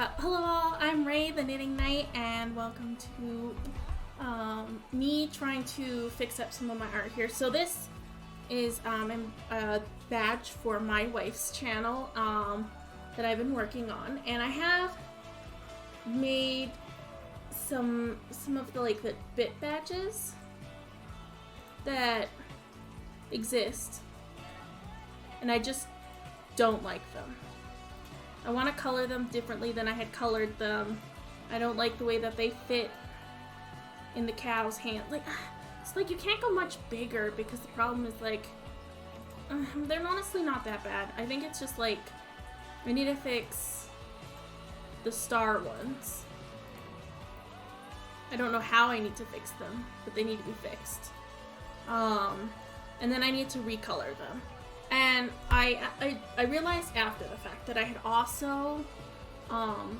Hello all, I'm Ray, the Knitting Knight, and welcome to me trying to fix up some of my art here. So this is a badge for my wife's channel that I've been working on, and I have made some of the bit badges that exist, and I just don't like them. I want to color them differently than I had colored them. I don't like the way that they fit in the cow's hand. Like, it's like you can't go much bigger because the problem is they're honestly not that bad. I think it's just like I need to fix the star ones. I don't know how I need to fix them, but they need to be fixed. And then I need to recolor them. And I realized after the fact that I had also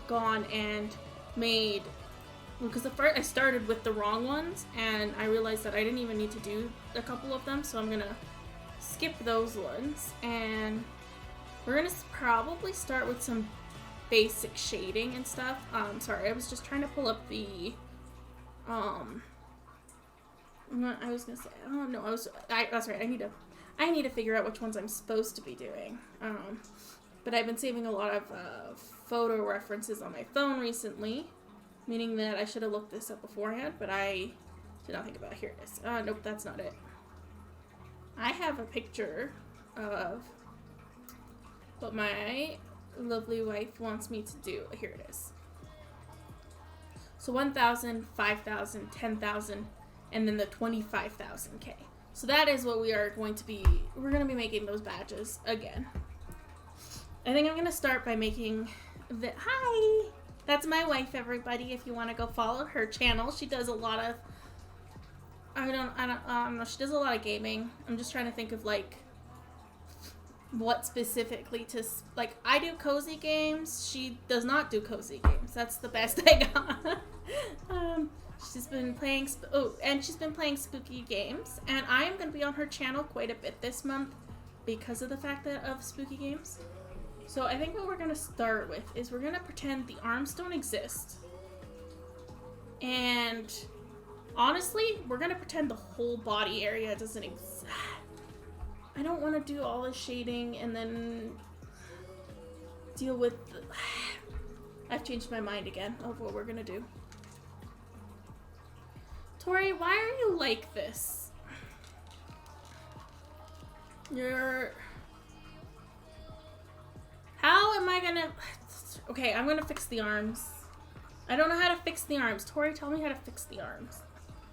gone and made, because at first I started with the wrong ones, and I realized that I didn't even need to do a couple of them, so I'm gonna skip those ones, and we're gonna probably start with some basic shading and stuff. Sorry, I was just trying to pull up the I was gonna say, oh no, that's right, I need to figure out which ones I'm supposed to be doing. But I've been saving a lot of photo references on my phone recently, meaning that I should have looked this up beforehand, but I did not think about it. Here it is. Nope, that's not it. I have a picture of what my lovely wife wants me to do. Here it is. So 1,000, 5,000, 10,000, and then the 25,000K. So that is what we're going to be making those badges again. I think I'm going to start by making hi! That's my wife, everybody, if you want to go follow her channel. She does a lot of, I don't know, she does a lot of gaming. I'm just trying to think of, what specifically to, I do cozy games. She does not do cozy games. That's the best I got. She's been playing, she's been playing spooky games, and I am going to be on her channel quite a bit this month because of the fact of spooky games. So I think what we're going to start with is we're going to pretend the arms don't exist. And honestly, we're going to pretend the whole body area doesn't exist. I don't want to do all the shading and then deal with I've changed my mind again of what we're going to do. Tori, why are you like this? How am I gonna... Okay, I'm gonna fix the arms. I don't know how to fix the arms. Tori, tell me how to fix the arms.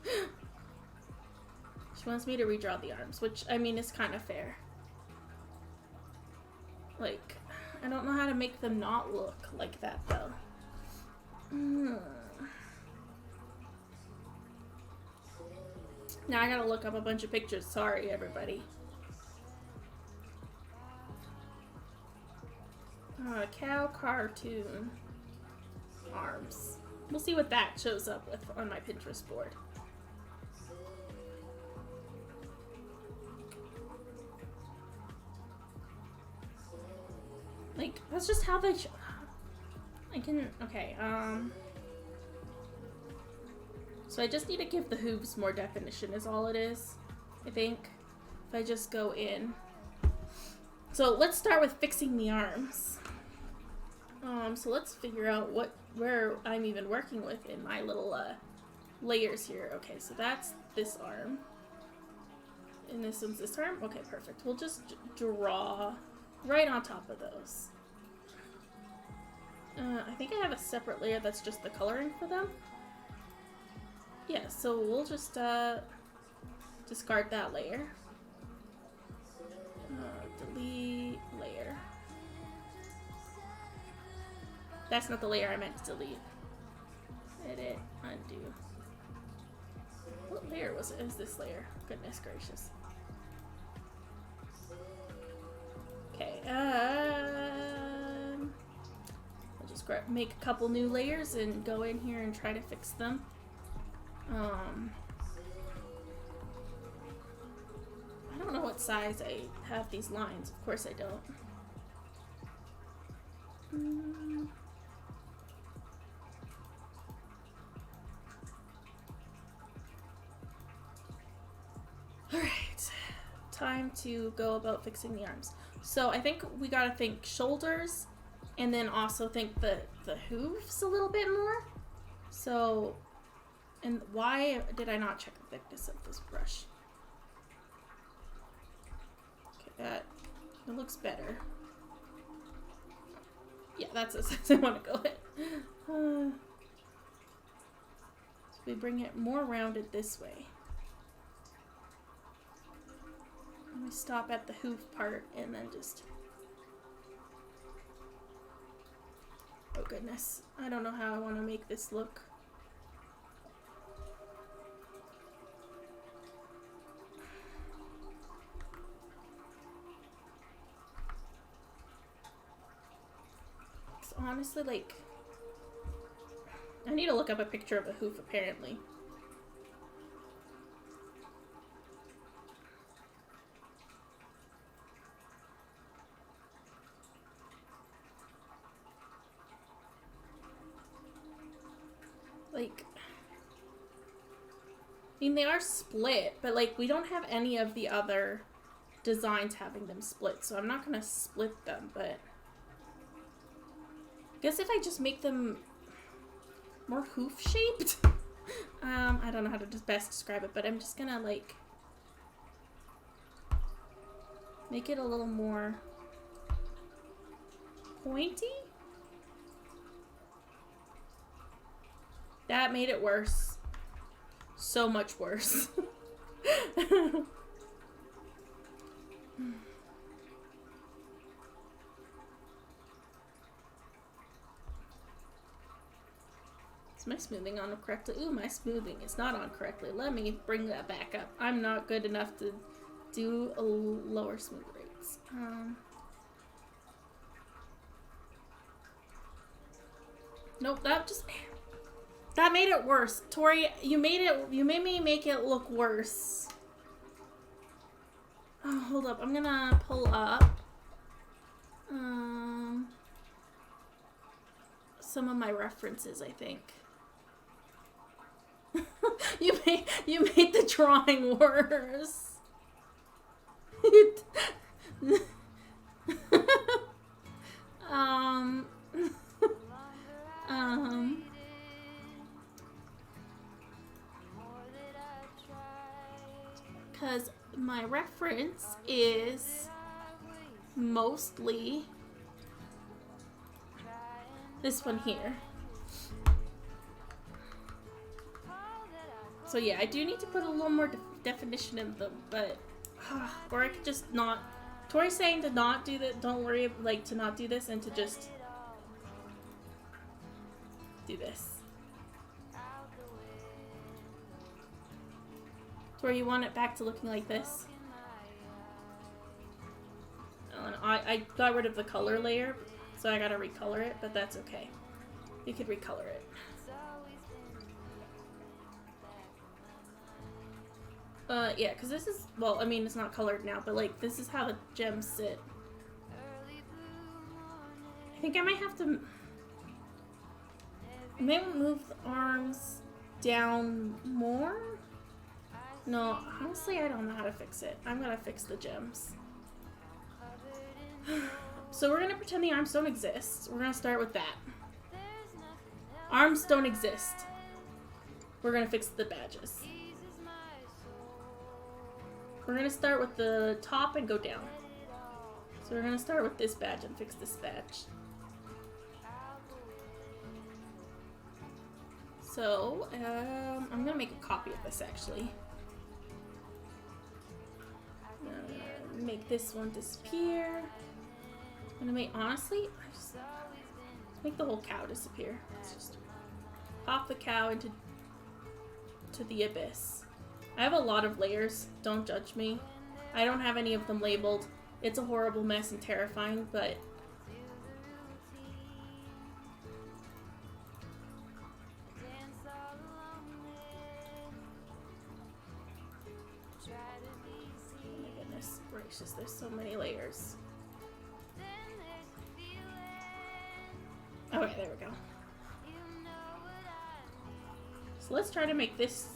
She wants me to redraw the arms, which, I mean, is kind of fair. I don't know how to make them not look like that, though. Now I gotta look up a bunch of pictures. Sorry, everybody. Cow cartoon arms. We'll see what that shows up with on my Pinterest board. That's just how they okay, so I just need to give the hooves more definition is all it is, I think. If I just go in. So let's start with fixing the arms. So let's figure out where I'm even working with in my little layers here. Okay, so that's this arm. And this one's this arm? Okay, perfect. We'll just draw right on top of those. I think I have a separate layer that's just the coloring for them. Yeah, so we'll just discard that layer. Delete layer. That's not the layer I meant to delete. Edit, undo. What layer was it? Is this layer? Goodness gracious. Okay, I'll just make a couple new layers and go in here and try to fix them. I don't know what size I have these lines. Of course I don't. time to go about fixing the arms. So I think we gotta think shoulders, and then also think the hooves a little bit more. So, and why did I not check the thickness of this brush? Okay, it looks better. Yeah, that's as I want to go with. So we bring it more rounded this way. And we stop at the hoof part and then just... Oh goodness, I don't know how I want to make this look. It's honestly like... I need to look up a picture of a hoof apparently. Like, I mean, they are split, but like we don't have any of the other designs having them split, so I'm not gonna split them, but I guess if I just make them more hoof shaped, I don't know how to just best describe it, but I'm just gonna like make it a little more pointy. That made it worse. So much worse. Is my smoothing on correctly? Ooh, my smoothing is not on correctly. Let me bring that back up. I'm not good enough to do a lower smooth rates. Nope, that made it worse. Tori, you made me make it look worse. Oh, hold up. I'm gonna pull up some of my references, I think. you made the drawing worse. Because my reference is mostly this one here. So yeah, I do need to put a little more definition in them, but or I could just not. Tori's saying to not do that. Don't worry, like to not do this and to just do this. Tori, you want it back to looking like this? And I got rid of the color layer, so I gotta recolor it, but that's okay. You could recolor it. Yeah, because this is, well, I mean, it's not colored now, but, like, this is how the gems sit. I think I might have to... I may move the arms down more? No, honestly, I don't know how to fix it. I'm gonna fix the gems. So we're gonna pretend the arms don't exist. We're gonna start with that. Arms don't exist. We're gonna fix the badges. We're gonna start with the top and go down. So we're gonna start with this badge and fix this badge. So, I'm gonna make a copy of this actually. Make this one disappear. I'm gonna make, honestly, just make the whole cow disappear. Let's just pop the cow into the abyss. I have a lot of layers, don't judge me. I don't have any of them labeled. It's a horrible mess and terrifying, but oh my goodness gracious, there's so many layers. Okay, there we go. So let's try to make this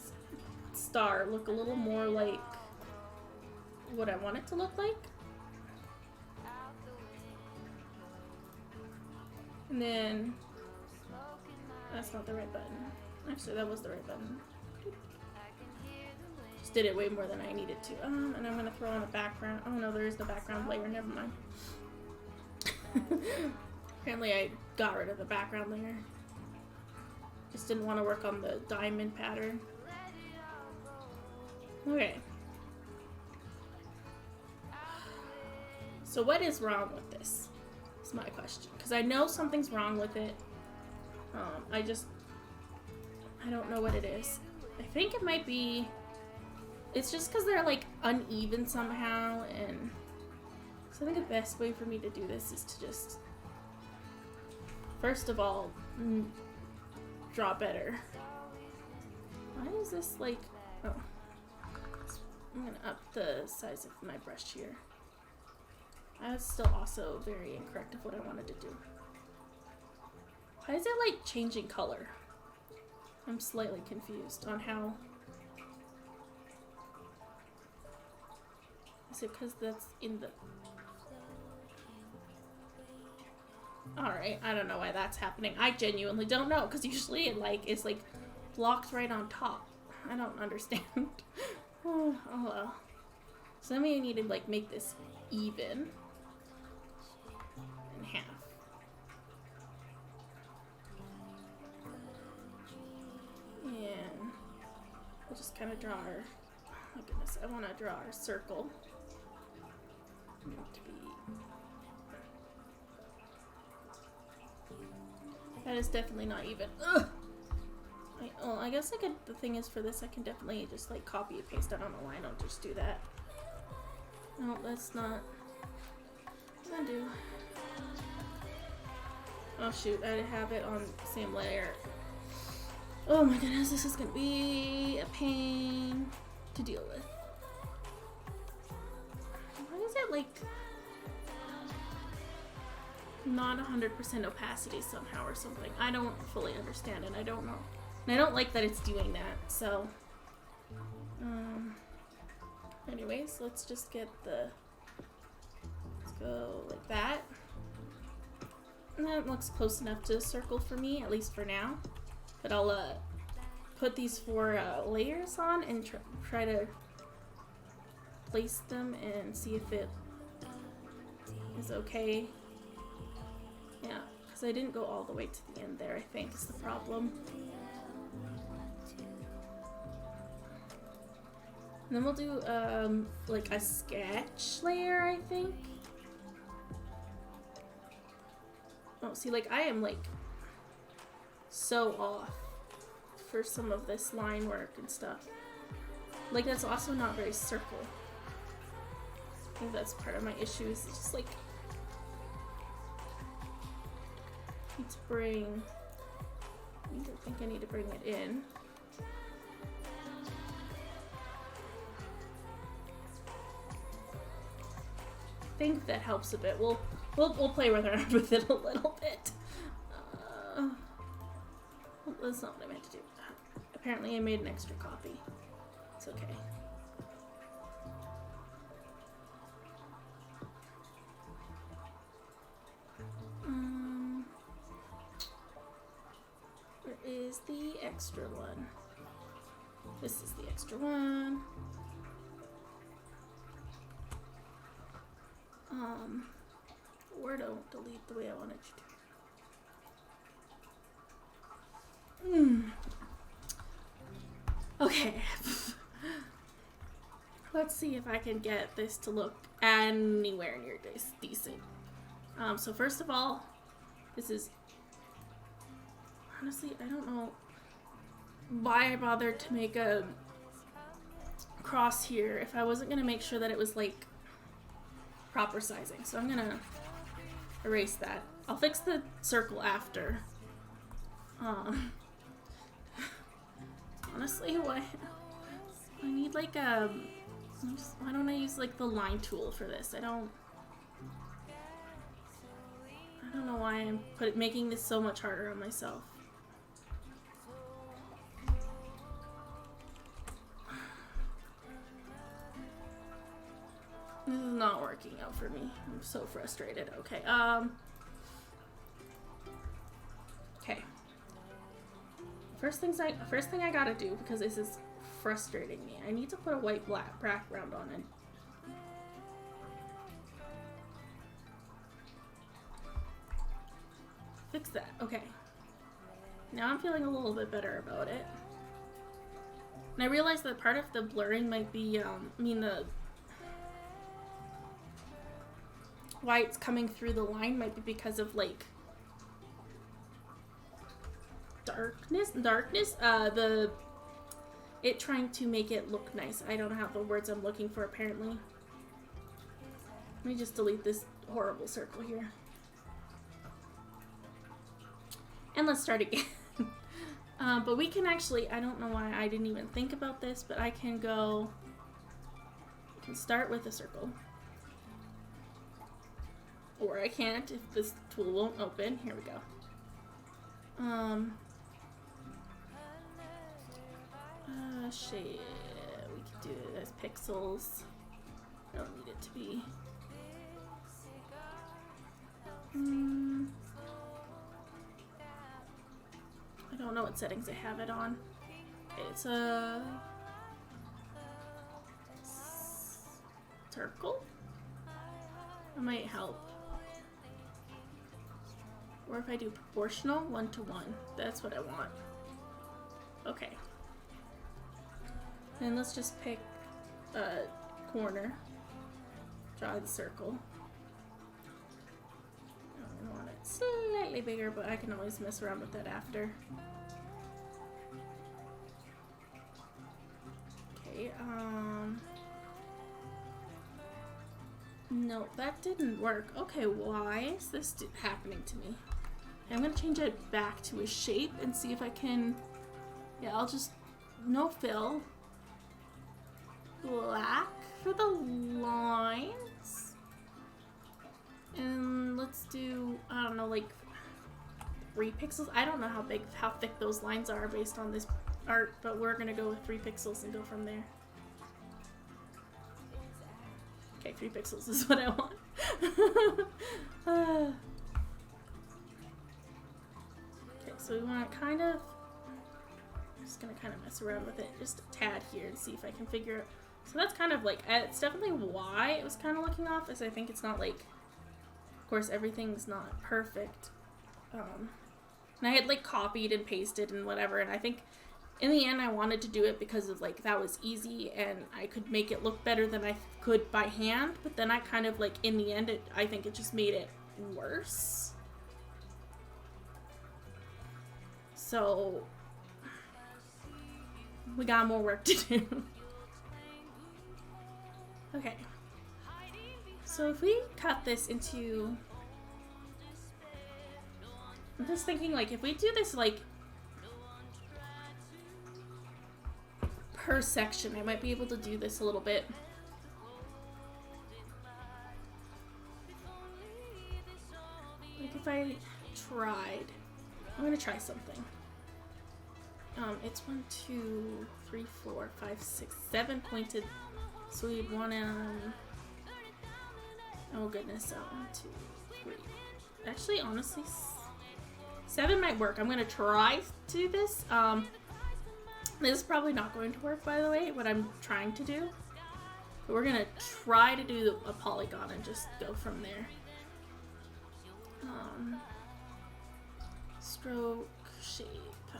star look a little more like what I want it to look like. And then, that's not the right button. Actually, that was the right button. Just did it way more than I needed to. And I'm gonna throw on a background. Oh no, there is no background layer, never mind. Apparently I got rid of the background layer. Just didn't want to work on the diamond pattern. Okay. So what is wrong with this? Is my question. Because I know something's wrong with it. I don't know what it is. I think it might be... It's just because they're like uneven somehow, and... So I think the best way for me to do this is to just... First of all, draw better. Why is this like... Oh. I'm gonna up the size of my brush here. That's still also very incorrect of what I wanted to do. Why is it like changing color? I'm slightly confused on how... Is it because that's in the... Alright, I don't know why that's happening. I genuinely don't know, because usually it like is like blocked right on top. I don't understand. Oh well. So then we need to like make this even in half. And we'll just kind of draw our... Oh goodness, I want to draw our circle. To be... That is definitely not even. Ugh! I guess I could, the thing is for this I can definitely just like copy and paste. I don't know why I don't just do that. No, that's not what I do. Oh shoot, I have it on the same layer. Oh my goodness, this is gonna be a pain to deal with. Why is it like not 100% opacity somehow or something? I don't fully understand it. I don't know. And I don't like that it's doing that, so... anyways, let's just get the... Let's go like that. And that looks close enough to a circle for me, at least for now. But I'll put these 4 layers on and try to place them and see if it is okay. Yeah, because I didn't go all the way to the end there, I think, is the problem. And then we'll do, like a sketch layer, I think. Oh, see, like, I am, like, so off for some of this line work and stuff. Like, that's also not very circle. I think that's part of my issue, is just, like, need to bring... I think I need to bring it in. I think that helps a bit. We'll play around with it a little bit. That's not what I meant to do. Apparently I made an extra copy. It's okay. Where is the extra one? This is the extra one. Word don't delete the way I wanted you to. Okay. Let's see if I can get this to look anywhere near this decent. So first of all, this is... Honestly, I don't know why I bothered to make a cross here if I wasn't going to make sure that it was like proper sizing. So I'm gonna erase that. I'll fix the circle after. Honestly, why I need like why don't I use like the line tool for this? I don't know why I'm making this so much harder on myself. This is not working out for me. I'm so frustrated. Okay, okay. First thing I gotta do, because this is frustrating me, I need to put a white black background on it. Fix that. Okay. Now I'm feeling a little bit better about it. And I realized that part of the blurring might be, why it's coming through the line might be because of, like, darkness, it trying to make it look nice. I don't have the words I'm looking for, apparently. Let me just delete this horrible circle here. And let's start again. But we can actually, I don't know why I didn't even think about this, but I can start with a circle. Or I can't if this tool won't open. Here we go. Shade. We can do it as pixels. I don't need it to be. I don't know what settings I have it on. Okay, it's a circle. That might help. Or if I do proportional, 1:1. That's what I want. Okay. Then let's just pick a corner. Draw the circle. I want it slightly bigger, but I can always mess around with that after. Okay, no, that didn't work. Okay, why is this happening to me? I'm gonna change it back to a shape and see if I can, yeah, I'll just, no fill. Black for the lines. And let's do, I don't know, like 3 pixels. I don't know how thick those lines are based on this art, but we're gonna go with 3 pixels and go from there. Okay, 3 pixels is what I want. Okay, so we want to kind of, I'm just gonna kind of mess around with it just a tad here and see if I can figure it. So that's kind of like, it's definitely why it was kind of looking off, is I think it's not like, of course everything's not perfect. And I had like copied and pasted and whatever, and I think in the end I wanted to do it because of like, that was easy and I could make it look better than I could by hand, but then I kind of like, in the end, I think it just made it worse. So, we got more work to do. Okay, so if we cut this into, I'm just thinking like if we do this like per section, I might be able to do this a little bit. Like if I tried, I'm gonna try something. It's 1, 2, 3, 4, 5, 6, 7 pointed. So we'd want to, oh goodness, 1, 2, 3. Actually, honestly, 7 might work. I'm going to try to do this. This is probably not going to work, by the way, what I'm trying to do. But we're going to try to do a polygon and just go from there. Stroke, shape,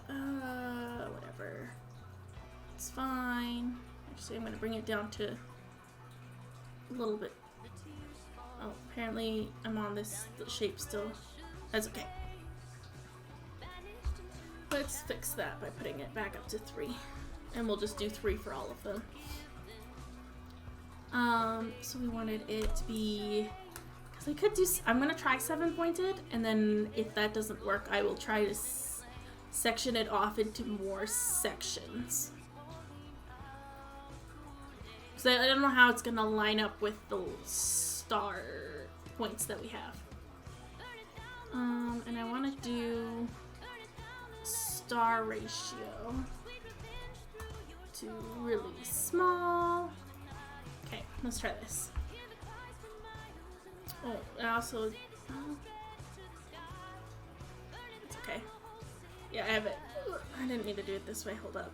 whatever. It's fine. Actually, I'm going to bring it down to a little bit. Oh, apparently I'm on this shape still. That's okay. Let's fix that by putting it back up to 3. And we'll just do 3 for all of them. So we wanted it to be, because I could do, I'm going to try 7 pointed, and then if that doesn't work, I will try to section it off into more sections. Because I don't know how it's going to line up with the star points that we have. And I want to do star ratio to really small. Okay, let's try this. Oh, I also... It's okay. Yeah, I have it. I didn't mean to do it this way. Hold up.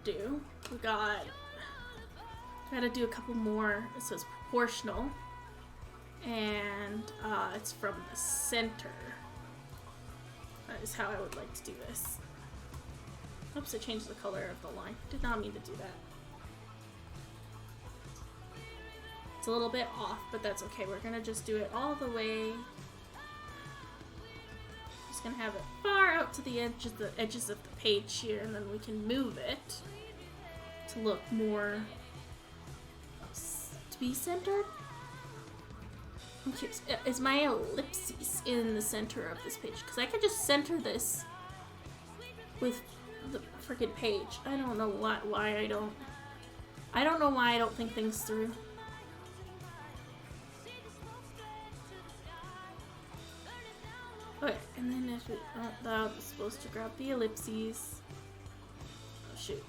We gotta do a couple more. So it's proportional. And it's from the center. That is how I would like to do this. Oops, I changed the color of the line. Did not mean to do that. It's a little bit off, but that's okay. We're gonna just do it all the way. Just gonna have it far out to the edges of the page here, and then we can move it to look more to be centered. I'm curious, is my ellipses in the center of this page? Because I could just center this with the freaking page. I don't know why I don't. I don't know why I don't think things through. Okay, and then if we, that was supposed to grab the ellipses. Oh shoot.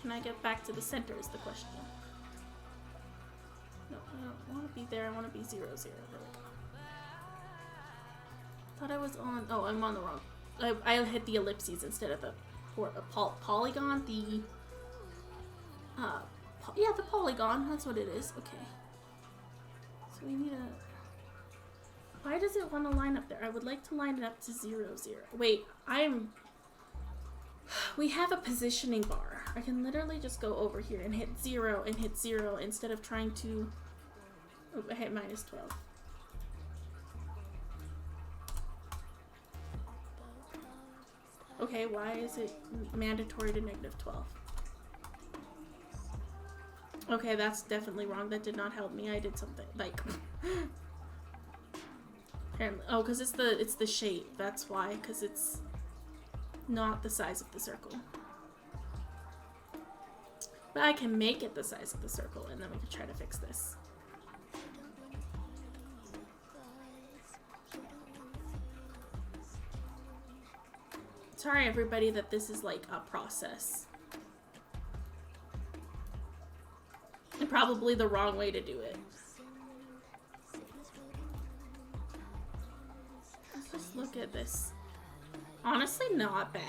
Can I get back to the center is the question. No, I don't want to be there. I want to be 0, 0. There we go. Thought I was on. Oh, I'm on the wrong. I hit the ellipses instead of the polygon. The yeah, the polygon. That's what it is. Okay. So we need a. Why does it want to line up there? I would like to line it up to 0, 0. Wait, we have a positioning bar. I can literally just go over here and hit 0 and hit 0 instead of trying to... Oh, I hit -12. Okay, why is it mandatory to -12? Okay, that's definitely wrong. That did not help me. I did something, like... Apparently, oh, because it's the shape. That's why, because it's not the size of the circle. But I can make it the size of the circle, and then we can try to fix this. Sorry, everybody, that this is like a process. And probably the wrong way to do it. Just look at this. Honestly, not bad.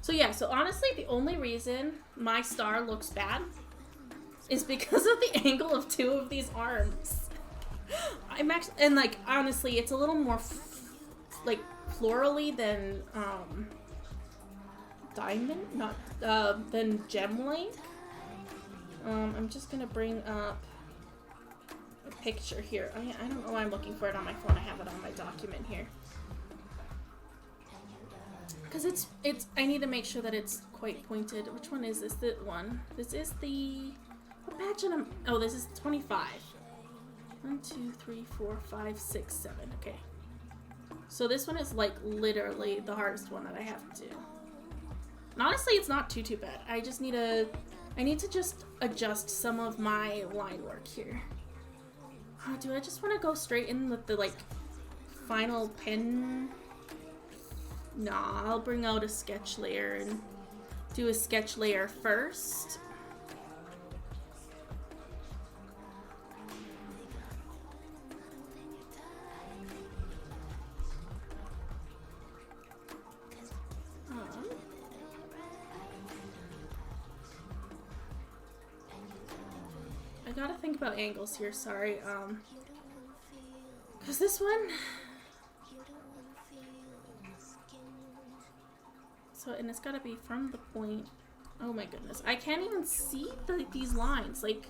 So yeah, so honestly, the only reason my star looks bad is because of the angle of 2 of these arms. I'm actually, and like, honestly, it's a little more like florally than diamond, not than gem link. I'm just gonna bring up a picture here. I don't know why I'm looking for it on my phone. I have it on my document here. Because it's I need to make sure that it's quite pointed. Which one is this? The one. This is the... What badge am I... Oh, this is 25. 1, 2, 3, 4, 5, 6, 7. Okay. So this one is like literally the hardest one that I have to do. And honestly, it's not too bad. I just need to... I need to just adjust some of my line work here. Oh, do I just want to go straight in with the like final pen? Nah, I'll bring out a sketch layer and do a sketch layer first. I gotta think about angles here, sorry. Cause this one... So, and it's gotta be from the point. Oh my goodness. I can't even see these lines. Like,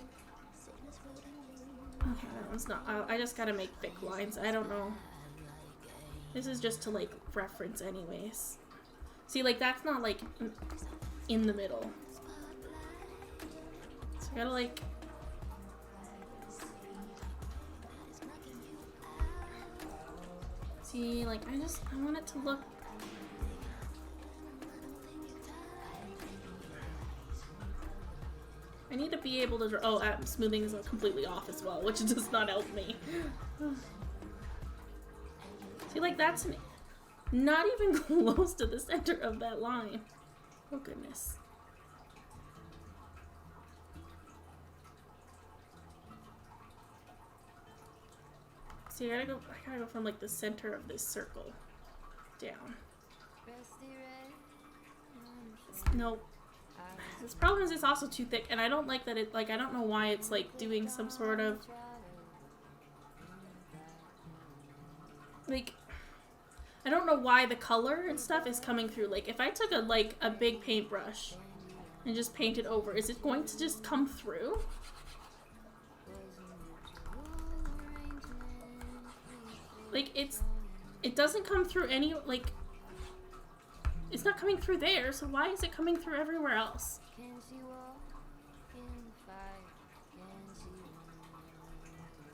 okay, that one's not. I just gotta make thick lines. I don't know. This is just to, like, reference anyways. See, like, that's not, like, in the middle. So I gotta, like... See, like, I want it to look... I need to be able to draw. Oh, smoothing is completely off as well, which does not help me. See, like, that's not even close to the center of that line. Oh, goodness. See, I gotta go from like the center of this circle down. Nope. This problem is it's also too thick, and I don't like that it, like, I don't know why it's like doing some sort of like, I don't know why the color and stuff is coming through. Like, if I took a big paintbrush and just painted over, is it going to just come through? Like, it doesn't come through any, like, it's not coming through there, so why is it coming through everywhere else?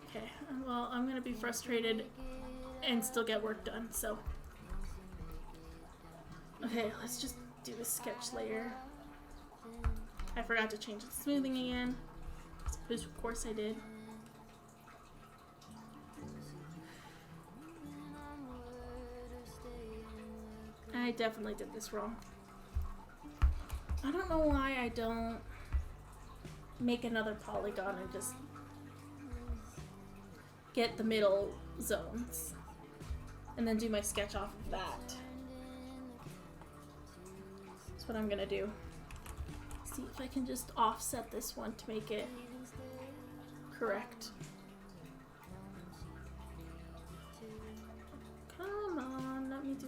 Okay, well, I'm gonna be frustrated and still get work done, so. Okay, let's just do the sketch layer. I forgot to change the smoothing again. Of course I did. I definitely did this wrong. I don't know why I don't make another polygon and just get the middle zones and then do my sketch off of that. That's what I'm gonna do. See if I can just offset this one to make it correct. Come on, let me do.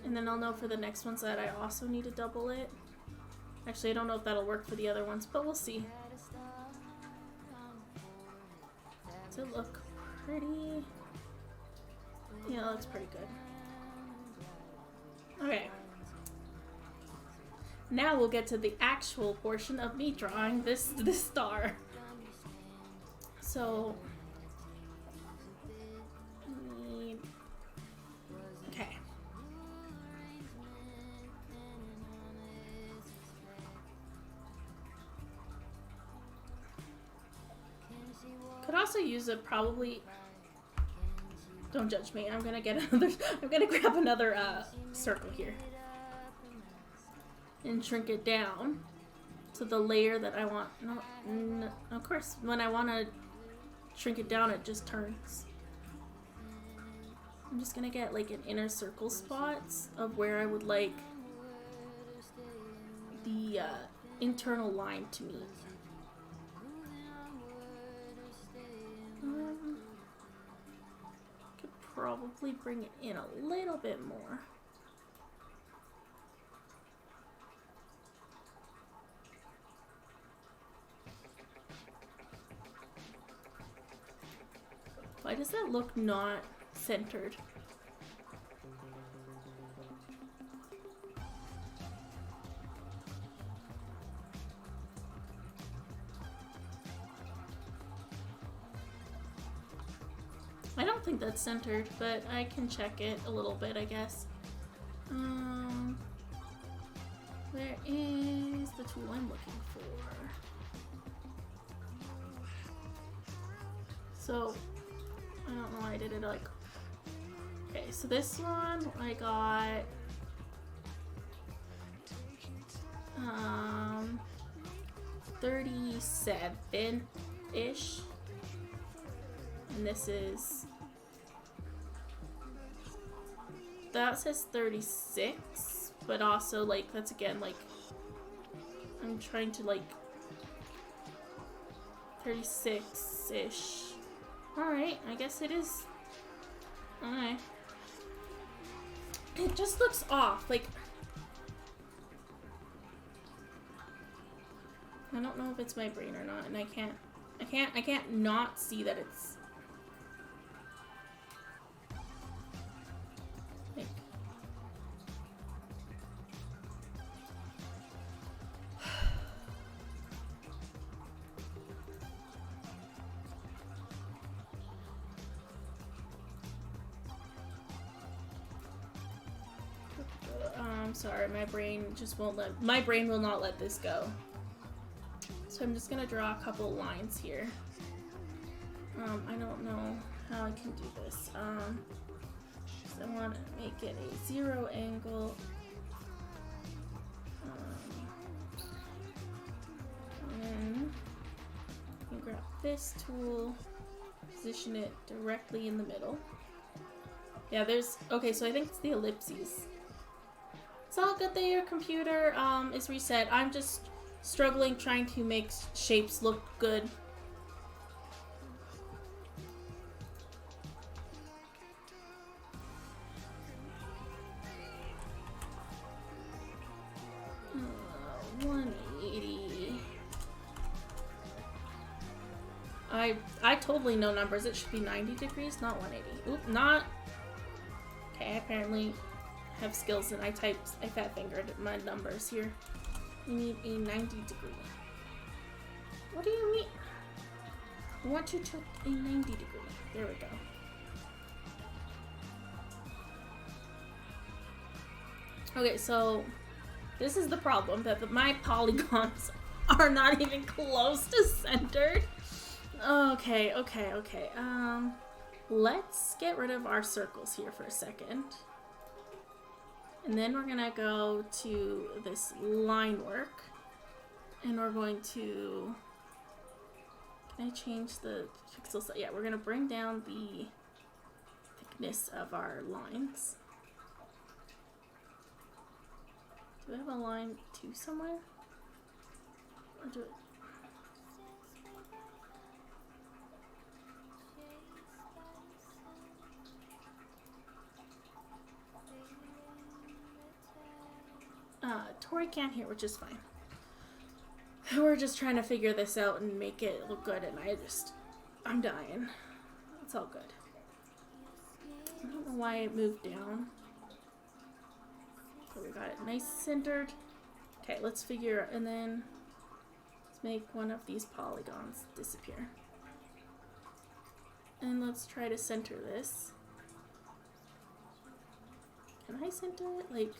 And then I'll know for the next ones that I also need to double it. Actually, I don't know if that'll work for the other ones, but we'll see. Does it look pretty? Yeah, it looks pretty good. Okay. Now we'll get to the actual portion of me drawing this star. So, okay. Could also use a probably. Don't judge me. I'm gonna get another. I'm gonna grab another circle here and shrink it down to the layer that I want. No, of course, when I want to shrink it down, it just turns. I'm just gonna get like an inner circle spots of where I would like the internal line to meet. Could probably bring it in a little bit more. Why does that look not centered? I don't think that's centered, but I can check it a little bit, I guess. Where is the tool I'm looking for? So, I don't know why I did it like... Okay, so this one I got... 37-ish. And this is... That says 36, but also, like, that's again, like... I'm trying to, like... 36-ish. Alright, I guess it is. Alright. It just looks off, like... I don't know if it's my brain or not, and I can't not see that it's... Like... I'm sorry, my brain just won't let... My brain will not let this go. So I'm just gonna draw a couple lines here. I don't know how I can do this. So I want to make it a 0 angle. And then you grab grab this tool, position it directly in the middle. Yeah, there's, okay, so I think it's the ellipses. It's all good that your computer is reset. I'm just struggling trying to make shapes look good. Uh, 180. I totally know numbers. It should be 90 degrees, not 180. Oop, not. Okay, I apparently have skills and I fat fingered my numbers here. You need a 90 degree. What do you mean? I want you to a 90 degree. There we go. Okay, so this is the problem, that my polygons are not even close to centered. Okay. Let's get rid of our circles here for a second. And then we're gonna go to this line work. And we're going to... Can I change the pixels? Yeah, we're gonna bring down the thickness of our lines. Do I have a line 2 somewhere? Or do it? Tori can't hear, which is fine. We're just trying to figure this out and make it look good, and I'm dying. It's all good. I don't know why it moved down. So we got it nice centered. Okay, let's figure, and then let's make one of these polygons disappear. And let's try to center this. Can I center it? Like...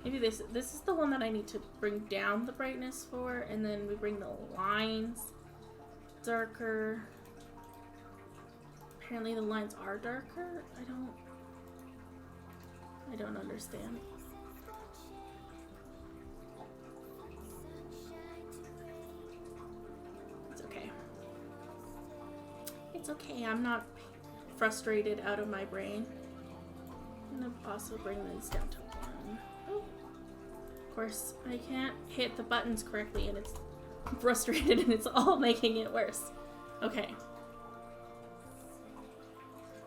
Maybe this is the one that I need to bring down the brightness for, and then we bring the lines darker. Apparently the lines are darker. I don't understand. It's okay. It's okay. I'm not frustrated out of my brain. I'm gonna also bring these down to 1. Oh. Of course, I can't hit the buttons correctly and it's frustrated and it's all making it worse. Okay.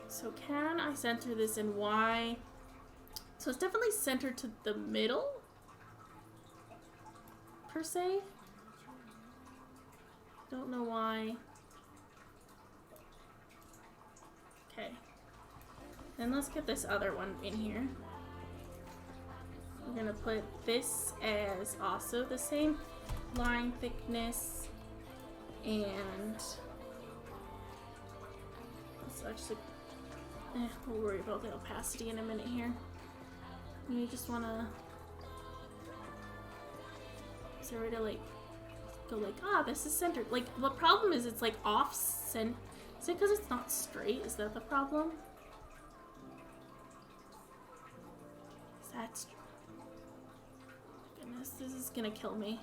So can I center this in Y? So it's definitely centered to the middle, per se. Don't know why. Okay. Then let's get this other one in here. We're gonna put this as also the same line thickness, and let's actually, we'll worry about the opacity in a minute here. You just wanna, is there a way to like, go like, this is centered. Like, the problem is it's like off center. Is it because it's not straight? Is that the problem? That's, goodness, this is gonna kill me.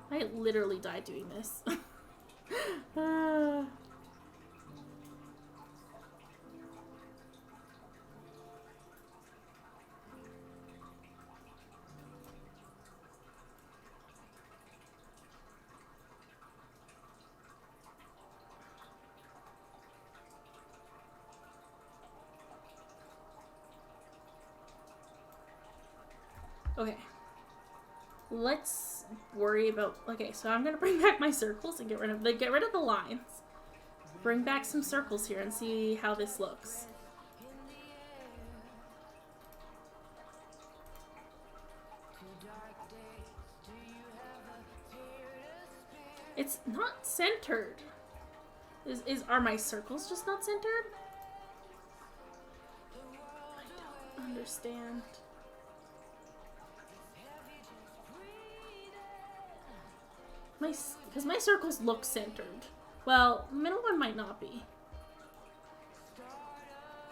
I literally died doing this. Okay. Let's worry about, okay, so I'm gonna bring back my circles and get rid of the lines. Bring back some circles here and see how this looks. It's not centered. Are my circles just not centered? I don't understand. Because my circles look centered. Well, the middle one might not be.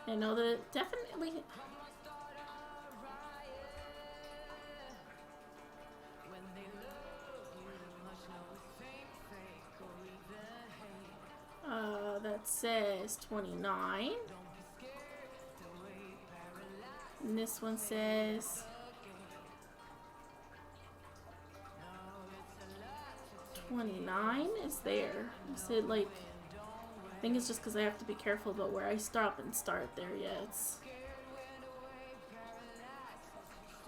I know that definitely... That says 29. And this one says 29 is there. Is it like, I think it's just because I have to be careful about where I stop and start there.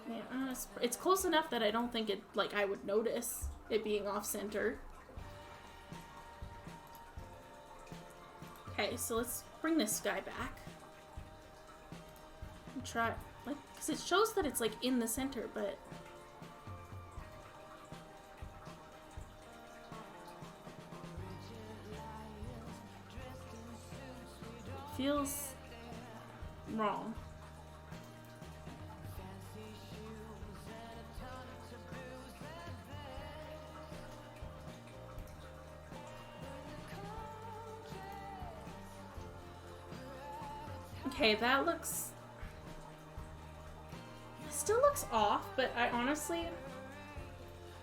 Yeah, it's close enough that I don't think it, like, I would notice it being off center. Okay, so let's bring this guy back and try, like, because it shows that it's like in the center, but it feels wrong. Okay, that looks... It still looks off, but I honestly...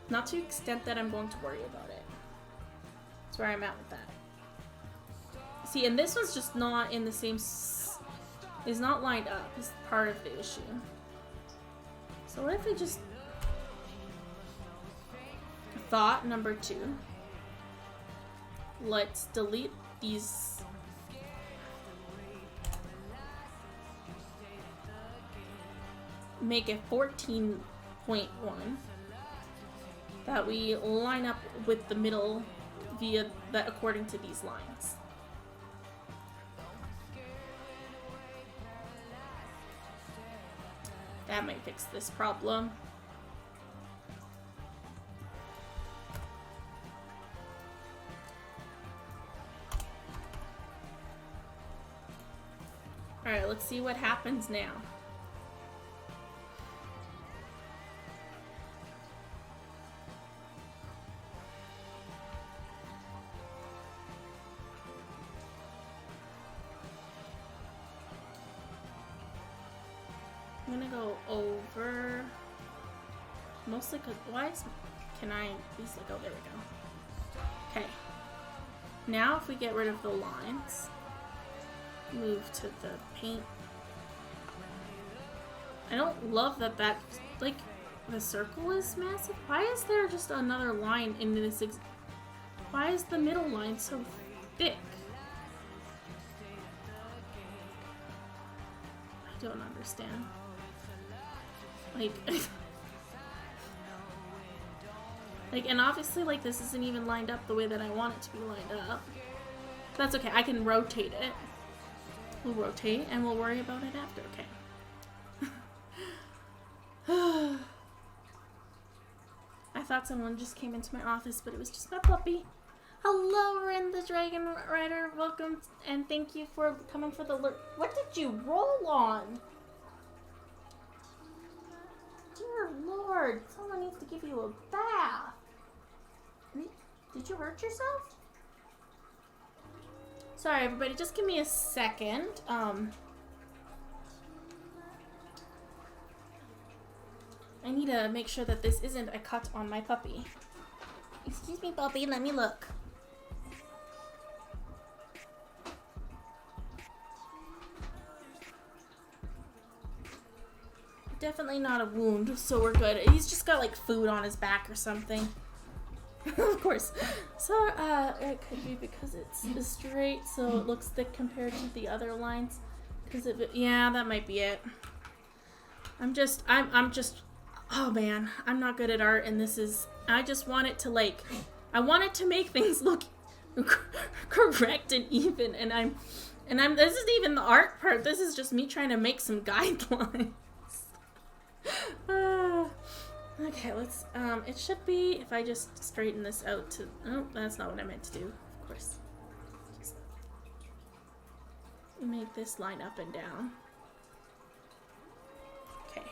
Not to the extent that I'm going to worry about it. That's where I'm at with that. See, and this one's just not in the same... is not lined up, is part of the issue. So what if I just... Thought number 2. Let's delete these... Make it 14.1 that we line up with the middle via that according to these lines. That might fix this problem. Alright, let's see what happens now. I'm gonna go over mostly because can I at least like, oh, there we go. Okay, now if we get rid of the lines, move to the paint. I don't love that like the circle is massive. Why is there just another line in this? Why is the middle line so thick? I don't understand. Like, like, and obviously, like, this isn't even lined up the way that I want it to be lined up. That's okay. I can rotate it. We'll rotate, and we'll worry about it after. Okay. I thought someone just came into my office, but it was just my puppy. Hello, Ren the Dragon Rider. Welcome, and thank you for coming for the... What did you roll on? Dear Lord, someone needs to give you a bath. Did you hurt yourself? Sorry, everybody, just give me a second. I need to make sure that this isn't a cut on my puppy. Excuse me, puppy, let me look. Definitely not a wound, so we're good. He's just got like food on his back or something. Of course. So, it could be because it's straight, so it looks thick compared to the other lines. Because of it, yeah, that might be it. I'm just, oh man, I'm not good at art, and this is, I just want it to like, I want it to make things look correct and even, and this isn't even the art part, this is just me trying to make some guidelines. Okay, let's, it should be, if I just straighten this out to, oh, that's not what I meant to do, of course. Just make this line up and down. Okay.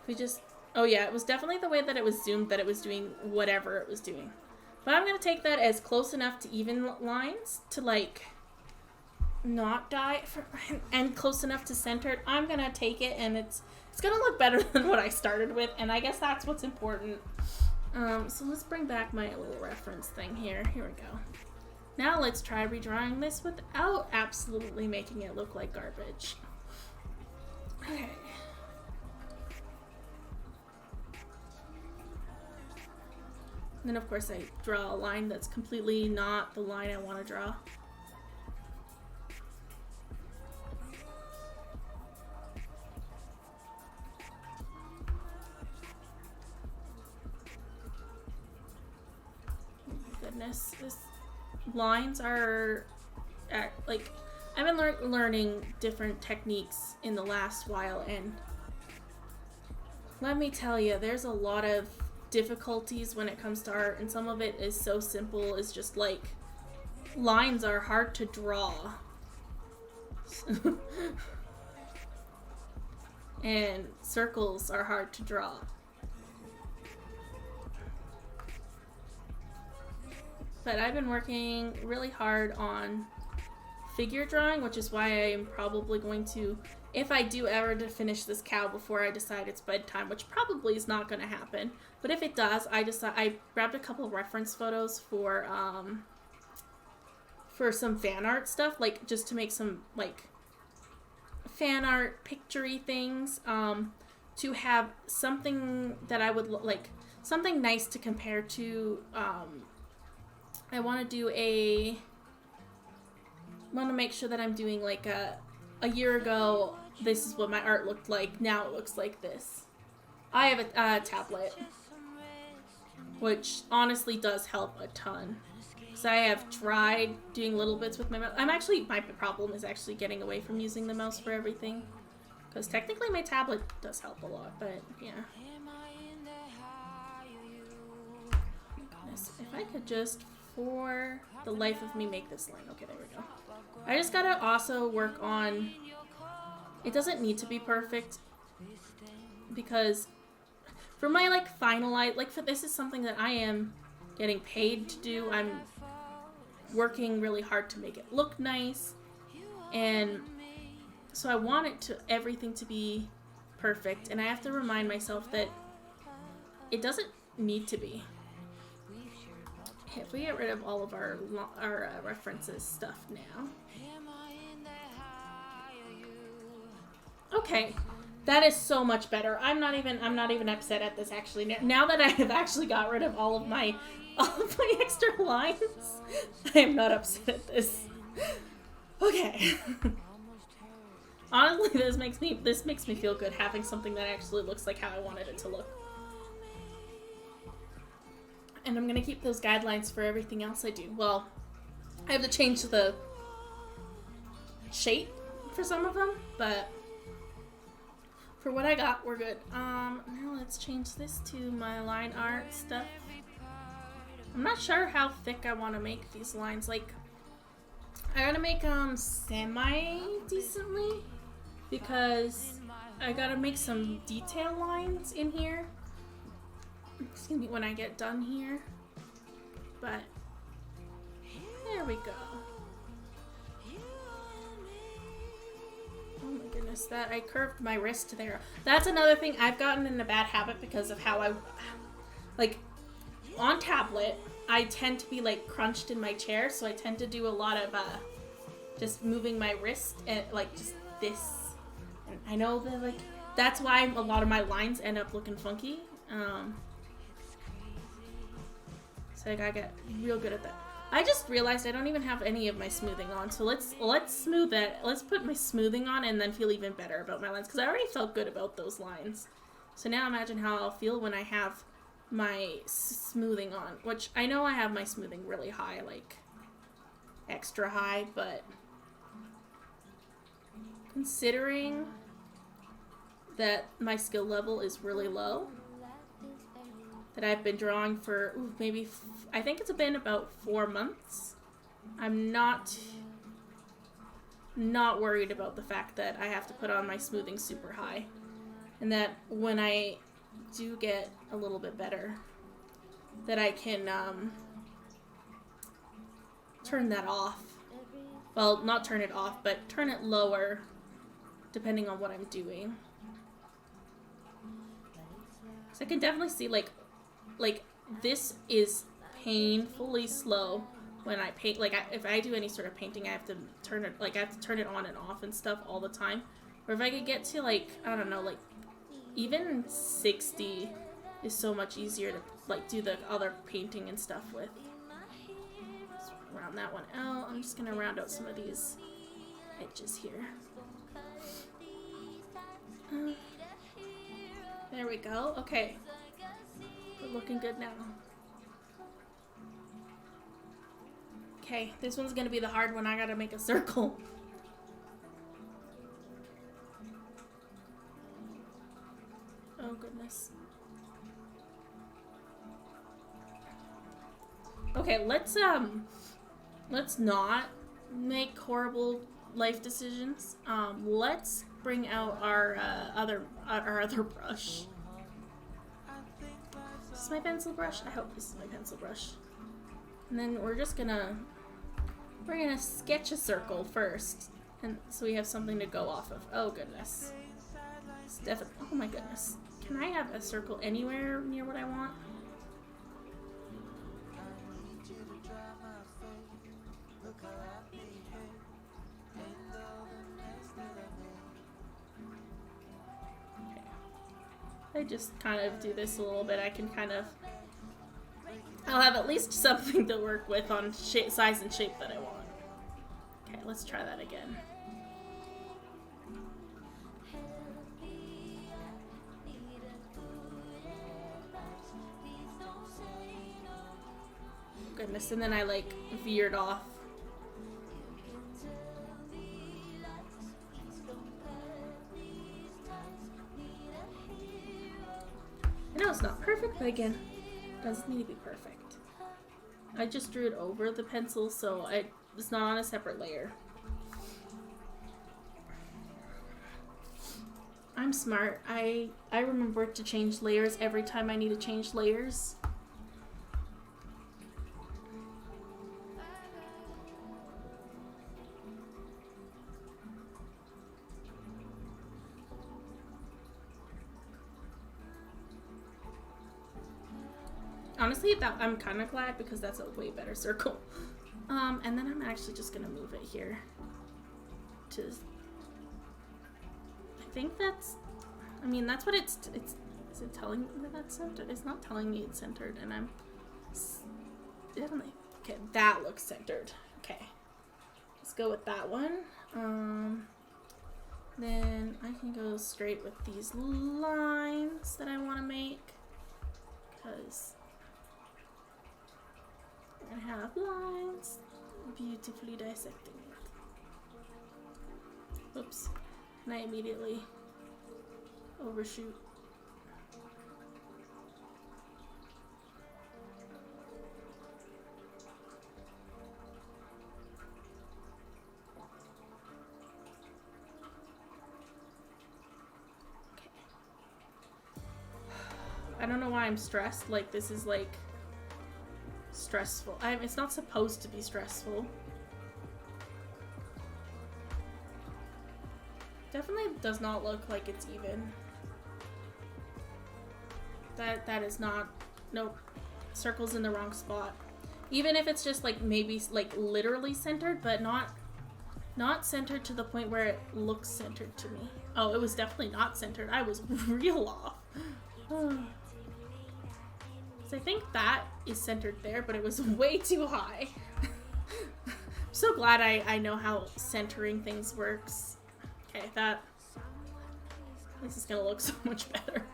If we just, oh yeah, it was definitely the way that it was zoomed that it was doing whatever it was doing. But I'm going to take that as close enough to even lines to like not die and close enough to center it. I'm going to take it and it's going to look better than what I started with, and I guess that's what's important. So let's bring back my little reference thing here. Here we go. Now let's try redrawing this without absolutely making it look like garbage. Okay. And then of course I draw a line that's completely not the line I want to draw. Goodness, this lines are like I've been learning different techniques in the last while, and let me tell you, there's a lot of difficulties when it comes to art, and some of it is so simple as just like lines are hard to draw. And circles are hard to draw. But I've been working really hard on figure drawing, which is why I'm probably going to, if I do ever to finish this cow before I decide it's bedtime, which probably is not going to happen, but if it does, I grabbed a couple of reference photos for some fan art stuff, like just to make some like fan art picture-y things, to have something that I would like, something nice to compare to. I want to make sure that I'm doing like a year ago, this is what my art looked like, now it looks like this. I have a tablet, which honestly does help a ton. Because I have tried doing little bits with my mouse. My problem is actually getting away from using the mouse for everything. Because technically my tablet does help a lot, but yeah. Goodness, if I could just, for the life of me, make this line. Okay, there we go. I just gotta also work on, it doesn't need to be perfect, because for my like finalized, like for this is something that I am getting paid to do. I'm working really hard to make it look nice, and so I want everything to be perfect, and I have to remind myself that it doesn't need to be. If we get rid of all of our references stuff now. Okay, that is so much better. I'm not even upset at this actually. Now that I have actually got rid of all of my extra lines, I am not upset at this. Okay. Honestly, this makes me feel good having something that actually looks like how I wanted it to look. And I'm going to keep those guidelines for everything else I do. Well, I have to change the shape for some of them, but for what I got, we're good. Now let's change this to my line art stuff. I'm not sure how thick I want to make these lines. Like, I gotta make them semi-decently, because I gotta make some detail lines in here. It's gonna be when I get done here, but there we go. Oh my goodness, that I curved my wrist there. That's another thing. I've gotten in a bad habit because of how I, like, on tablet, I tend to be like crunched in my chair, so I tend to do a lot of just moving my wrist and like just this. And I know that like that's why a lot of my lines end up looking funky. So I gotta get real good at that. I just realized I don't even have any of my smoothing on, so let's smooth it. Let's put my smoothing on and then feel even better about my lines, because I already felt good about those lines. So now imagine how I'll feel when I have my smoothing on, which I know I have my smoothing really high, like extra high, but considering that my skill level is really low, that I've been drawing for maybe I think it's been about 4 months. I'm not worried about the fact that I have to put on my smoothing super high, and that when I do get a little bit better, that I can turn that off. Well, not turn it off, but turn it lower depending on what I'm doing. So I can definitely see like this is painfully slow when I paint. Like, if I do any sort of painting, I have to turn it, like, I have to turn it on and off and stuff all the time. Or if I could get to, like, I don't know, like, even 60 is so much easier to, like, do the other painting and stuff with. Let's round that one out. I'm just gonna round out some of these edges here. There we go. Okay. We're looking good now. Okay, this one's gonna be the hard one. I gotta make a circle. Oh goodness. Okay, let's not make horrible life decisions. Let's bring out our other brush. Is this my pencil brush? I hope this is my pencil brush. And then we're gonna sketch a circle first, and so we have something to go off of. Oh goodness. It's definitely, oh my goodness. Can I have a circle anywhere near what I want? I just kind of do this a little bit. I can kind of, I'll have at least something to work with on shape, size and shape that I want. Okay, let's try that again. Goodness, and then I like veered off. I know it's not perfect, but again, it doesn't need to be perfect. I just drew it over the pencil, so it's not on a separate layer. I'm smart. I remember to change layers every time I need to change layers. Honestly, I'm kind of glad because that's a way better circle. And then I'm actually just gonna move it here. I think that's. I mean, that's what it's. Is it telling me that that's centered? It's not telling me it's centered, and I'm definitely okay. That looks centered. Okay, let's go with that one. Then I can go straight with these lines that I want to make because. I have lines beautifully dissecting it. Oops. And I immediately overshoot. Okay. I don't know why I'm stressed. Like, this is like stressful. It's not supposed to be stressful. Definitely does not look like it's even. That is not. Nope. Circle's in the wrong spot. Even if it's just like maybe like literally centered, but not centered to the point where it looks centered to me. Oh, it was definitely not centered. I was real off. So I think that is centered there, but it was way too high. I'm so glad I know how centering things works. Okay, this is gonna look so much better.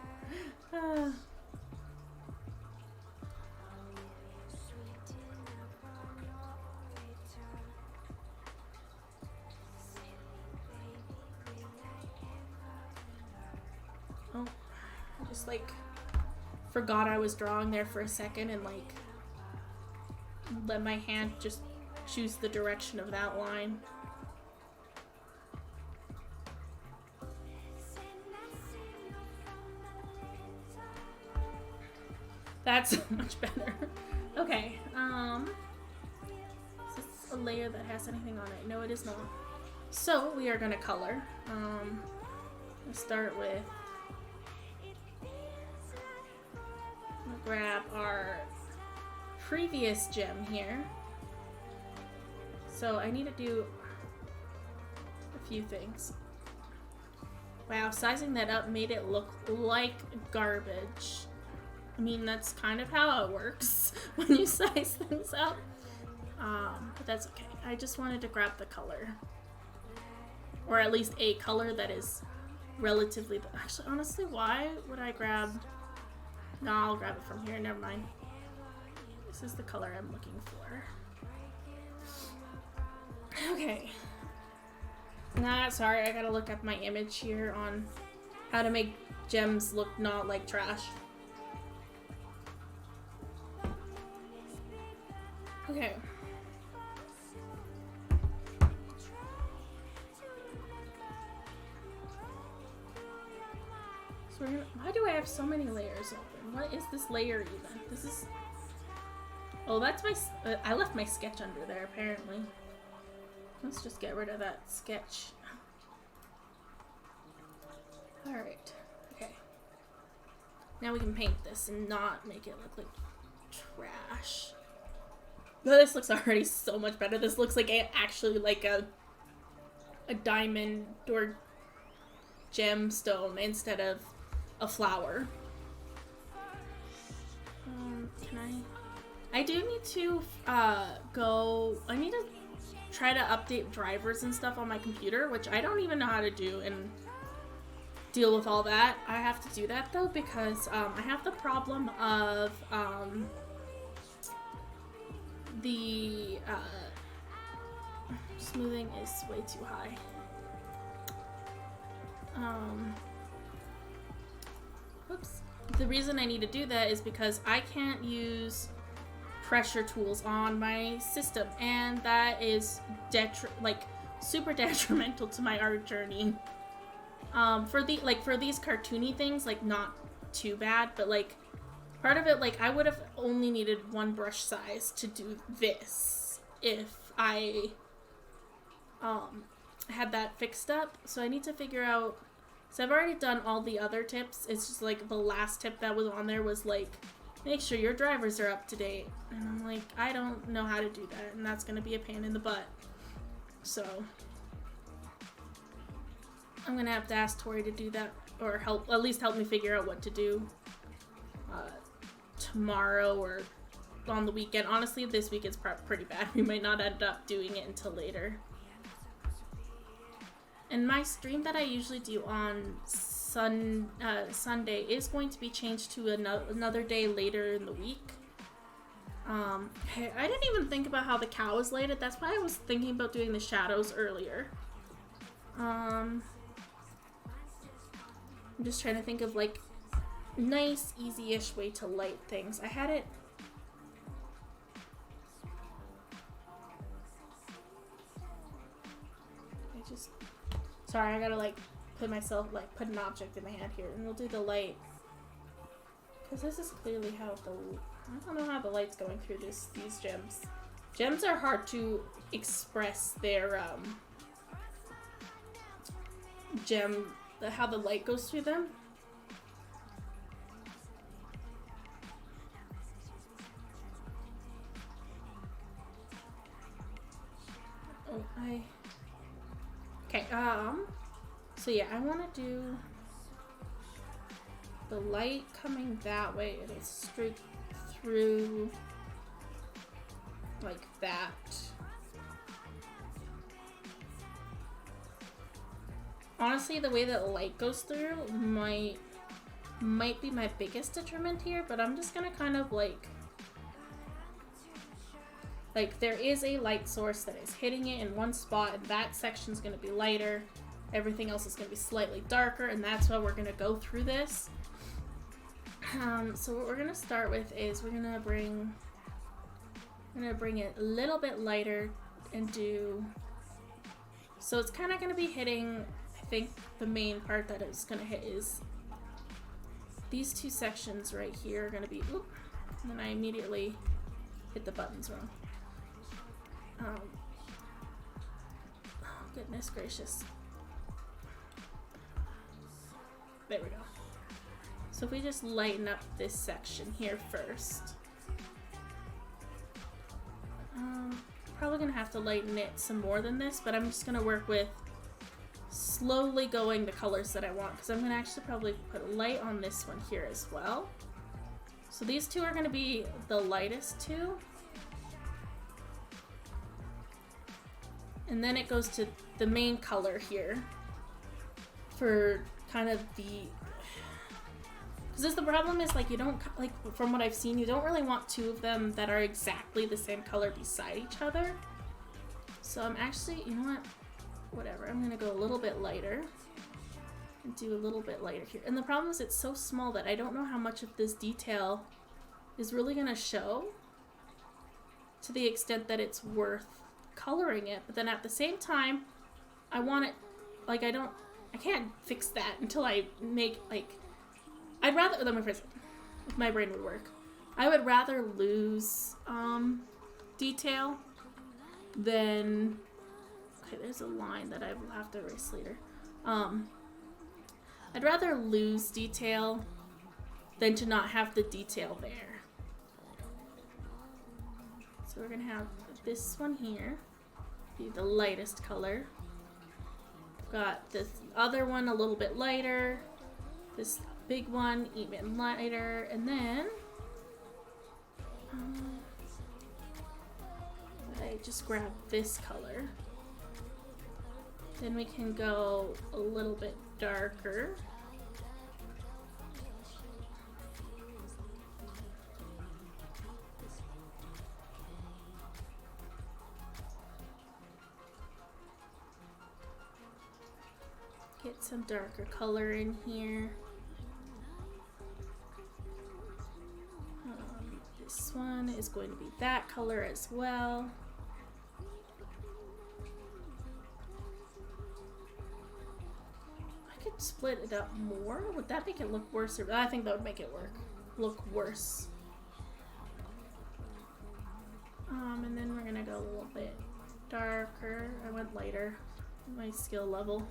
Oh, I just like forgot I was drawing there for a second and like let my hand just choose the direction of that line. That's so much better. Okay, is this a layer that has anything on it? No, it is not. So we are gonna color. Let's start with, grab our previous gem here. So I need to do a few things. Wow, sizing that up made it look like garbage. I mean, that's kind of how it works when you size things up. But that's okay. I just wanted to grab the color. Or at least a color that is relatively... Actually, honestly, why would I grab... No, I'll grab it from here. Never mind. This is the color I'm looking for. Okay. Nah, sorry. I gotta look at my image here on how to make gems look not like trash. Okay. So why do I have so many layers open? What is this layer even? This is... Oh, that's my... I left my sketch under there, apparently. Let's just get rid of that sketch. Alright. Okay. Now we can paint this and not make it look like trash. No, this looks already so much better. This looks like actually like a diamond or gemstone instead of a flower. Can I do need to I need to try to update drivers and stuff on my computer, which I don't even know how to do and deal with all that. I have to do that though because I have the problem of the smoothing is way too high. Oops. The reason I need to do that is because I can't use pressure tools on my system, and that is super detrimental to my art journey. For these cartoony things, like not too bad, but like part of it, like I would have only needed one brush size to do this if I had that fixed up. So I need to figure out. So I've already done all the other tips. It's just like the last tip that was on there was like, make sure your drivers are up to date. And I'm like, I don't know how to do that, and that's gonna be a pain in the butt. So I'm gonna have to ask Tori to do that, or at least help me figure out what to do tomorrow or on the weekend. Honestly, this week is pretty bad. We might not end up doing it until later. And my stream that I usually do on Sunday is going to be changed to another day later in the week. Hey, I didn't even think about how the cow is lighted. That's why I was thinking about doing the shadows earlier. I'm just trying to think of like nice, easy-ish way to light things. I had it. Sorry, I gotta like put an object in my hand here, and we'll do the light. Cause this is clearly how I don't know how the light's going through these gems. Gems are hard to express their how the light goes through them. Okay, so yeah, I want to do the light coming that way. It'll straight through like that. Honestly, the way that the light goes through might be my biggest detriment here, but I'm just gonna kind of like there is a light source that is hitting it in one spot, and that section's going to be lighter. Everything else is going to be slightly darker, and that's why we're going to go through this. So what we're going to start with is we're going to bring it a little bit lighter and do... So it's kind of going to be hitting, I think the main part that it's going to hit is these two sections right here are going to be... Oop, and then I immediately hit the buttons wrong. Oh, goodness gracious. There we go. So So if we just lighten up this section here first. Probably gonna have to lighten it some more than this, but I'm just gonna work with slowly going the colors that I want, because I'm gonna actually probably put a light on this one here as well. So these two are gonna be the lightest two. And then it goes to the main color here for kind of the, because the problem is, like, you don't, like, from what I've seen, you don't really want two of them that are exactly the same color beside each other. So I'm actually, you know what, whatever, I'm gonna go a little bit lighter and do a little bit lighter here. And the problem is it's so small that I don't know how much of this detail is really gonna show to the extent that it's worth coloring it. But then at the same time, I want it, like, I can't fix that until I make, like, I'd rather, let me phrase it, if my brain would work, I would rather lose detail than, okay, there's a line that I will have to erase later. I'd rather lose detail than to not have the detail there. So we're gonna have this one here be the lightest color. Got this other one a little bit lighter, this big one even lighter, and then I just grab this color. Then we can go a little bit darker. Get some darker color in here. This one is going to be that color as well. I could split it up more. Would that make it look worse? Or I think that would make it look worse. And then we're gonna go a little bit darker. I went lighter. My skill level.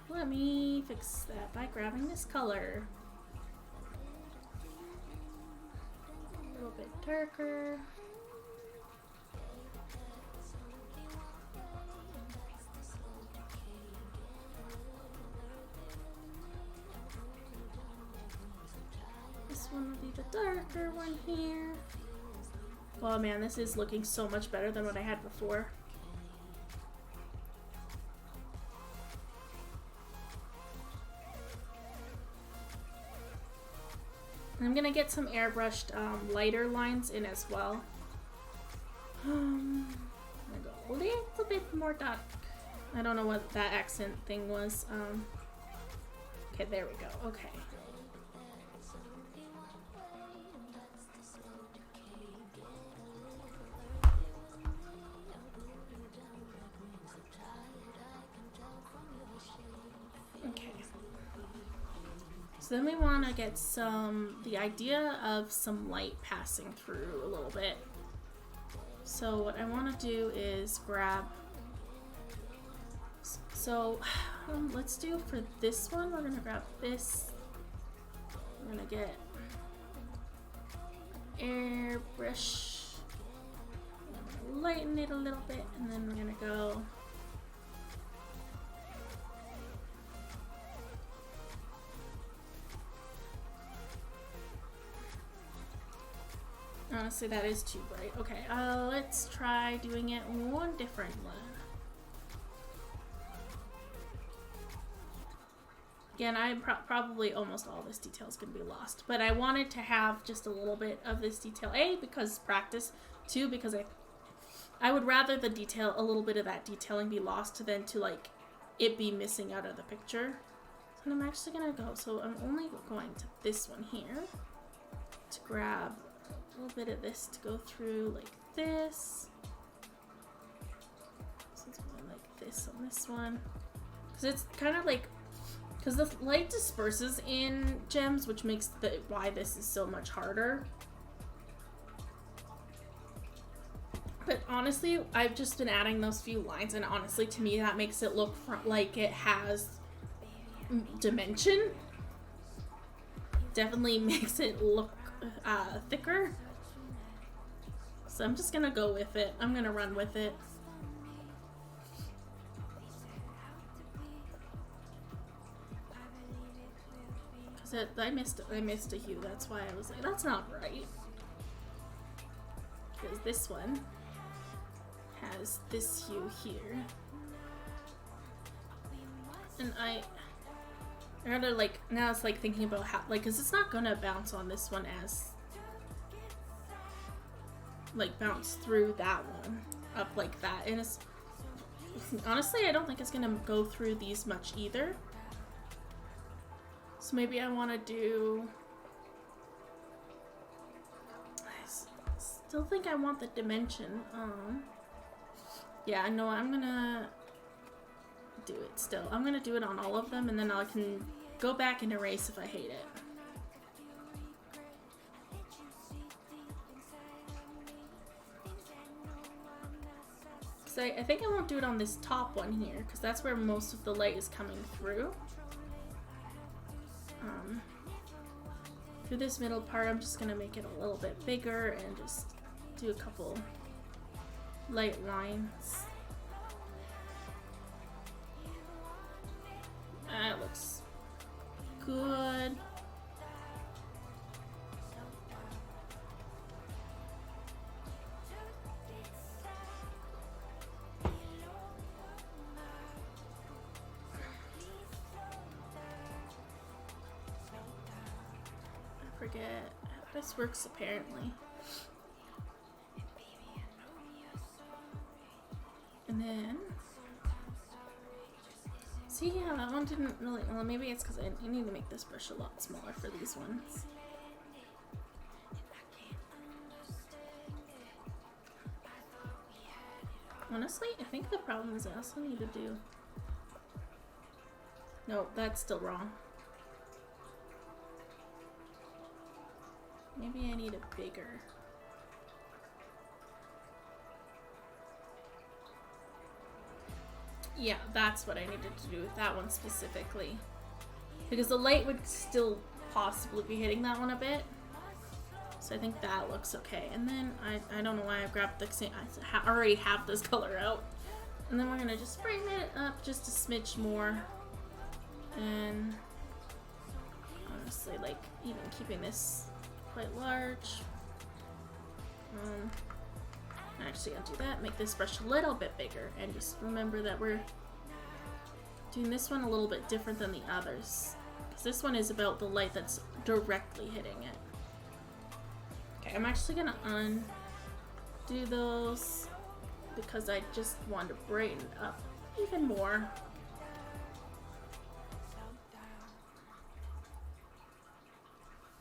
Let me fix that by grabbing this color. A little bit darker. This one will be the darker one here. Oh man, this is looking so much better than what I had before. I'm gonna get some airbrushed lighter lines in as well. I'm gonna go a little bit more dark. I don't know what that accent thing was. Okay, there we go. Okay. So then we want to get the idea of some light passing through a little bit. So what I want to do is grab, so let's do for this one, we're going to grab this, we're going to get airbrush, lighten it a little bit, and then we're going to go honestly, that is too bright. Okay, let's try doing it one different one. Again, probably almost all this detail is going to be lost, but I wanted to have just a little bit of this detail. A, because practice. 2, because I would rather the detail, a little bit of that detailing be lost than to, like, it be missing out of the picture. So I'm actually going to go, so I'm only going to this one here to grab a little bit of this to go through like this. So it's going like this on this one. Because it's kind of like, because the light disperses in gems, which makes why this is so much harder. But honestly, I've just been adding those few lines, and honestly, to me, that makes it look like it has dimension. definitely makes it look thicker. So I'm just gonna go with it. I'm gonna run with it. Cause I missed a hue. That's why I was like, that's not right. Because this one has this hue here, and I gotta like now it's like thinking about how like, cause it's not gonna bounce on this one as like bounce through that one up like that, and it's honestly I don't think it's gonna go through these much either. So maybe I want to do. I still think I want the dimension. Yeah, I know I'm gonna do it still. I'm gonna do it on all of them, and then I can go back and erase if I hate it. Because I think I won't do it on this top one here, because that's where most of the light is coming through. Through this middle part, I'm just gonna make it a little bit bigger and just do a couple light lines. That looks good. Forget how this works apparently. And then see, yeah, that one didn't really, well, maybe it's because I need to make this brush a lot smaller for these ones. Honestly, I think the problem is I also need to do, no, that's still wrong. Maybe I need a bigger. Yeah, that's what I needed to do with that one specifically. Because the light would still possibly be hitting that one a bit. So I think that looks okay. And then I don't know why I grabbed the same, I already have this color out. And then we're gonna just brighten it up just a smidge more. And honestly, like even keeping this quite large. Actually, I'll do that. Make this brush a little bit bigger, and just remember that we're doing this one a little bit different than the others, because this one is about the light that's directly hitting it. Okay, I'm actually gonna undo those because I just want to brighten up even more.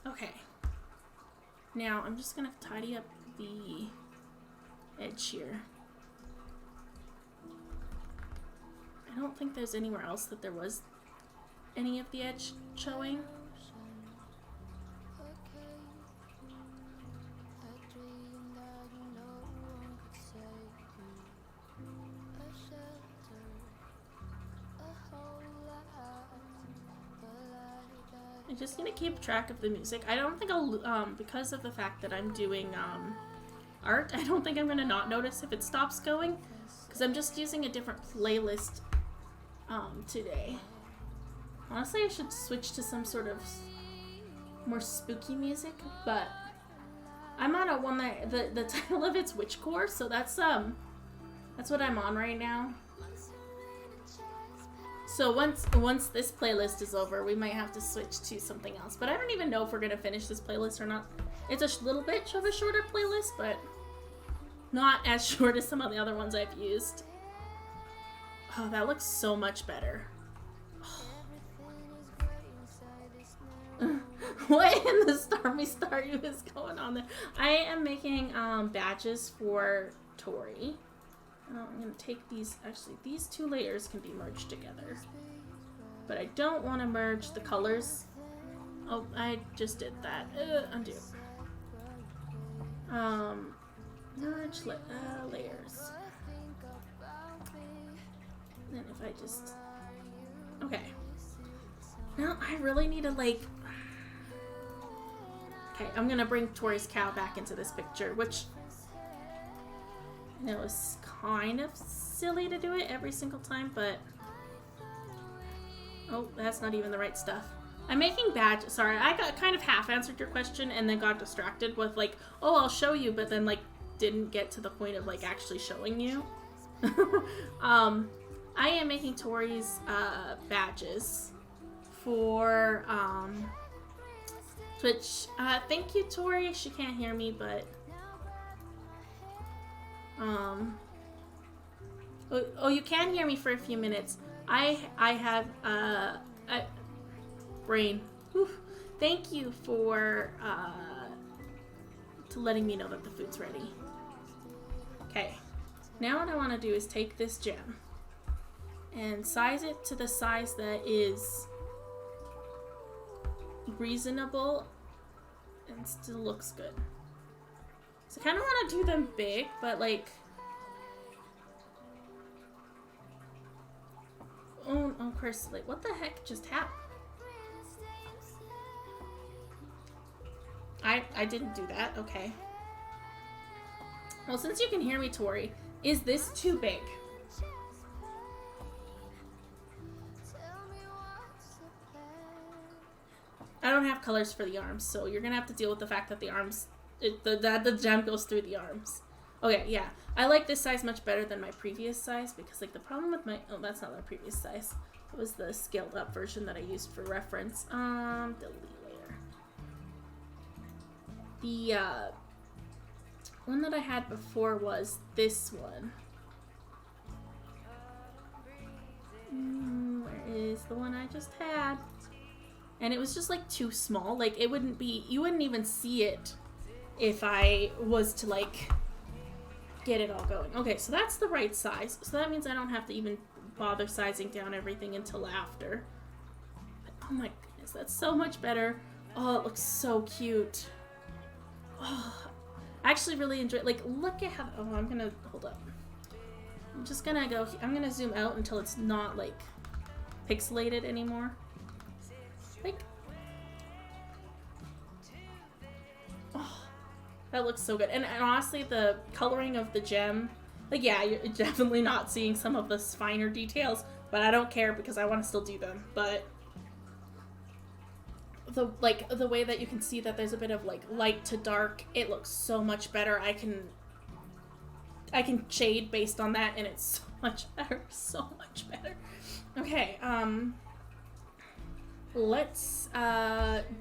Okay. Now I'm just gonna tidy up the edge here. I don't think there's anywhere else that there was any of the edge showing. I just need to keep track of the music. I don't think I'll, because of the fact that I'm doing art, I don't think I'm gonna not notice if it stops going, because I'm just using a different playlist today. Honestly, I should switch to some sort of more spooky music, but I'm on a one that the title of it's Witchcore, so that's what I'm on right now. So once this playlist is over, we might have to switch to something else. But I don't even know if we're gonna finish this playlist or not. It's a little bit of a shorter playlist, but not as short as some of the other ones I've used. Oh, that looks so much better. Oh. What in the Stormy Staryu is going on there? I am making badges for Tori. I'm going to take these, actually these two layers can be merged together. But I don't want to merge the colors. Oh, I just did that. Undo. Merge layers. Then if I just, okay. Now I really need to like Okay, I'm gonna bring Tori's cow back into this picture, which it was kind of silly to do it every single time, but oh, that's not even the right stuff. I'm making badges. Sorry, I got kind of half answered your question and then got distracted with like, oh, I'll show you, but then like didn't get to the point of like actually showing you. I am making Tori's badges for Twitch. Thank you, Tori. She can't hear me, but oh, you can hear me for a few minutes. I had brain. Whew. Thank you for to letting me know that the food's ready. Okay, now what I want to do is take this gem and size it to the size that is reasonable and still looks good. So I kind of want to do them big, but like, oh, of course, like, what the heck just happened? I didn't do that. Okay. Well, since you can hear me, Tori, is this too big? I don't have colors for the arms, so you're gonna have to deal with the fact that the arms, the gem goes through the arms. Okay, yeah. I like this size much better than my previous size because, like, the problem with my, oh, that's not my previous size. It was the scaled up version that I used for reference. Delete layer. The, one that I had before was this one. Where is the one I just had? And it was just like too small. Like it wouldn't be, you wouldn't even see it if I was to like get it all going. Okay, so that's the right size. So that means I don't have to even bother sizing down everything until after. But, oh my goodness, that's so much better. Oh, it looks so cute. Oh, I actually really enjoy it. Like, look at how, oh, I'm gonna, hold up. I'm just gonna go, I'm gonna zoom out until it's not like pixelated anymore. Like, oh, that looks so good. And honestly, the coloring of the gem, like, yeah, you're definitely not seeing some of the finer details, but I don't care because I want to still do them. But the, like, the way that you can see that there's a bit of like light to dark, it looks so much better. I can shade based on that, and it's so much better, so much better. Okay, let's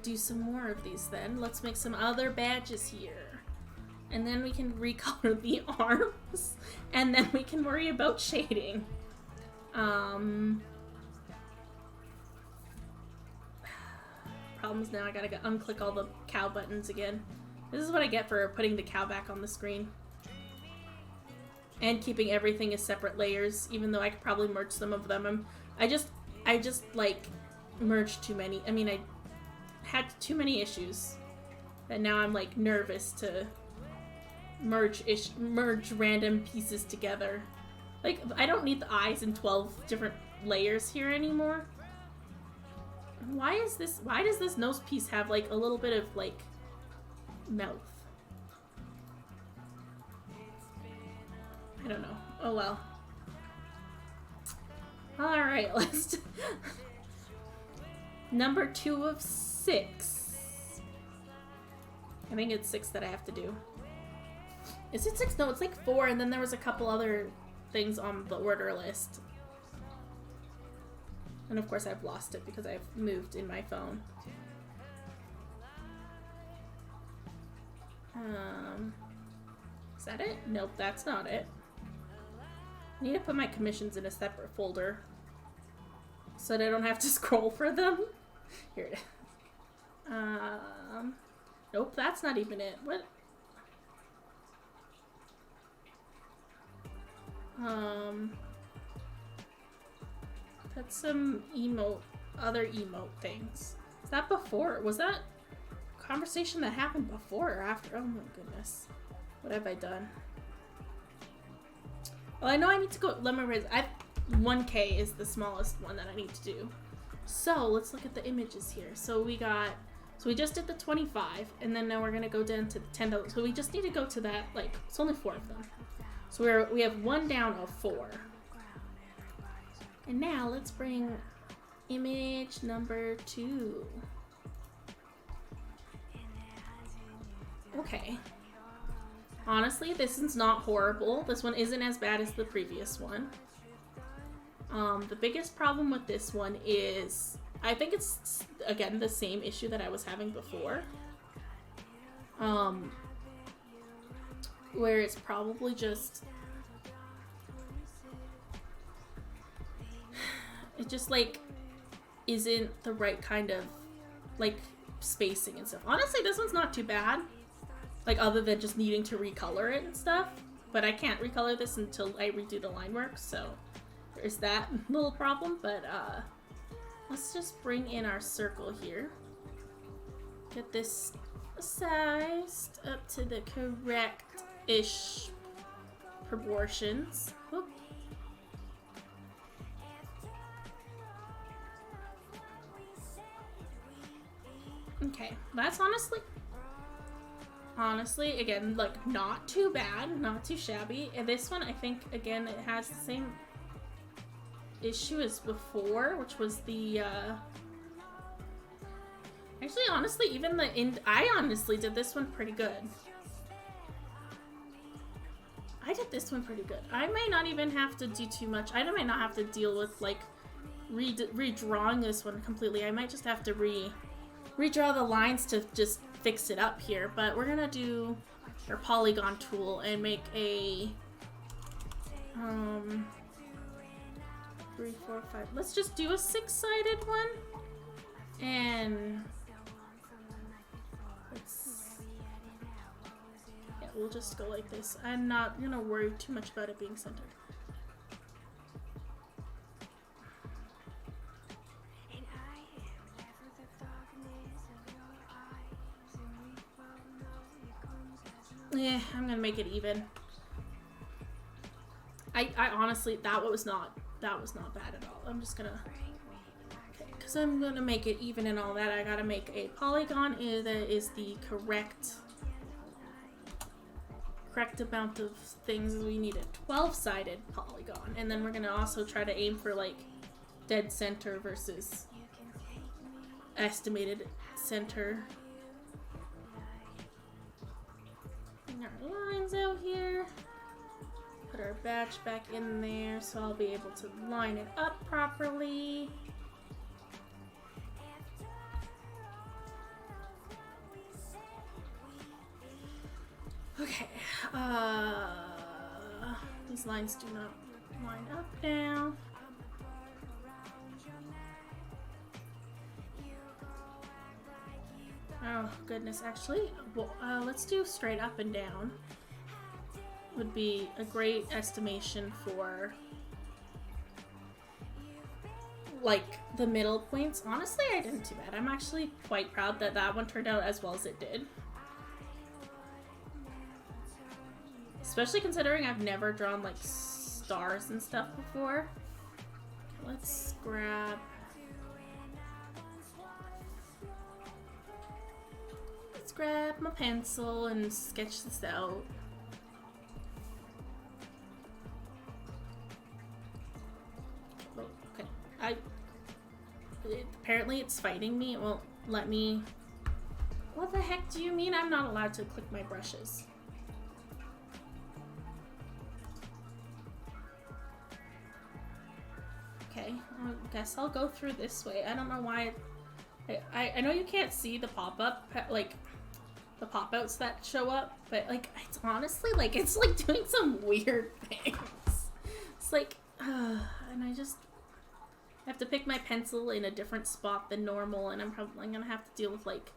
do some more of these then. Let's make some other badges here. And then we can recolor the arms. And then we can worry about shading. Problems now, I gotta unclick all the cow buttons again. This is what I get for putting the cow back on the screen. And keeping everything as separate layers, even though I could probably merge some of them. I just like merged too many. I mean, I had too many issues that now I'm like nervous to merge random pieces together. Like, I don't need the eyes in 12 different layers here anymore. Why does this nose piece have like a little bit of like mouth? I don't know. Oh well. Alright, let's number 2 of 6. I think it's 6 that I have to do. Is it 6? No, it's like 4, and then there was a couple other things on the order list. And of course I've lost it because I've moved in my phone. Is that it? Nope, that's not it. I need to put my commissions in a separate folder so that I don't have to scroll for them. Here it is. Nope, that's not even it. What? That's some other emote things. Is that before? Was that conversation that happened before or after? Oh my goodness. What have I done? Well, I know I need to go, let me raise, 1K is the smallest one that I need to do. So let's look at the images here. So So we just did the 25, and then now we're gonna go down to the $10. So we just need to go to that, like, it's only 4 of them. So we have 1 down of 4. And now let's bring image number 2. Okay. Honestly, this is not horrible. This one isn't as bad as the previous one. The biggest problem with this one is, I think it's, again, the same issue that I was having before. Where it's probably just, it just, like, isn't the right kind of, like, spacing and stuff. Honestly, this one's not too bad. Like, other than just needing to recolor it and stuff. But I can't recolor this until I redo the line work, so there's that little problem. But, let's just bring in our circle here. Get this sized up to the correct-ish proportions. Whoop. Okay, that's honestly, again, like, not too bad, not too shabby. And this one, I think, again, it has the same issue as before, which was the, actually, honestly, even I honestly did this one pretty good. I did this one pretty good. I may not even have to do too much. I might not have to deal with, like, redrawing this one completely. I might just have to redraw the lines to just fix it up here, but we're gonna do our polygon tool and make a 3, 4, 5. Let's just do a 6-sided one, and we'll just go like this. I'm not gonna worry too much about it being centered. Yeah, I'm gonna make it even. I honestly, that was not bad at all. I'm just gonna, okay, because I'm gonna make it even and all that. I gotta make a polygon that is the correct amount of things. We need a 12-sided polygon, and then we're gonna also try to aim for, like, dead center versus estimated center. Our lines out here. Put our batch back in there so I'll be able to line it up properly. Okay. These lines do not line up now. Oh, goodness. Actually, well, let's do straight up and down. Would be a great estimation for, like, the middle points. Honestly, I didn't do bad. I'm actually quite proud that that one turned out as well as it did. Especially considering I've never drawn, like, stars and stuff before. Let's grab... grab my pencil and sketch this out. Oh, okay. Apparently it's fighting me. It won't let me. What the heck do you mean I'm not allowed to click my brushes? Okay, I guess I'll go through this way. I don't know why. I know you can't see the pop-up, like, the pop-outs that show up, but, like, it's honestly, like, it's, like, doing some weird things. It's like, and I have to pick my pencil in a different spot than normal, and I'm probably gonna have to deal with, like,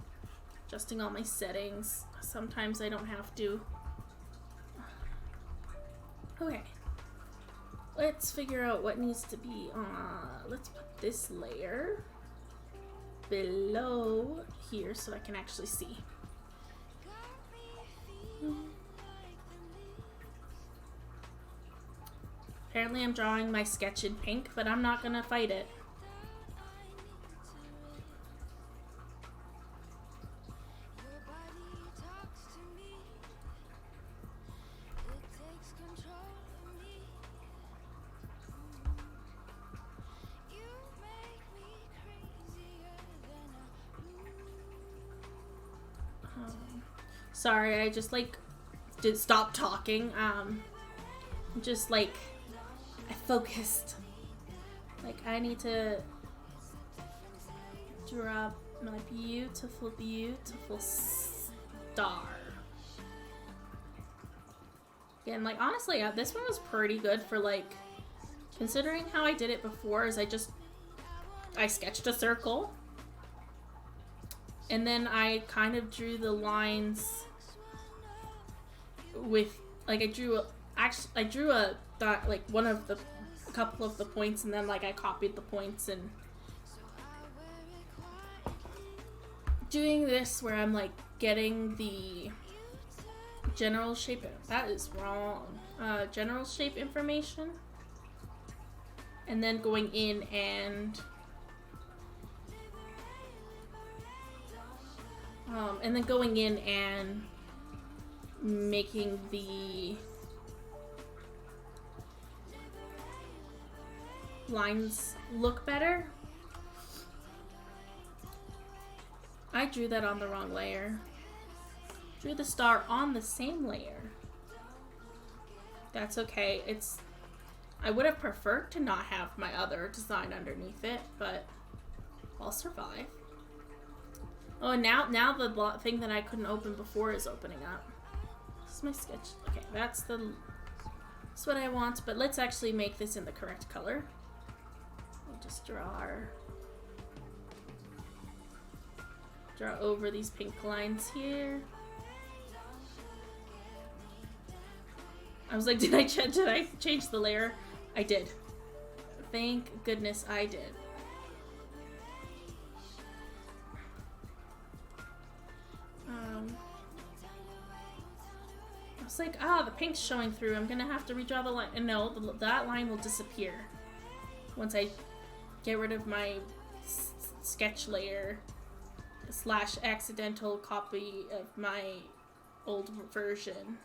adjusting all my settings. Sometimes I don't have to. Okay. Let's figure out what needs to be let's put this layer below here so I can actually see. Apparently I'm drawing my sketch in pink, but I'm not gonna fight it. Sorry, I just like did stop talking. Just like I focused. Like I need to draw my beautiful, beautiful star. Again, like honestly, this one was pretty good for like considering how I did it before. Is I sketched a circle. And then I kind of drew the lines with, like, I drew a dot, like a couple of the points, and then like I copied the points and doing this where I'm like getting the general shape. That is wrong. General shape information, and then going in and making the lines look better. I drew that on the wrong layer. Drew the star on the same layer. That's okay. I would have preferred to not have my other design underneath it, but I'll survive. Oh, and now the thing that I couldn't open before is opening up. This is my sketch. Okay, that's what I want, but let's actually make this in the correct color. We'll just draw over these pink lines here. I was like, did I change the layer? I did. Thank goodness I did. I was like, the pink's showing through. I'm gonna have to redraw the line. And no, that line will disappear once I get rid of my sketch layer / accidental copy of my old version.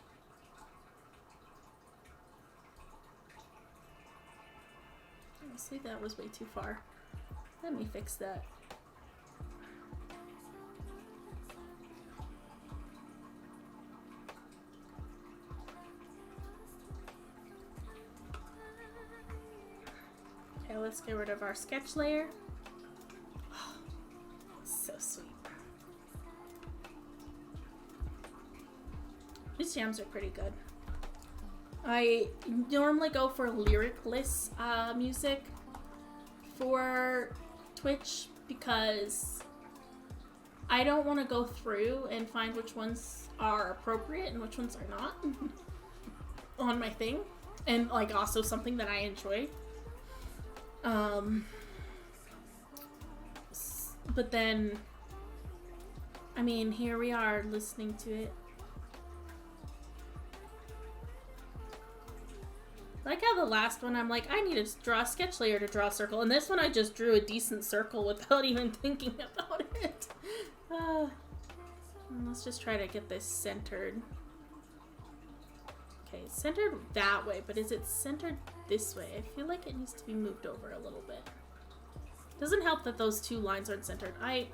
Honestly, that was way too far. Let me fix that. Okay, let's get rid of our sketch layer. Oh, so sweet. These jams are pretty good. I normally go for lyricless music for Twitch because I don't want to go through and find which ones are appropriate and which ones are not on my thing, and like also something that I enjoy. But then, I mean, here we are listening to it. Like how the last one, I'm like, I need to draw a sketch layer to draw a circle. And this one, I just drew a decent circle without even thinking about it. Let's just try to get this centered. Okay, centered that way, but is it centered this way? I feel like it needs to be moved over a little bit. Doesn't help that those two lines aren't centered. I'm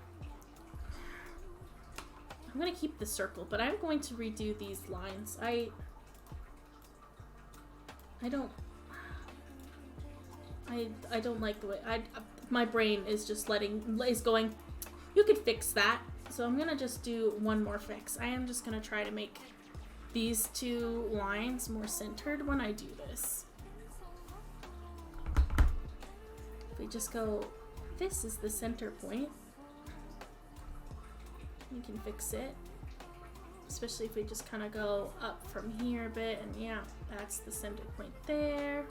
gonna keep the circle, but I'm going to redo these lines. I don't like the way my brain is just going, you could fix that. So I'm gonna just do one more fix. I am just gonna try to make these two lines more centered when I do this. If we just go, this is the center point. We can fix it. Especially if we just kind of go up from here a bit, and yeah, that's the center point there.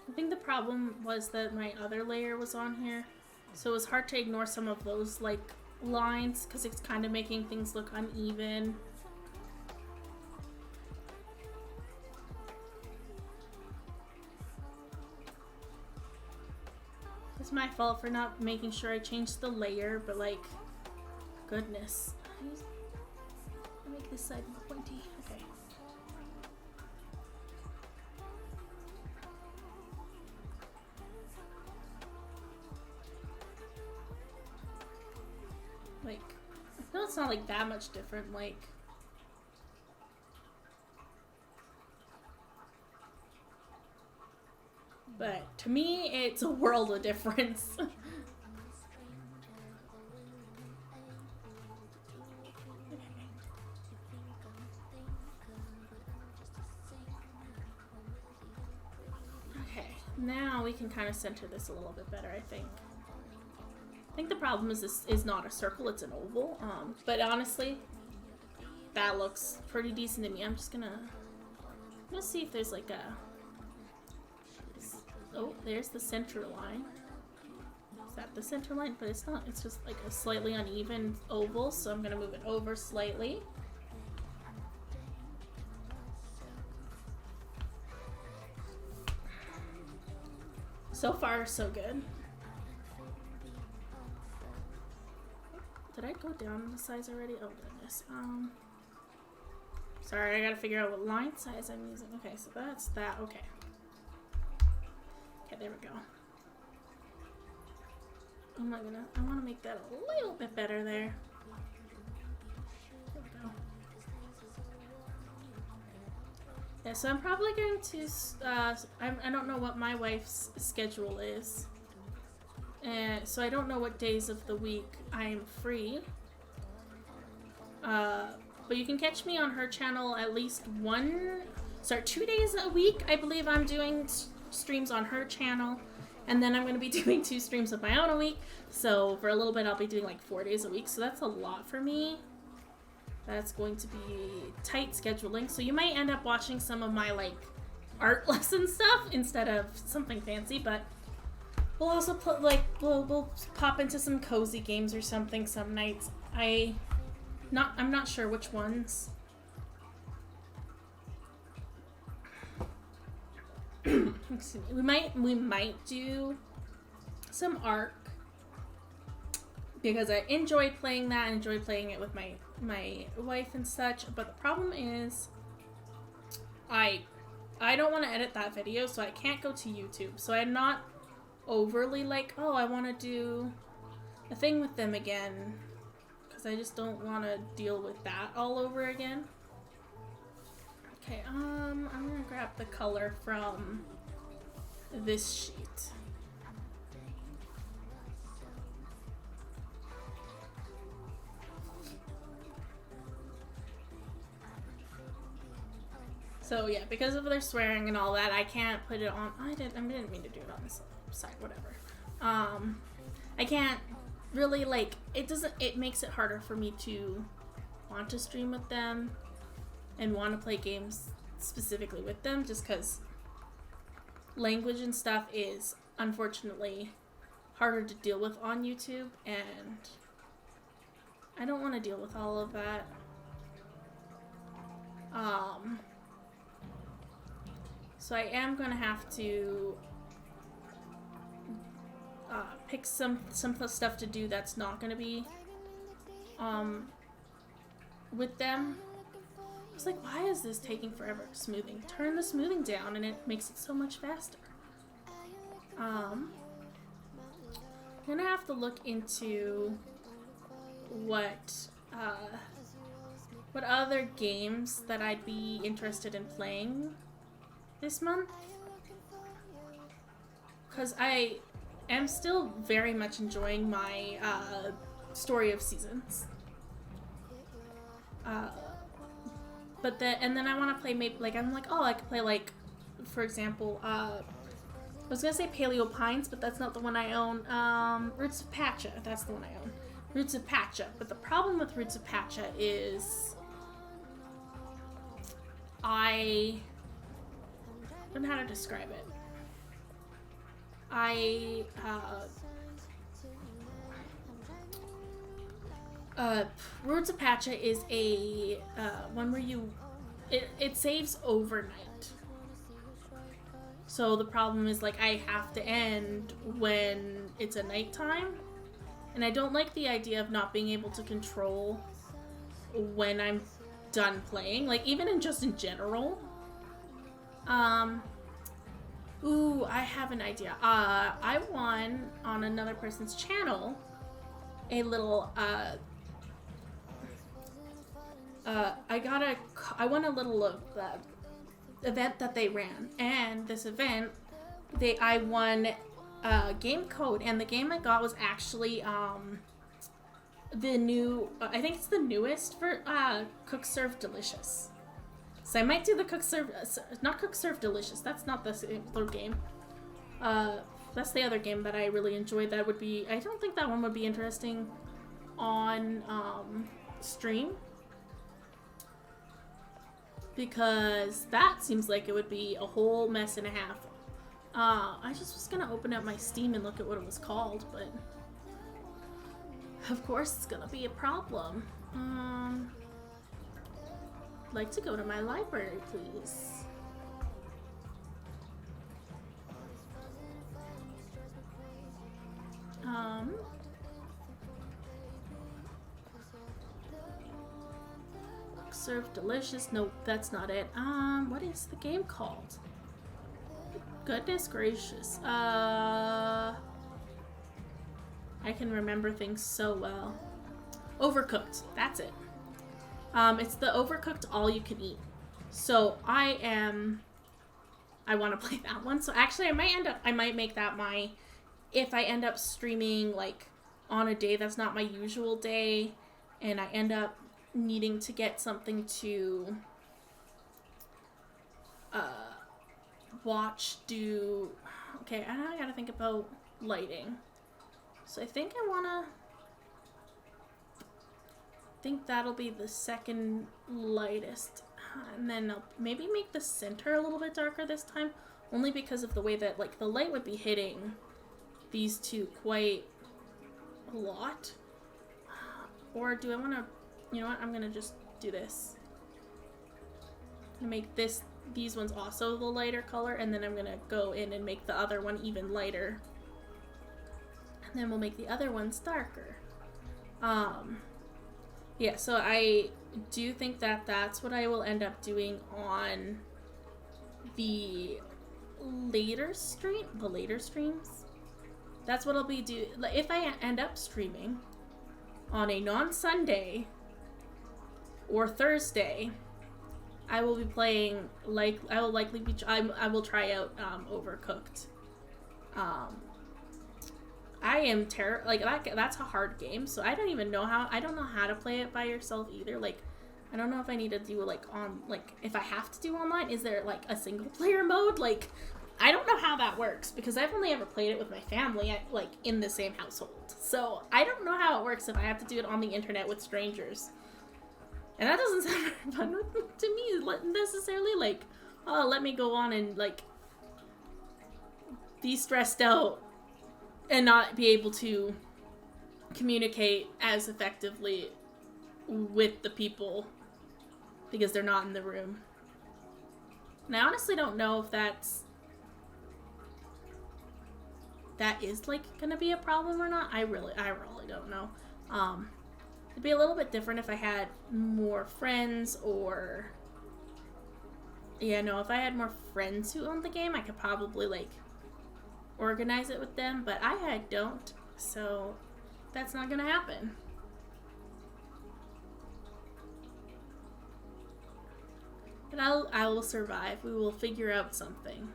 I think the problem was that my other layer was on here. So it was hard to ignore some of those like lines because it's kind of making things look uneven. Because It's my fault for not making sure I changed the layer, but like, goodness. I'll make this side more pointy. Okay. Like, no, it's not like that much different, like. But to me, it's a world of difference. Okay, now we can kind of center this a little bit better, I think. I think the problem is this is not a circle, it's an oval. But honestly, that looks pretty decent to me. I'm just gonna see if there's like a... Oh, there's the center line. Is that the center line? But it's not. It's just like a slightly uneven oval, so I'm gonna move it over slightly. So far, so good. Did I go down in the size already? Oh goodness. Sorry, I gotta figure out what line size I'm using. Okay, so that's that. Okay. Okay, there we go. Oh my goodness, I want to make that a little bit better there. There we go. Yeah, so I'm probably going to, I don't know what my wife's schedule is. So I don't know what days of the week I'm free. But you can catch me on her channel at least 2 days a week. I believe I'm doing streams on her channel, and then I'm going to be doing 2 streams of my own a week, so for a little bit I'll be doing like 4 days a week, so that's a lot for me. That's going to be tight scheduling, so you might end up watching some of my like art lesson stuff instead of something fancy, but we'll also put like we'll pop into some cozy games or something some nights. I'm not sure which ones. Excuse me. We might do some Ark because I enjoy playing that. I enjoy playing it with my wife and such. But the problem is, I don't want to edit that video, so I can't go to YouTube. So I'm not overly like, oh, I want to do a thing with them again, because I just don't want to deal with that all over again. Okay, I'm gonna grab the color from this sheet. So yeah, because of their swearing and all that, I can't put it on. I didn't mean to do it on this side. Whatever. I can't really like. It makes it harder for me to want to stream with them and want to play games specifically with them, just because language and stuff is unfortunately harder to deal with on YouTube, and I don't want to deal with all of that. So I am gonna have to pick some stuff to do that's not gonna be with them. I was like, why is this taking forever smoothing? Turn the smoothing down and it makes it so much faster. I'm gonna have to look into what other games that I'd be interested in playing this month, because I am still very much enjoying my Story of Seasons. And then I want to play maybe like I'm like, oh, I could play like, for example, I was gonna say Paleo Pines, but that's not the one I own. Roots of Pacha, that's the one I own. Roots of Pacha, but the problem with Roots of Pacha is I don't know how to describe it. Roots of Pacha is a one where it saves overnight. So the problem is, like, I have to end when it's a nighttime. And I don't like the idea of not being able to control when I'm done playing. Like, even in general. Ooh, I have an idea. I won on another person's channel a little, I won a little event that they ran, and this event, I won a game code, and the game I got was actually, the new, I think it's the newest for, Cook Serve Delicious. So I might do the not Cook Serve Delicious, that's not the game. That's the other game that I really enjoyed. That would be, I don't think that one would be interesting on, stream. Because that seems like it would be a whole mess and a half. I just was gonna open up my Steam and look at what it was called, but of course it's gonna be a problem. I'd like to go to my library, please. Serve Delicious. Nope, that's not it. What is the game called? Goodness gracious. I can remember things so well. Overcooked. That's it. It's the Overcooked All You Can Eat. So I want to play that one. So actually I might make that my, if I end up streaming like on a day that's not my usual day and I end up needing to get something to watch, okay, I gotta think about lighting. So I think that'll be the second lightest, and then I'll maybe make the center a little bit darker this time, only because of the way that like the light would be hitting these two quite a lot. Or do I want to, you know what, I'm gonna just do this. I'm gonna make these ones also the lighter color, and then I'm gonna go in and make the other one even lighter. And then we'll make the other ones darker. Yeah, so I do think that that's what I will end up doing on the later streams. That's what I'll be doing. If I end up streaming on a non-Sunday or Thursday, I will be playing, I will likely be, I will try out Overcooked. I am that's a hard game, so I don't know how to play it by yourself either. Like, I don't know if I need to do if I have to do online, is there like a single player mode? Like, I don't know how that works because I've only ever played it with my family, in the same household. So I don't know how it works if I have to do it on the internet with strangers. And that doesn't sound very fun to me necessarily. Let me go on and be stressed out and not be able to communicate as effectively with the people because they're not in the room. And I honestly don't know if that is gonna be a problem or not. I really don't know. It'd be a little bit different if I had more friends, or if I had more friends who owned the game, I could probably organize it with them, but I don't, so that's not gonna happen. But I will survive. We will figure out something.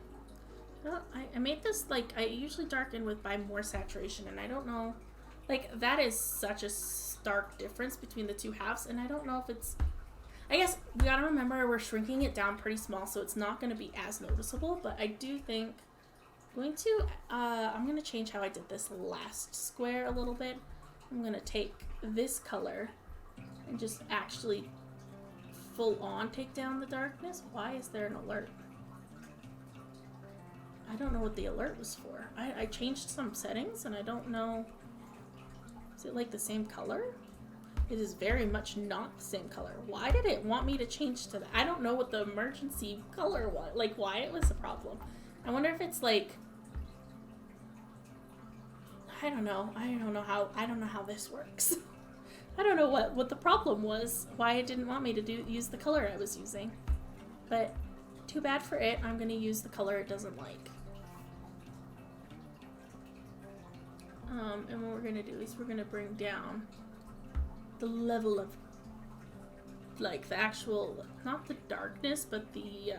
I made this, I usually darken by more saturation, and I don't know, that is such a stark difference between the two halves, and I don't know if it's, I guess we gotta remember we're shrinking it down pretty small, so it's not gonna be as noticeable, but I do think I'm gonna change how I did this last square a little bit. I'm gonna take this color and just actually full on take down the darkness. Why is there an alert? I don't know what the alert was for. I changed some settings and I don't know. Is it the same color? It is very much not the same color. Why did it want me to change to that? I don't know what the emergency color was. Why it was a problem. I wonder if it's like, I don't know how this works. I don't know what the problem was, why it didn't want me to use the color I was using. But too bad for it, I'm gonna use the color it doesn't like. And what we're gonna do is we're gonna bring down the level of, like, the actual, not the darkness, but the,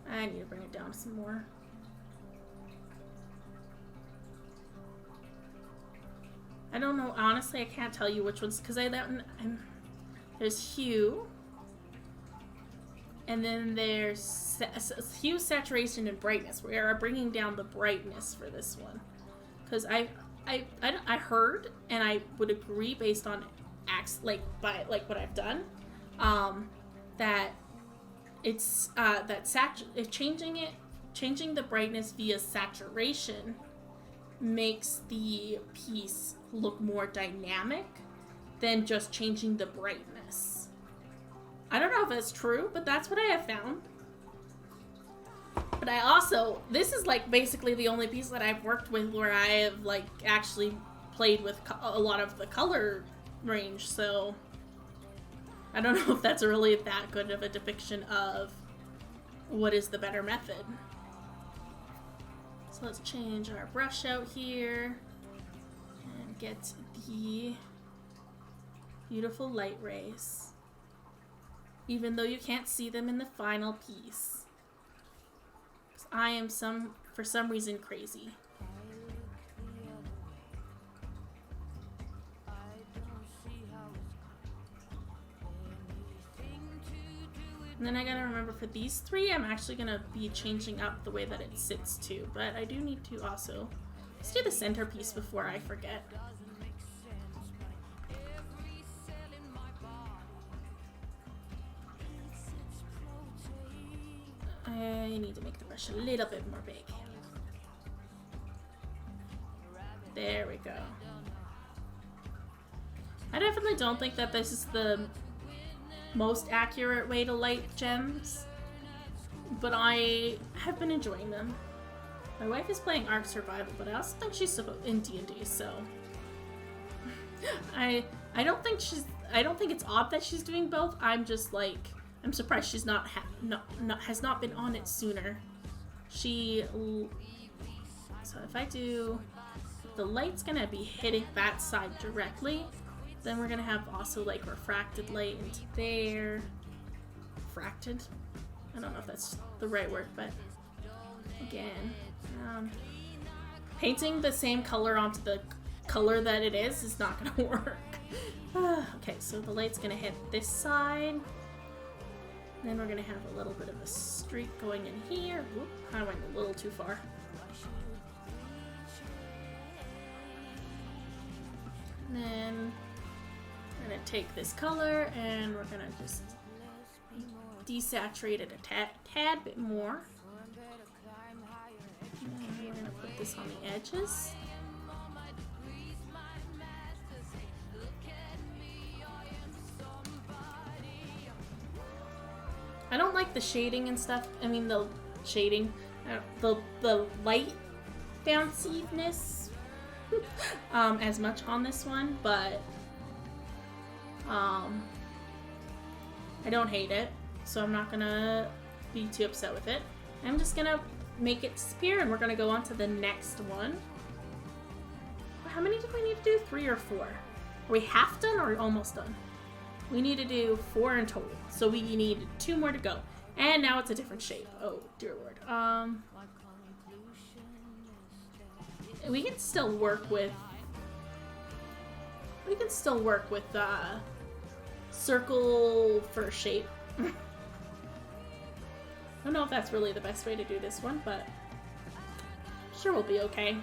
I need to bring it down some more. I don't know, honestly, I can't tell you which ones, because there's hue, and then there's hue, saturation, and brightness. We are bringing down the brightness for this one, because I heard, and I would agree based on what I've done, that it's changing the brightness via saturation makes the piece look more dynamic than just changing the brightness. I don't know if that's true, but that's what I have found. But I also, this is like basically the only piece that I've worked with where I have like actually played with a lot of the color range, so I don't know if that's really that good of a depiction of what is the better method. So let's change our brush out here and get the beautiful light rays, even though you can't see them in the final piece. 'Cause I am for some reason crazy. And then I gotta remember for these three, I'm actually gonna be changing up the way that it sits too, but I do need to also, let's do the centerpiece before I forget. I need to make the brush a little bit more big. There we go. I definitely don't think that this is the most accurate way to light gems, but I have been enjoying them. My wife is playing Ark Survival, but I also think she's in D&D, so I don't think it's odd that she's doing both. I'm just like, I'm surprised she's has not been on it sooner. So if I do, the light's gonna be hitting that side directly. Then we're gonna have also like refracted light into there. Refracted? I don't know if that's the right word, but again, painting the same color onto the color that it is not gonna work. Okay, so the light's gonna hit this side. Then we're gonna have a little bit of a streak going in here. Whoop, I went a little too far. And then we're gonna take this color and we're gonna just desaturate it a tad bit more. And then we're gonna put this on the edges. I don't like the shading and stuff. I mean the shading, the light bounciness as much on this one, but I don't hate it, so I'm not gonna be too upset with it. I'm just gonna make it disappear, and we're gonna go on to the next one. How many do we need to do? 3 or 4? Are we half done or almost done? We need to do 4 in total, so we need 2 more to go. And now it's a different shape. Oh dear lord. We can still work with circle for shape. I don't know if that's really the best way to do this one, but I'm sure we'll be okay.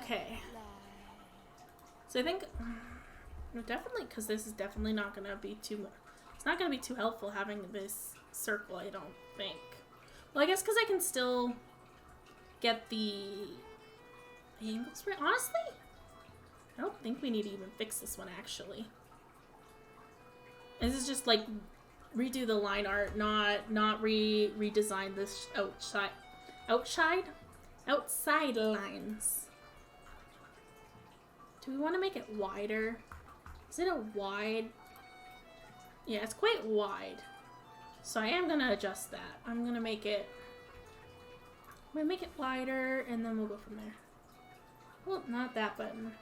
Okay. So I think No, definitely, because this is definitely not going to be too... It's not going to be too helpful having this circle, I don't think. Well, I guess because I can still get the angles right. Honestly, I don't think we need to even fix this one, actually. This is just, like, redo the line art, not redesign this outside lines. Do we want to make it wider? Is it a wide? Yeah, it's quite wide. So I am gonna adjust that. I'm gonna make it wider, and then we'll go from there. Well, not that button.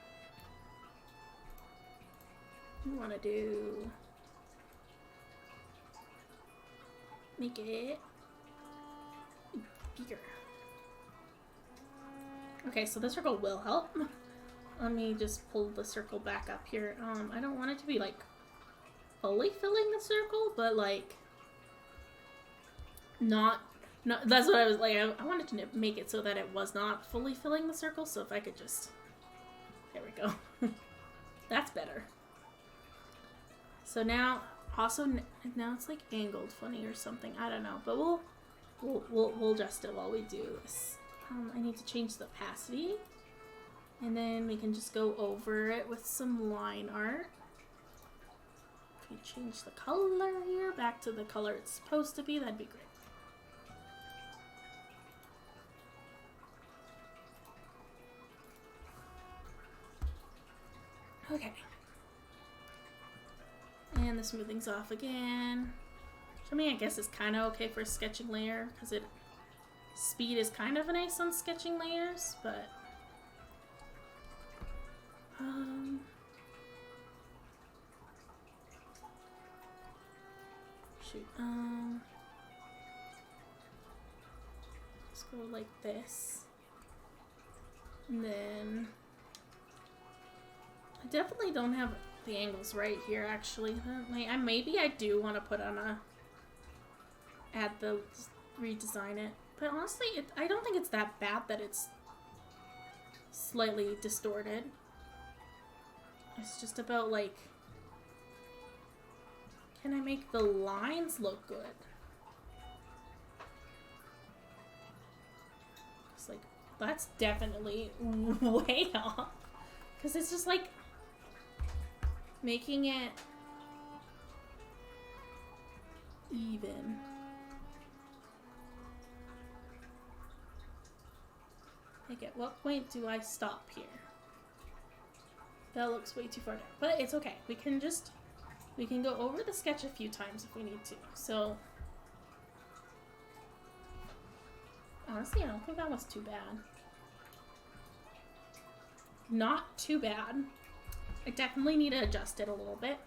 We want to do... Make it bigger. Okay, so the circle will help. Let me just pull the circle back up here. I don't want it to be, like, fully filling the circle, but, like, not that's what I was like. I wanted to make it so that it was not fully filling the circle, so if I could just... There we go. That's better. So now, also, now it's, like, angled funny or something. I don't know, but we'll adjust it while we do this. I need to change the opacity. And then we can just go over it with some line art. If we change the color here back to the color it's supposed to be, that'd be great. Okay. And the smoothing's off again. Which, I mean, I guess it's kind of okay for a sketching layer, because speed is kind of nice on sketching layers, but... Shoot, let's go like this. And then... I definitely don't have the angles right here, actually. Maybe I do want to put on redesign it. But honestly, I don't think it's that bad that it's slightly distorted. It's just about, like, can I make the lines look good? It's like, that's definitely way off. Because it's just, like, making it even. Like, at what point do I stop here? That looks way too far down, but it's okay. We can go over the sketch a few times if we need to. So, honestly, I don't think that was too bad. Not too bad. I definitely need to adjust it a little bit.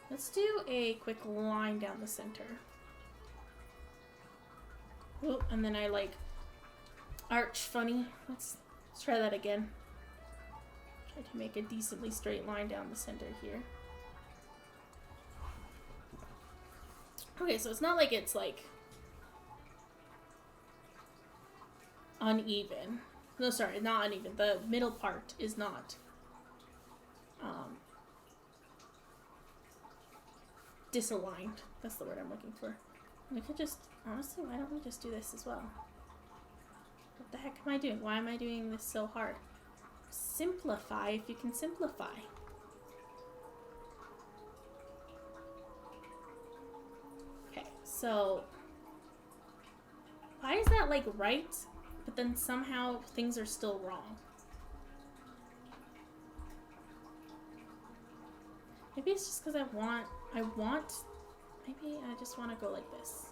Let's do a quick line down the center. Oh, and then I, like, arch funny. Let's try that again. Try to make a decently straight line down the center here. Okay, so it's not like it's, like, uneven. No, sorry, not uneven. The middle part is not disaligned. That's the word I'm looking for. We could just, honestly, why don't we just do this as well? What the heck am I doing? Why am I doing this so hard? Simplify if you can simplify. Okay, so why is that, like, right? But then somehow things are still wrong. Maybe it's just because maybe I just want to go like this.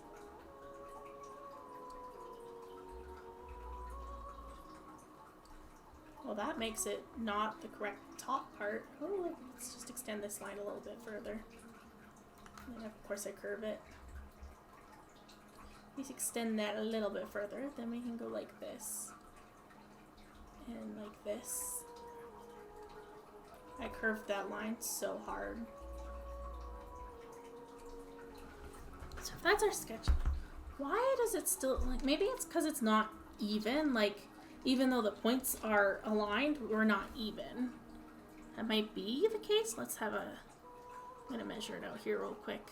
Well, that makes it not the correct top part. Oh, let's just extend this line a little bit further. And then of course I curve it. Let's extend that a little bit further, then we can go like this. And like this. I curved that line so hard. So if that's our sketch, why does it still, like, maybe it's because it's not even, like, even though the points are aligned, we're not even. that might be the case. Let's have a... I'm gonna measure it out here real quick.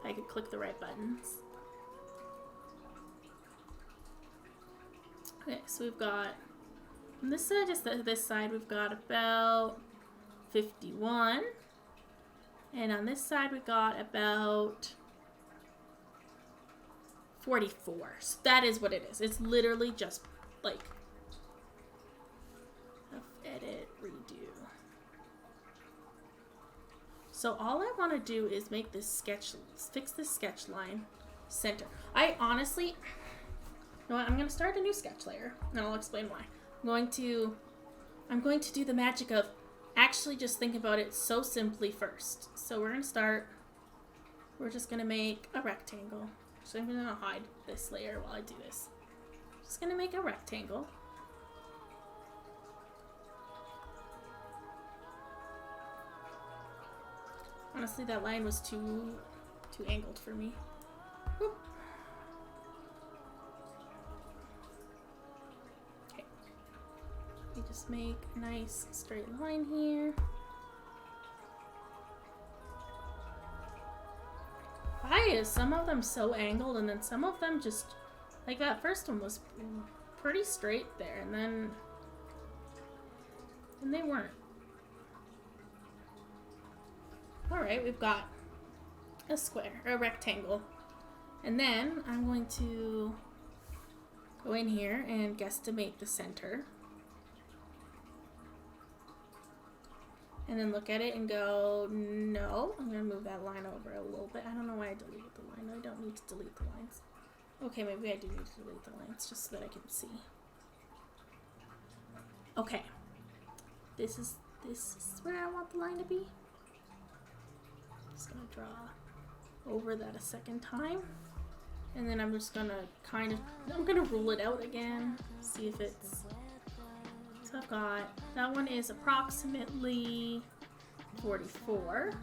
I could click the right buttons. Okay, so we've got on this side, just this side, we've got about 51. And on this side, we got about 44. So that is what it is. It's literally just like edit, redo. So all I want to do is make this sketch, fix this sketch line center. I honestly, you know what, I'm going to start a new sketch layer, and I'll explain why. I'm going to do the magic of actually just think about it so simply first. So we're going to start, we're just going to make a rectangle. So I'm going to hide this layer while I do this. Just going to make a rectangle. Honestly, that line was too angled for me. Whoop. Okay. We just make a nice straight line here. Why is some of them so angled and then some of them just, like that first one was pretty straight there, and then they weren't. Alright, we've got a square, or a rectangle. And then I'm going to go in here and guesstimate the center. And then look at it and go, no. I'm going to move that line over a little bit. I don't know why I deleted the line. I don't need to delete the lines. Okay, maybe I do need to delete the lines just so that I can see. Okay. This is where I want the line to be. Just gonna draw over that a second time, and then I'm just gonna I'm gonna rule it out again, see if it's, so I've got, that one is approximately 44,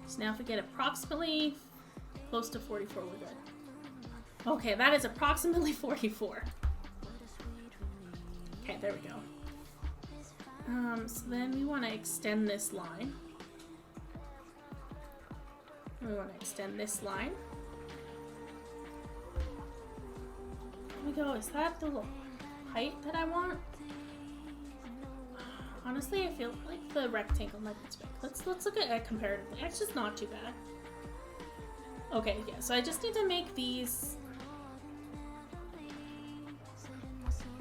so now if we get approximately close to 44, we're good. Okay, that is approximately 44. Okay, there we go. So then we want to extend this line. We want to extend this line. There we go. Is that the height that I want? Honestly, I feel like the rectangle might be too big. Let's look at it comparatively. It's just not too bad. Okay, yeah. So I just need to make these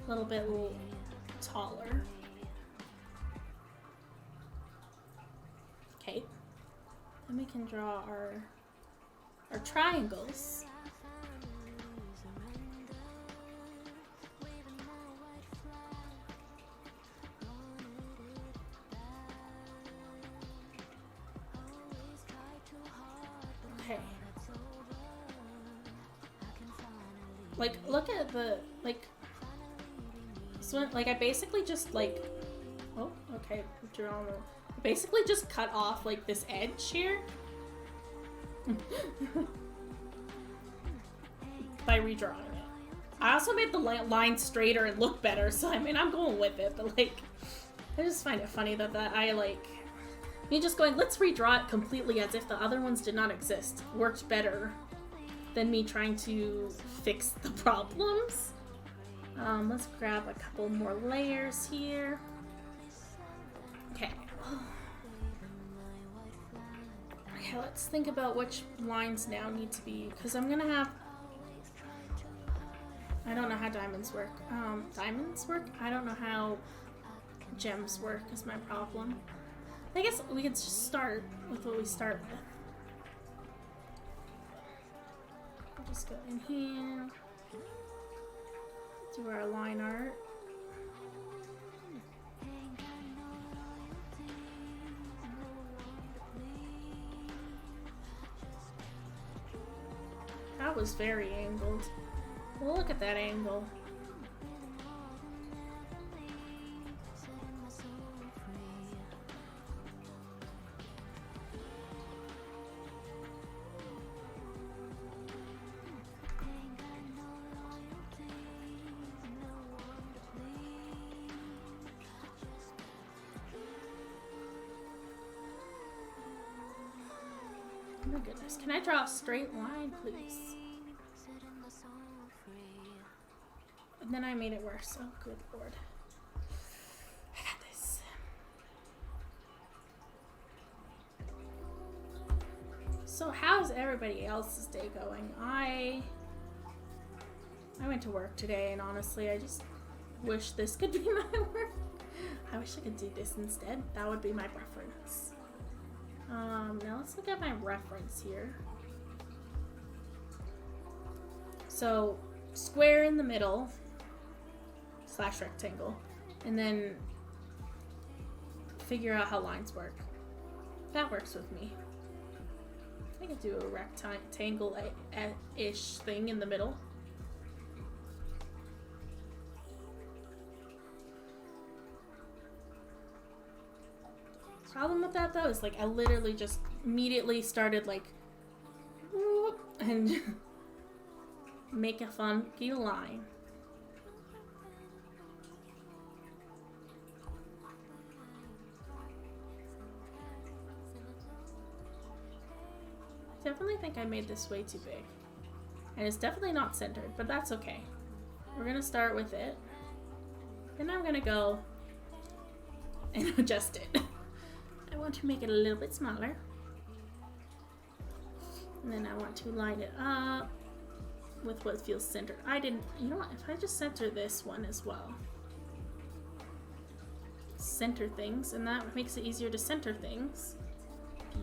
a little bit taller. Okay. Then we can draw our triangles. Okay. Like, look at the, like, so, like, I basically just, like, oh, okay, draw basically just cut off like this edge here by redrawing it. I also made the line straighter and look better, so I mean I'm going with it, but like I just find it funny that I like me just going let's redraw it completely as if the other ones did not exist worked better than me trying to fix the problems. Let's grab a couple more layers here. Okay. Okay, let's think about which lines now need to be, because I'm gonna have, I don't know how diamonds work. Diamonds work? I don't know how gems work is my problem. I guess we could just start with what we start with. I'll just go in here, do our line art. That was very angled. Well, look at that angle. my goodness. Can I draw a straight line, please? And then I made it worse. Oh, good lord. I got this. So how's everybody else's day going? I went to work today, and honestly, I just wish this could be my work. I wish I could do this instead. That would be my preference. Now let's look at my reference here. So, square in the middle, / rectangle, and then figure out how lines work. That works with me. I can do a rectangle-ish thing in the middle. Problem with that though is like I literally just immediately started like whoop, and make a funky line. I definitely think I made this way too big. And it's definitely not centered, but that's okay. We're gonna start with it. Then I'm gonna go and adjust it. I want to make it a little bit smaller. And then I want to line it up with what feels centered. You know what, if I just center this one as well. Center things, and that makes it easier to center things.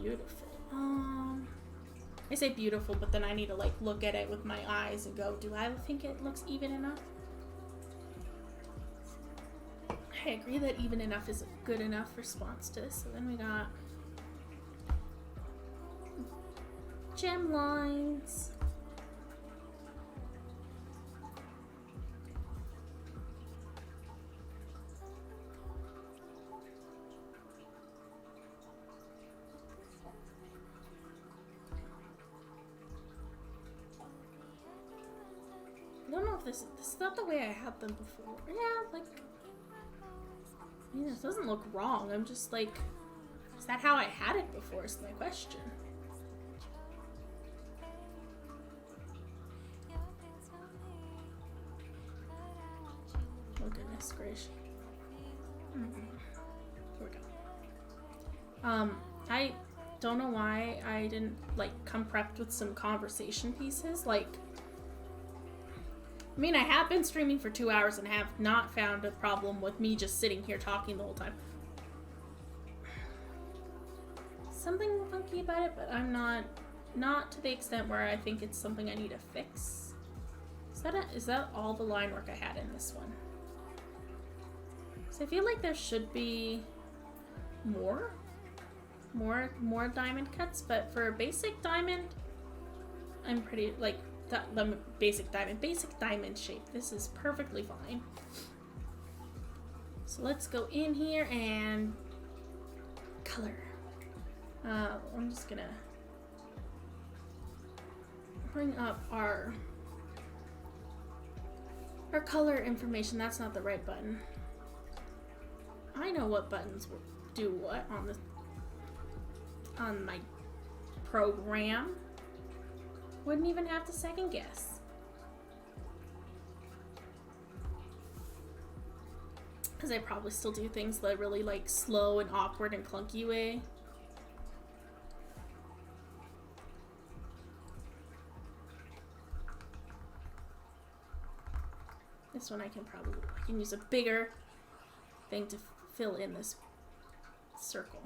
Beautiful. I say beautiful, but then I need to like look at it with my eyes and go, do I think it looks even enough? I agree that even enough is a good enough response to this. So then we got gem lines. I don't know if this is not the way I had them before. Yeah, like, this doesn't look wrong. I'm just like, is that how I had it before is my question. Oh goodness gracious. Here we go. I don't know why I didn't like come prepped with some conversation pieces. Like, I mean, I have been streaming for 2 hours and have not found a problem with me just sitting here talking the whole time. Something funky about it, but I'm not to the extent where I think it's something I need to fix. Is that all the line work I had in this one? So I feel like there should be more diamond cuts, but for a basic diamond, I'm pretty like the basic diamond shape. This is perfectly fine. So let's go in here and color. I'm just gonna bring up our color information. That's not the right button. I know what buttons will do what on my program. Wouldn't even have to second guess. Because I probably still do things that really like slow and awkward and clunky way. This one I can use a bigger thing to fill in this circle.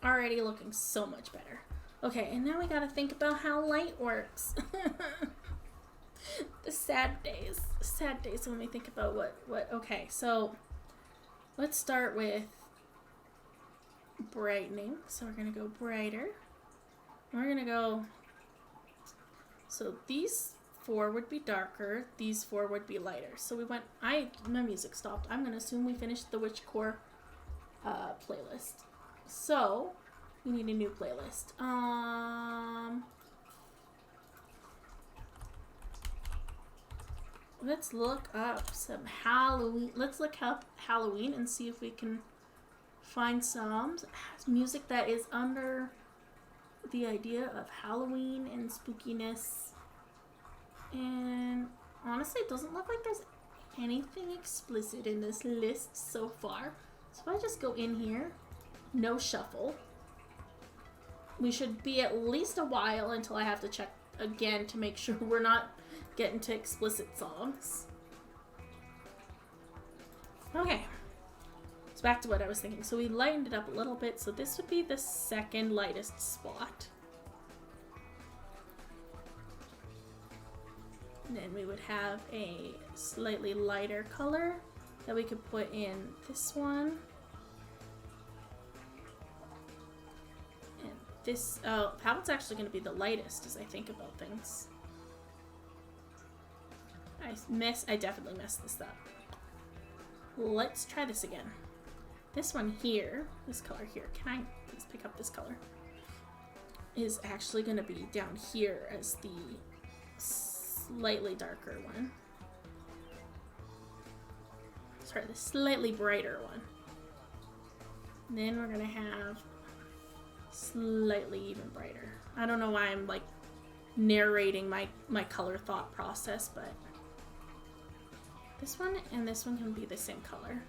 Already looking so much better. Okay, and now we gotta think about how light works. The sad days when we think about what, okay, so let's start with brightening. So we're gonna go brighter. And we're gonna go, so these 4 would be darker, these 4 would be lighter. So we went, my music stopped. I'm gonna assume we finished the Witchcore playlist. So We need a new playlist. Let's look up some Halloween. Let's look up Halloween and see if we can find some music that is under the idea of Halloween and spookiness. And honestly, it doesn't look like there's anything explicit in this list so far. So if I just go in here, no shuffle, we should be at least a while until I have to check again to make sure we're not getting to explicit songs. Okay. So back to what I was thinking. So we lightened it up a little bit. So this would be the second lightest spot. And then we would have a slightly lighter color that we could put in this one. And this, that one's actually going to be the lightest as I think about things. I definitely messed this up. Let's try this again. This one here, this color here, can I please pick up this color? Is actually going to be down here as the slightly darker one. Sorry, the slightly brighter one. And then we're going to have slightly even brighter. I don't know why I'm like narrating my color thought process, but this one and this one can be the same color.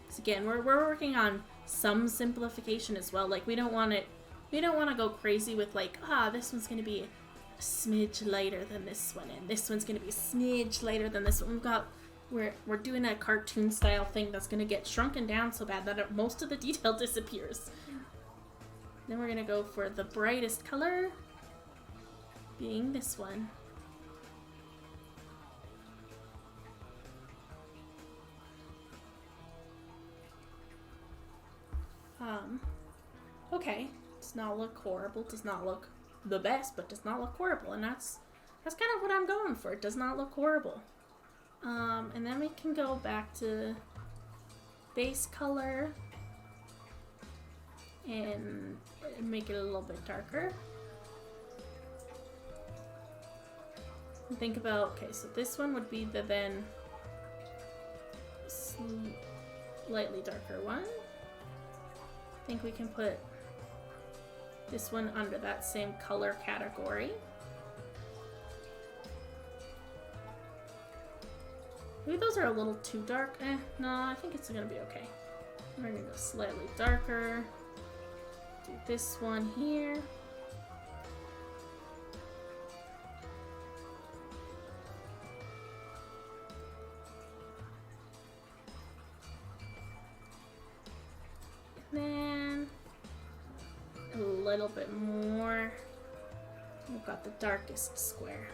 So again, we're working on some simplification as well. Like we don't want to go crazy with like, this one's going to be a smidge lighter than this one, and this one's going to be a smidge lighter than this one. We're doing a cartoon style thing that's going to get shrunken down so bad that most of the detail disappears. Then we're going to go for the brightest color, being this one. Okay, does not look horrible, does not look the best, but does not look horrible, and that's kind of what I'm going for. It does not look horrible. And then we can go back to base color and make it a little bit darker. And think about, okay, so this one would be the then slightly darker one. I think we can put this one under that same color category. Maybe those are a little too dark. No, I think it's gonna be okay. We're gonna go slightly darker. Do this one here. And then a little bit more. We've got the darkest square.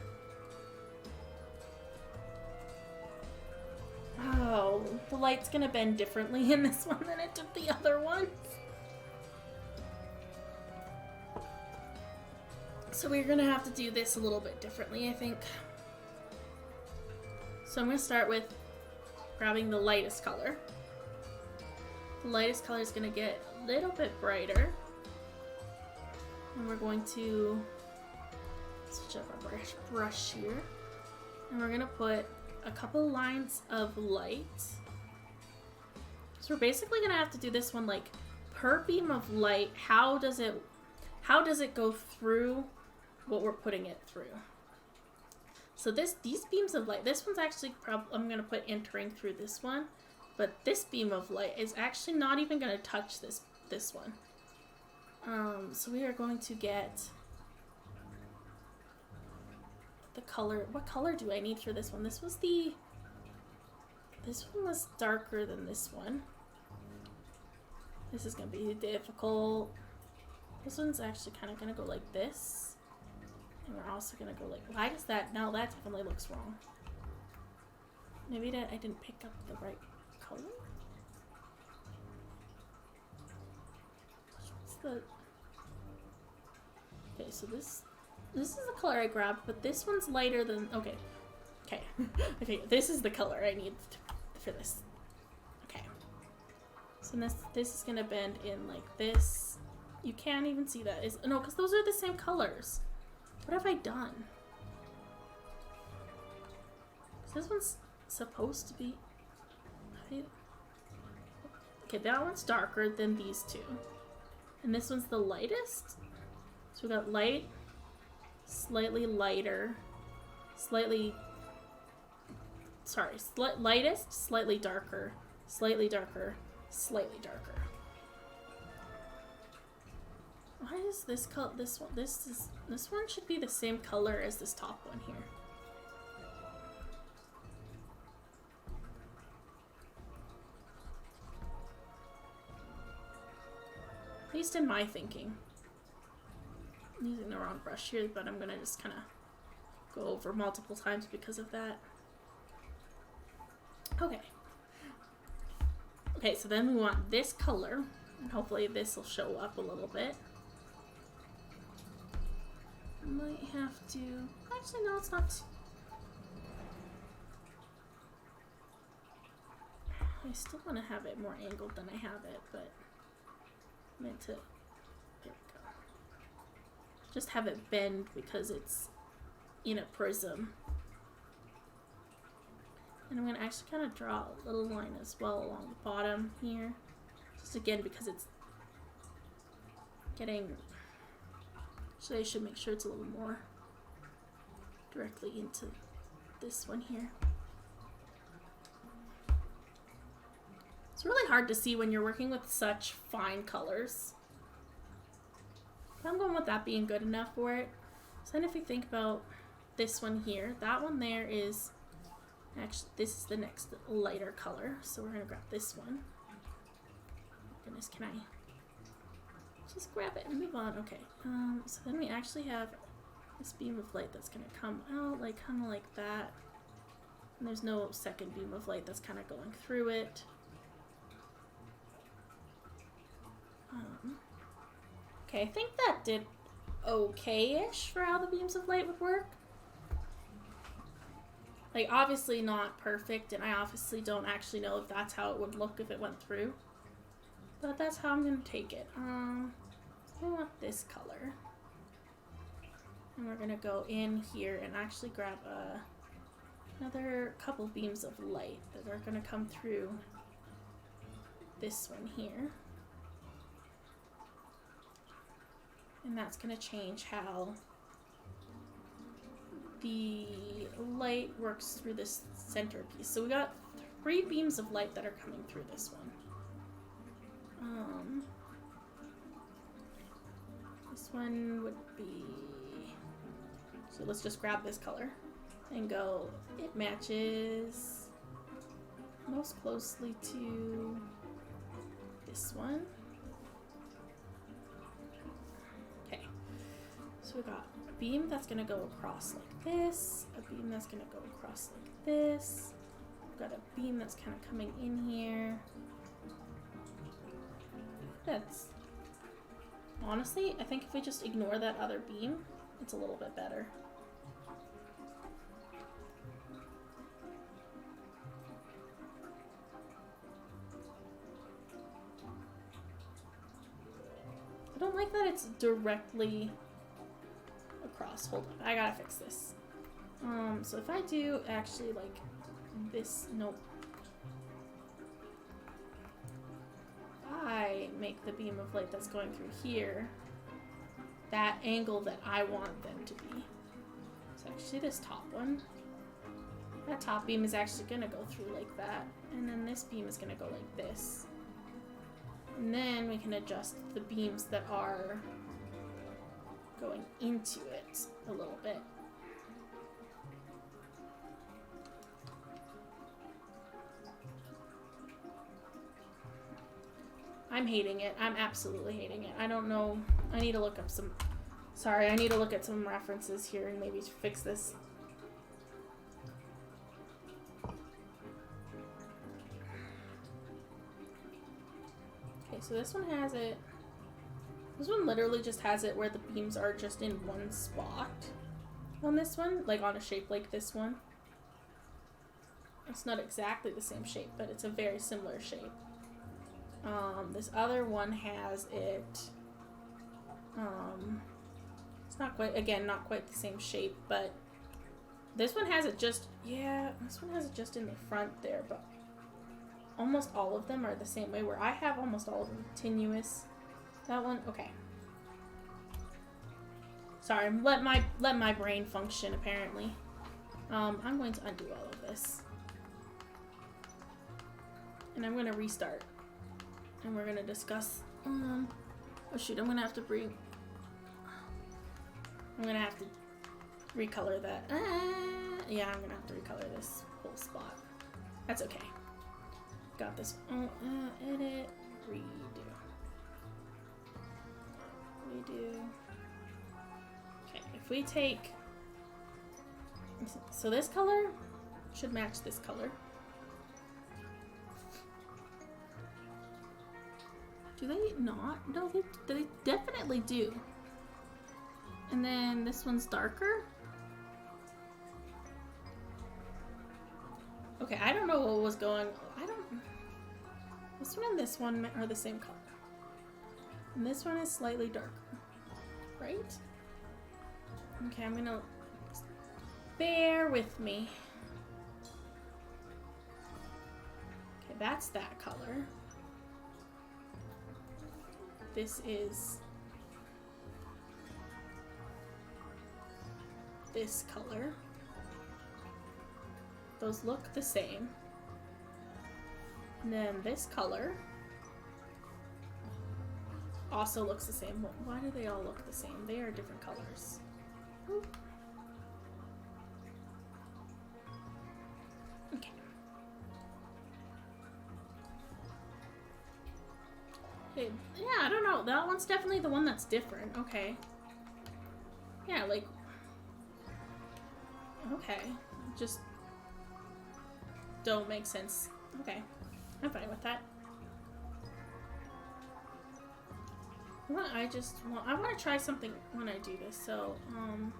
Oh, the light's gonna bend differently in this one than it did the other ones. So we're gonna have to do this a little bit differently, I think. So I'm gonna start with grabbing the lightest color. The lightest color is gonna get a little bit brighter. And we're going to switch up our brush here. And we're gonna put a couple lines of light. So we're basically gonna have to do this one like per beam of light. How does it go through what we're putting it through? So these beams of light, this one's actually I'm gonna put entering through this one, but this beam of light is actually not even gonna touch this one. So we are going to get the color. What color do I need for this one? This one was darker than this one. This is gonna be difficult. This one's actually kind of gonna go like this, and we're also gonna go like, why does that, no, that definitely looks wrong. Maybe I didn't pick up the right color. What's the, okay, so this is the color I grabbed, but this one's lighter than, okay, this is the color I need for this. Okay, So this is gonna bend in like this. You can't even see that. No, because those are the same colors. What have I done? This one's supposed to be... Okay, that one's darker than these two. And this one's the lightest. So we got light, slightly lighter, slightly... Sorry, lightest, slightly darker, slightly darker, slightly darker. Why is this color? This one should be the same color as this top one here. At least in my thinking. I'm using the wrong brush here, but I'm gonna just kind of go over multiple times because of that. Okay. Okay, so then we want this color, and hopefully this will show up a little bit. Might have to... Actually, no, it's not. I still want to have it more angled than I have it, but I meant to... There we go. Just have it bend because it's in a prism. And I'm going to actually kind of draw a little line as well along the bottom here. Just again because it's getting... Actually, I should make sure it's a little more directly into this one here. It's really hard to see when you're working with such fine colors. But I'm going with that being good enough for it. So then if we think about this one here, that one there is... Actually, this is the next lighter color, so we're going to grab this one. Goodness, can I just grab it and move on? Okay, so then we actually have this beam of light that's going to come out, like kind of like that. And there's no second beam of light that's kind of going through it. Okay, I think that did okay-ish for how the beams of light would work. Like, obviously not perfect, and I obviously don't actually know if that's how it would look if it went through. But that's how I'm going to take it. I want this color. And we're going to go in here and actually grab another couple beams of light that are going to come through this one here. And that's going to change how the light works through this center piece. So we got 3 beams of light that are coming through this one. This one would be... So let's just grab this color and go, it matches most closely to this one. Okay, so we got a beam that's gonna go across like this, a beam that's gonna go across like this. We've got a beam that's kind of coming in here. That's honestly, I think if we just ignore that other beam, it's a little bit better. I don't like that it's directly across. Hold on, I gotta fix this. So if I do actually like this, nope. I make the beam of light that's going through here that angle that I want them to be. So actually this top one, that top beam is actually gonna go through like that, and then this beam is gonna go like this. And then we can adjust the beams that are going into it a little bit. I'm hating it. I'm absolutely hating it. I don't know. I need to look up some... Sorry, I need to look at some references here and maybe fix this. Okay, so this one has it... This one literally just has it where the beams are just in one spot on this one. Like on a shape like this one. It's not exactly the same shape, but it's a very similar shape. This other one has it. It's not quite, again, not quite the same shape, but this one has it just, yeah, this one has it just in the front there, but almost all of them are the same way, where I have almost all of them continuous. That one, okay. Sorry, let my brain function, apparently. I'm going to undo all of this. And I'm going to restart. And we're going to discuss, oh shoot, I'm going to have to recolor that. Yeah, I'm going to have to recolor this whole spot. That's okay. Got this. Edit, redo. Okay, if we take, so this color should match this color. Do they not? No, they definitely do. And then this one's darker. Okay, I don't know what was going on. This one and this one are the same color. And this one is slightly darker. Right? Okay, I'm gonna... Bear with me. Okay, that's that color. This is this color. Those look the same. And then this color also looks the same. Why do they all look the same? They are different colors. Oop. Okay. Okay, yeah, I don't know. That one's definitely the one that's different. Okay. Yeah, like... Okay. Just... don't make sense. Okay. I'm fine with that. Well, I want to try something when I do this, so, I'm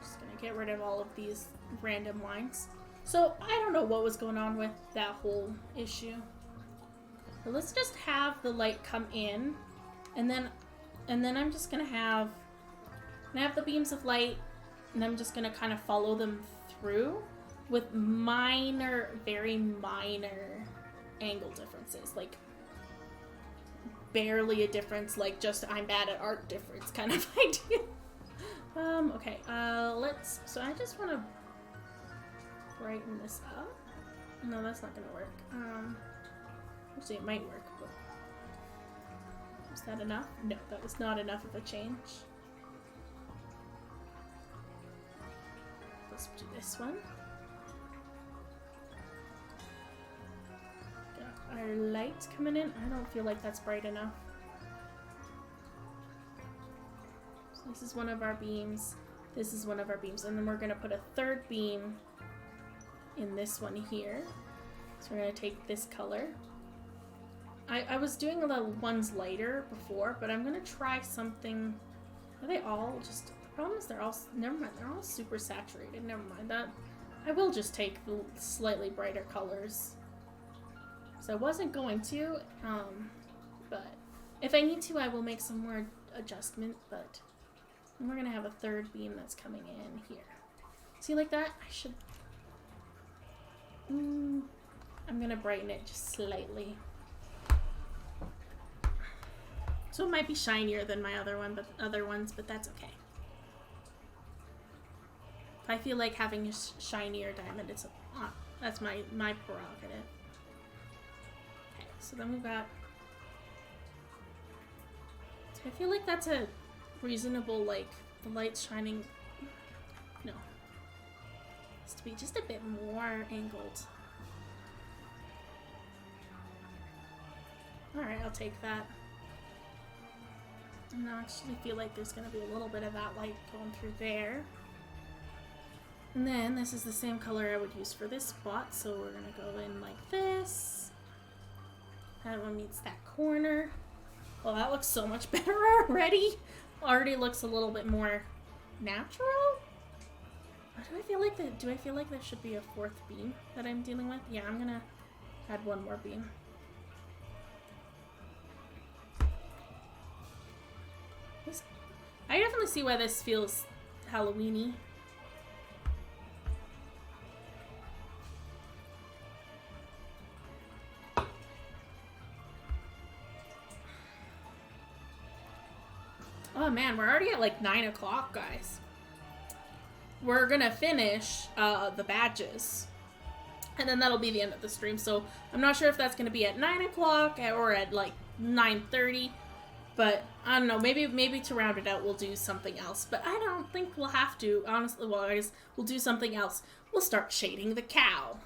just gonna get rid of all of these random lines. So, I don't know what was going on with that whole issue. But let's just have the light come in, and then I'm just gonna have the beams of light, and I'm just gonna kind of follow them through with minor, very minor angle differences, like barely a difference, like just I'm bad at art difference kind of idea. Okay, so I just want to brighten this up. No, that's not gonna work. Actually, it might work, but is that enough? No, that was not enough of a change. Let's do this one. Got our light coming in. I don't feel like that's bright enough. So this is one of our beams. This is one of our beams. And then we're going to put a third beam in this one here. So we're going to take this color. I was doing the ones lighter before, but I'm going to try something. Are they all just... The problem is they're all... Never mind. They're all super saturated. Never mind that. I will just take the slightly brighter colors. So I wasn't going to, but if I need to, I will make some more adjustment, but we're going to have a third beam that's coming in here. See, like that? I should... I'm going to brighten it just slightly. So it might be shinier than my other ones, but that's okay. If I feel like having a shinier diamond, that's my prerogative. Okay, so then we've got... So I feel like that's a reasonable, like, the light's shining... No. It has to be just a bit more angled. Alright, I'll take that. And I actually feel like there's going to be a little bit of that light going through there. And then this is the same color I would use for this spot, so we're going to go in like this. That one meets that corner. Well, that looks so much better already. Already looks a little bit more natural. Do I feel like there should be a fourth beam that I'm dealing with? Yeah, I'm going to add one more beam. I definitely see why this feels Halloween-y. Oh man, we're already at like 9 o'clock, guys. We're gonna finish the badges. And then that'll be the end of the stream. So I'm not sure if that's gonna be at 9 o'clock or at like 9:30. But I don't know, maybe to round it out we'll do something else. But I don't think we'll have to, honestly. Well, I guess we'll do something else. We'll start shading the cow.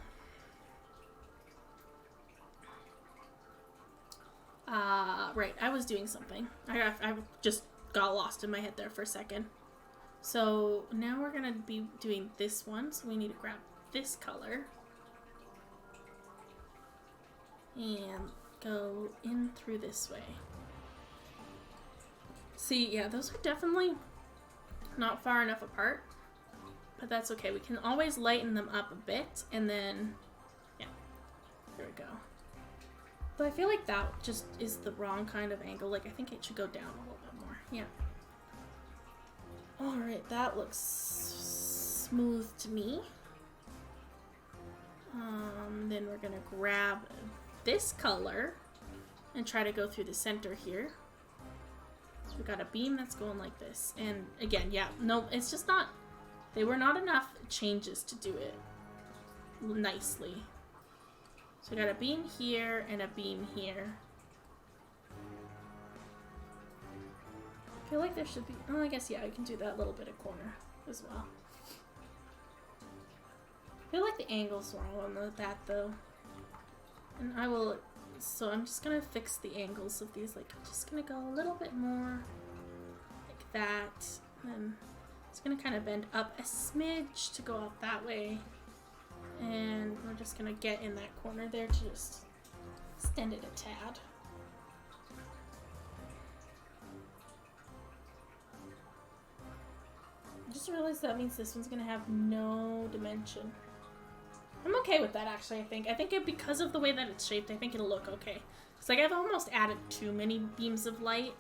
Right, I was doing something. I just got lost in my head there for a second. So now we're gonna be doing this one, so we need to grab this color and go in through this way. See, yeah, those are definitely not far enough apart, but that's okay. We can always lighten them up a bit, and then, yeah, there we go. But I feel like that just is the wrong kind of angle. Like, I think it should go down a little bit more. Yeah. Alright, that looks smooth to me. Then we're gonna grab this color and try to go through the center here. So we got a beam that's going like this. And again, yeah, no, it's just not, they were not enough changes to do it nicely. So we got a beam here and a beam here. I feel like there should be, oh, I guess, yeah, I can do that little bit of corner as well. I feel like the angle's wrong on that though. And I will, so I'm just gonna fix the angles of these, like, I'm just gonna go a little bit more like that. And then it's gonna kind of bend up a smidge to go out that way. And we're just gonna get in that corner there to just extend it a tad. I just realized that means this one's gonna have no dimension. I'm okay with that, actually. I think it, because of the way that it's shaped, I think it'll look okay. It's like I've almost added too many beams of light.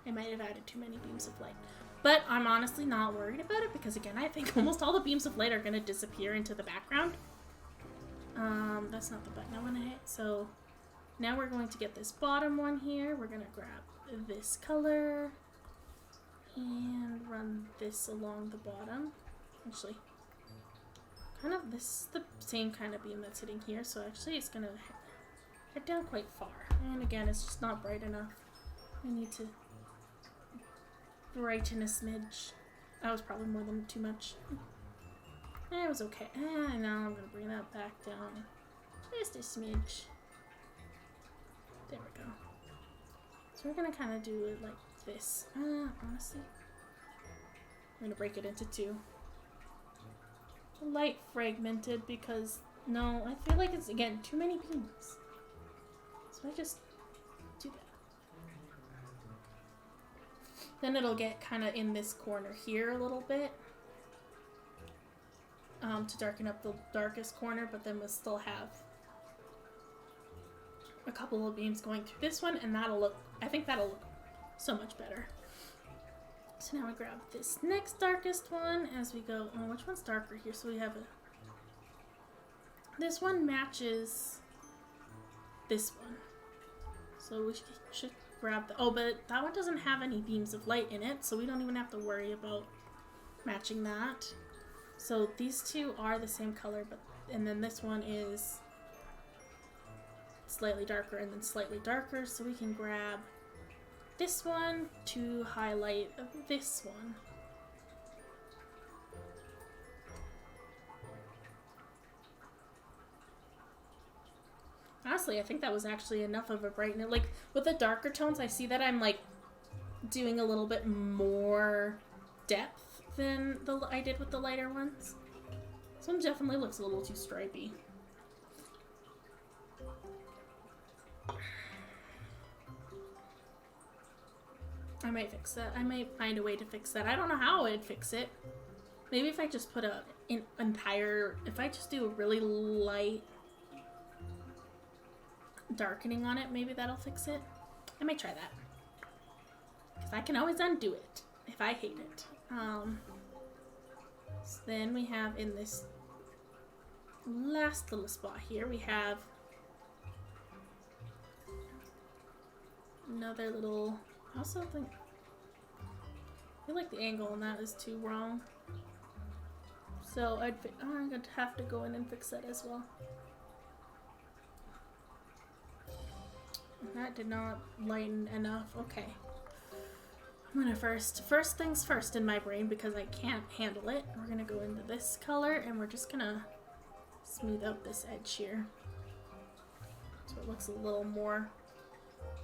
I might have added too many beams of light. But I'm honestly not worried about it because, again, I think almost all the beams of light are going to disappear into the background. That's not the button I want to hit. So now we're going to get this bottom one here. We're going to grab this color and run this along the bottom. Actually, kind of, this is the same kind of beam that's hitting here. So actually it's going to head down quite far. And again, it's just not bright enough. I need to brighten a smidge. That was probably more than too much. It was okay. Now I'm gonna bring that back down just a smidge. There we go. So we're gonna kind of do it like this. Honestly, I'm gonna break it into two. Light fragmented because, no, I feel like it's, again, too many beams. So I just do that. Then it'll get kind of in this corner here a little bit to darken up the darkest corner, but then we'll still have a couple of beams going through this one, and that'll look, I think that'll look so much better. So now we grab this next darkest one as we go. Oh, which one's darker here? So we have this one matches this one. So we should grab the, oh, but that one doesn't have any beams of light in it, so we don't even have to worry about matching that. So these two are the same color, but, and then this one is slightly darker and then slightly darker, so we can grab this one to highlight this one. Honestly, I think that was actually enough of a brightness. Like, with the darker tones, I see that I'm, like, doing a little bit more depth than I did with the lighter ones. This one definitely looks a little too stripey. I might fix that. I might find a way to fix that. I don't know how I'd fix it. Maybe if I just put if I just do a really light darkening on it, maybe that'll fix it. I might try that. Because I can always undo it. if I hate it. So then we have in this last little spot here, we have another little, I also think, I feel like the angle on that is too wrong. So I'm gonna have to go in and fix that as well. That did not lighten enough. Okay. I'm gonna first things first in my brain because I can't handle it. We're gonna go into this color and we're just gonna smooth out this edge here. So it looks a little more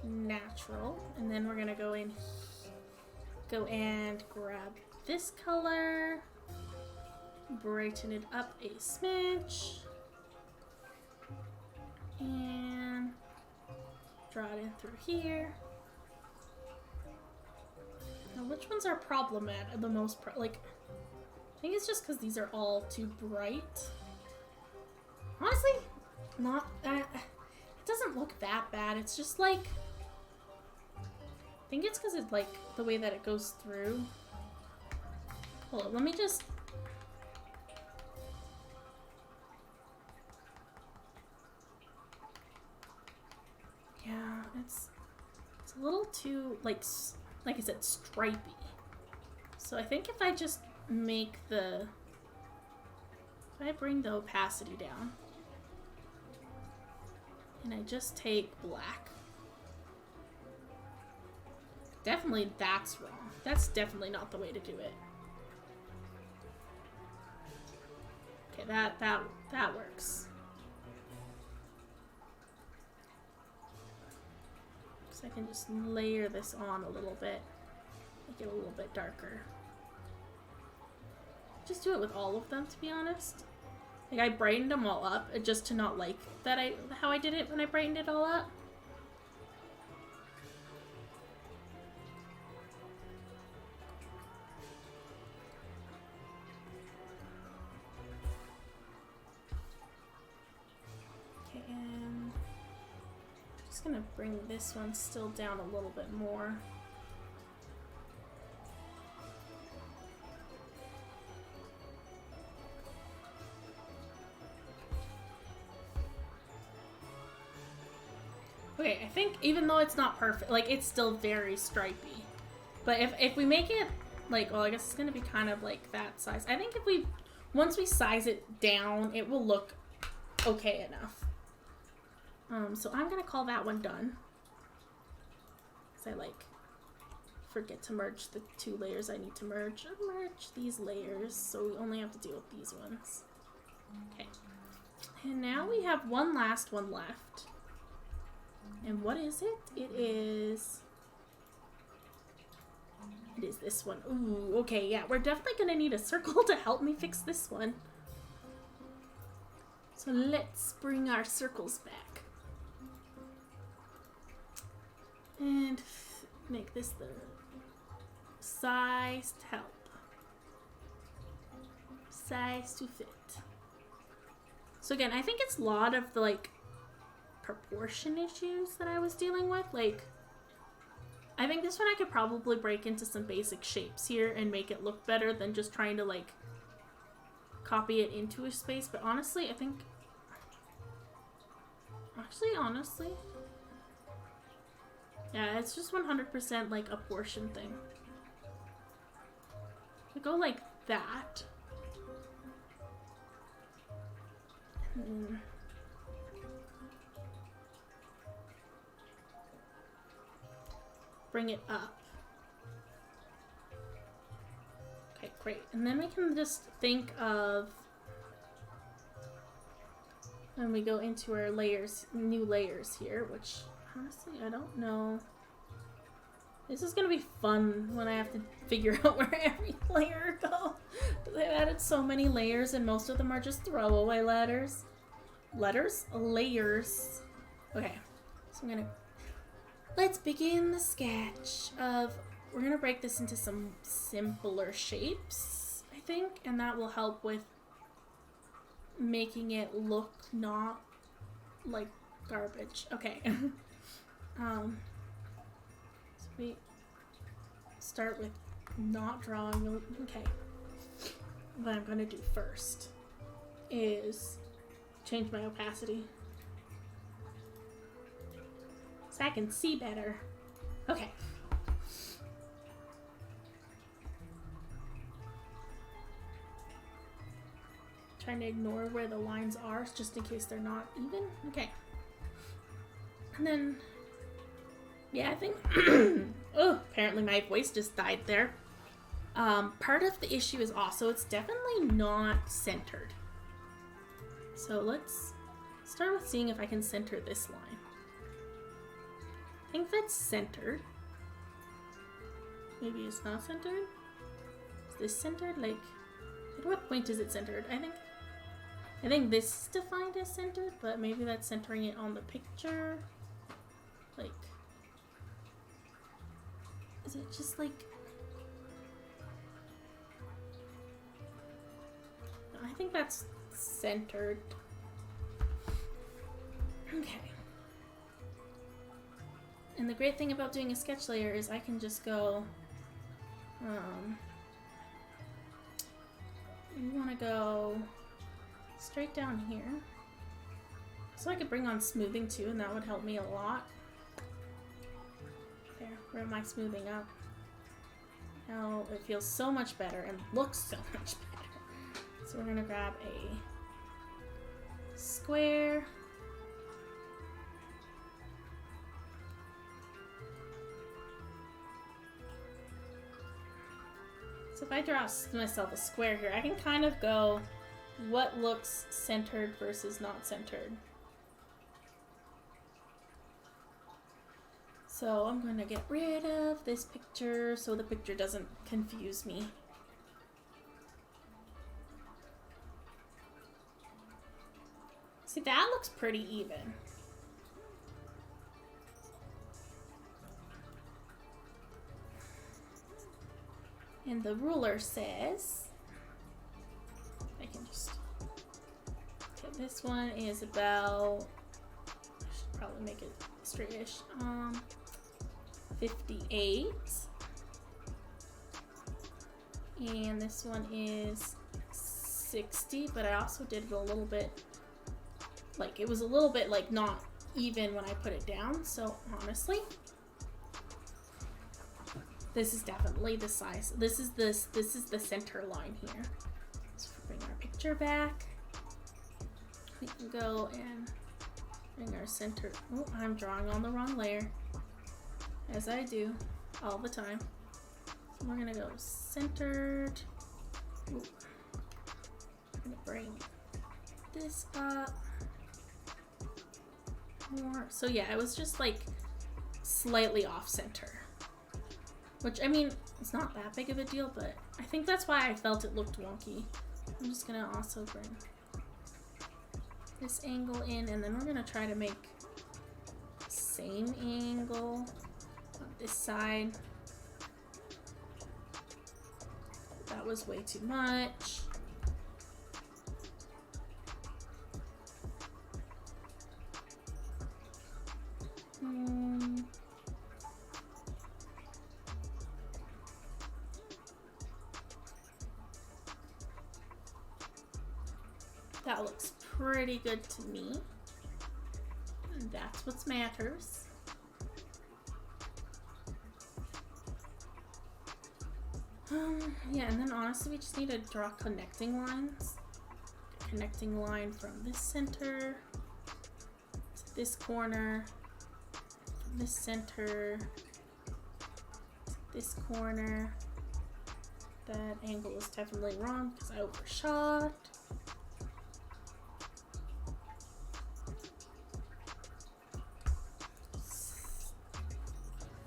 natural. And then we're gonna go and grab this color, brighten it up a smidge, and draw it in through here. Now, which ones are problematic? The most like, I think it's just because these are all too bright. Honestly, not that. It doesn't look that bad. It's just like, I think it's because it's like the way that it goes through. Hold on, let me just. Yeah, it's a little too like I said, stripey. So I think if I just make if I bring the opacity down and I just take black. Definitely that's wrong. That's definitely not the way to do it. Okay, that works. So I can just layer this on a little bit. Make it a little bit darker. Just do it with all of them, to be honest. Like, I brightened them all up just to not like that how I did it when I brightened it all up. Okay, and I'm just gonna bring this one still down a little bit more. Okay, I think even though it's not perfect, like, it's still very stripy. But if we make it, like, well, I guess it's gonna be kind of like that size. I think once we size it down, it will look okay enough. So I'm gonna call that one done. Because I, like, forget to merge the two layers I need to merge. Merge these layers, so we only have to deal with these ones. Okay. And now we have one last one left. And what is it? It is this one. Ooh, okay, yeah, we're definitely gonna need a circle to help me fix this one. So let's bring our circles back. And make this the size to help. Size to fit. So again, I think it's a lot of the, like, proportion issues that I was dealing with. Like, I think this one I could probably break into some basic shapes here and make it look better than just trying to, like, copy it into a space. But honestly, I think, honestly, yeah, it's just 100% like a portion thing. We go like that. Bring it up. Okay, great. And then we can just think of, when we go into our layers, new layers here, which honestly, I don't know. This is gonna be fun when I have to figure out where every layer goes. They've added so many layers and most of them are just throwaway letters. Layers. Okay, so let's begin the sketch of, we're gonna break this into some simpler shapes, I think, and that will help with making it look not like garbage. Okay. So we start with not drawing. Okay. What I'm gonna do first is change my opacity so I can see better. Okay. Trying to ignore where the lines are just in case they're not even. Okay. And then, yeah, I think, oh, apparently my voice just died there. Part of the issue is also it's definitely not centered. So let's start with seeing if I can center this line. I think that's centered. Maybe it's not centered. Is this centered? Like, at what point is it centered? I think this is defined as centered, but maybe that's centering it on the picture. Like, is it just like, I think that's centered. Okay. And the great thing about doing a sketch layer is I can just go, you want to go straight down here. So I could bring on smoothing too, and that would help me a lot. There, where am I smoothing up? Now it feels so much better and looks so much better. So we're gonna grab a square. So if I draw myself a square here, I can kind of go what looks centered versus not centered. So I'm going to get rid of this picture so the picture doesn't confuse me. See, that looks pretty even. And the ruler says, I can just, okay, this one is about, I should probably make it straightish, 58. And this one is 60, but I also did it a little bit, like, it was a little bit, like, not even when I put it down, so honestly, this is definitely the size. This is the center line here. So bring our picture back. We can go and bring our center. Oh, I'm drawing on the wrong layer, as I do all the time. So we're gonna go centered. Ooh. I'm gonna bring this up more. So yeah, it was just like slightly off center. Which, I mean, it's not that big of a deal, but I think that's why I felt it looked wonky. I'm just gonna also bring this angle in, and then we're gonna try to make the same angle on this side. That was way too much. That looks pretty good to me. And that's what matters. Yeah, and then honestly, we just need to draw connecting lines. Connecting line from this center to this corner, from this center to this corner. That angle is definitely wrong because I overshot.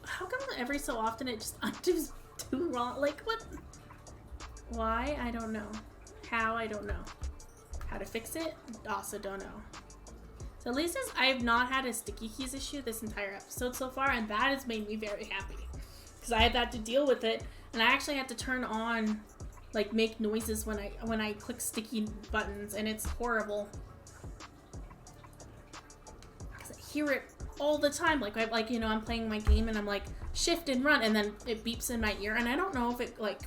How come every so often it just undoes too wrong? Like, what? Why? I don't know. How? I don't know. How to fix it? Also don't know. So at least I have not had a sticky keys issue this entire episode so far, and that has made me very happy. Because I have had to deal with it, and I actually had to turn on, like, make noises when I click sticky buttons, and it's horrible. Because I hear it all the time. Like, you know, I'm playing my game, and I'm like, shift and run, and then it beeps in my ear, and I don't know if it, like,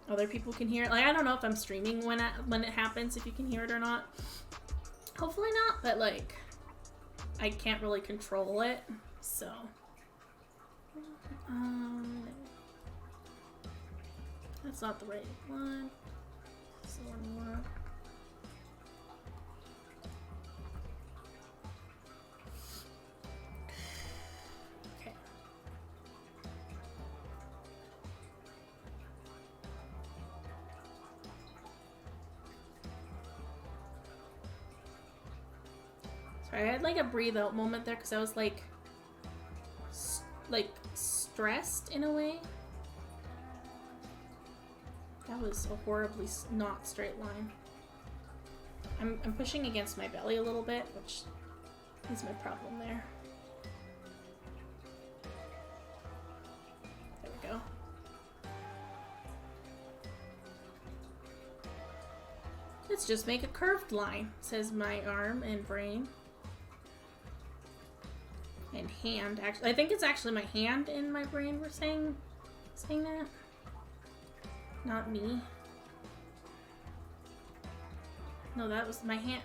other people can hear it. Like, I don't know if I'm streaming when it happens, if you can hear it or not. Hopefully not, but, like, I can't really control it, so. That's not the right one. That's the one we want. Okay. Sorry, I had like a breathe out moment there because I was like stressed in a way. That was a horribly not straight line. I'm pushing against my belly a little bit, which is my problem there. There we go. Let's just make a curved line, says my arm and brain. And hand, actually. I think it's actually my hand and my brain were saying that. Not me. No, that was my hand.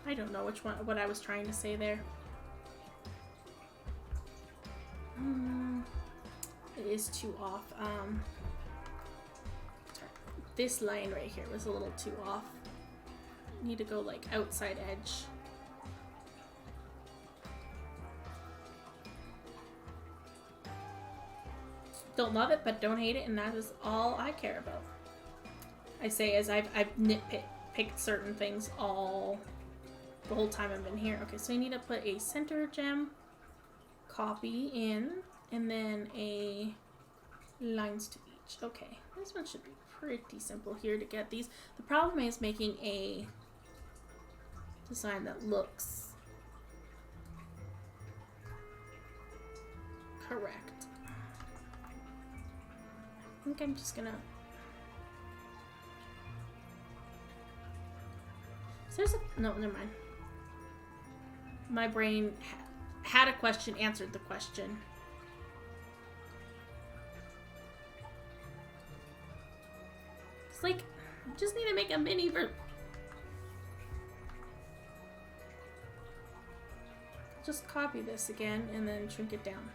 I don't know which one, what I was trying to say there. It is too off. This line right here was a little too off. Need to go like outside edge. Don't love it, but don't hate it, and that is all I care about. I say as I've nitpicked certain things all the whole time I've been here. Okay, so you need to put a center gem copy in, and then a lines to each. Okay, this one should be pretty simple here to get these. The problem is making a design that looks correct. I think I'm just gonna. So there's a no, never mind. My brain had a question, answered the question. It's like I just need to make a mini version. Just copy this again and then shrink it down.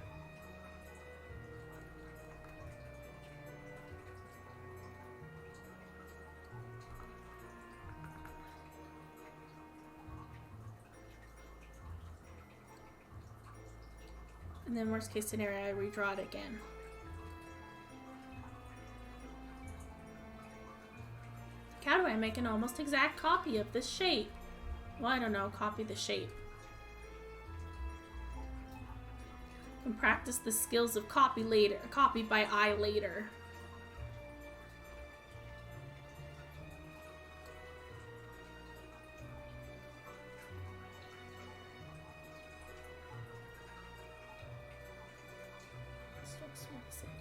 And then worst case scenario, I redraw it again. How do I make an almost exact copy of this shape? Well, I don't know, copy the shape. And practice the skills of copy by eye later.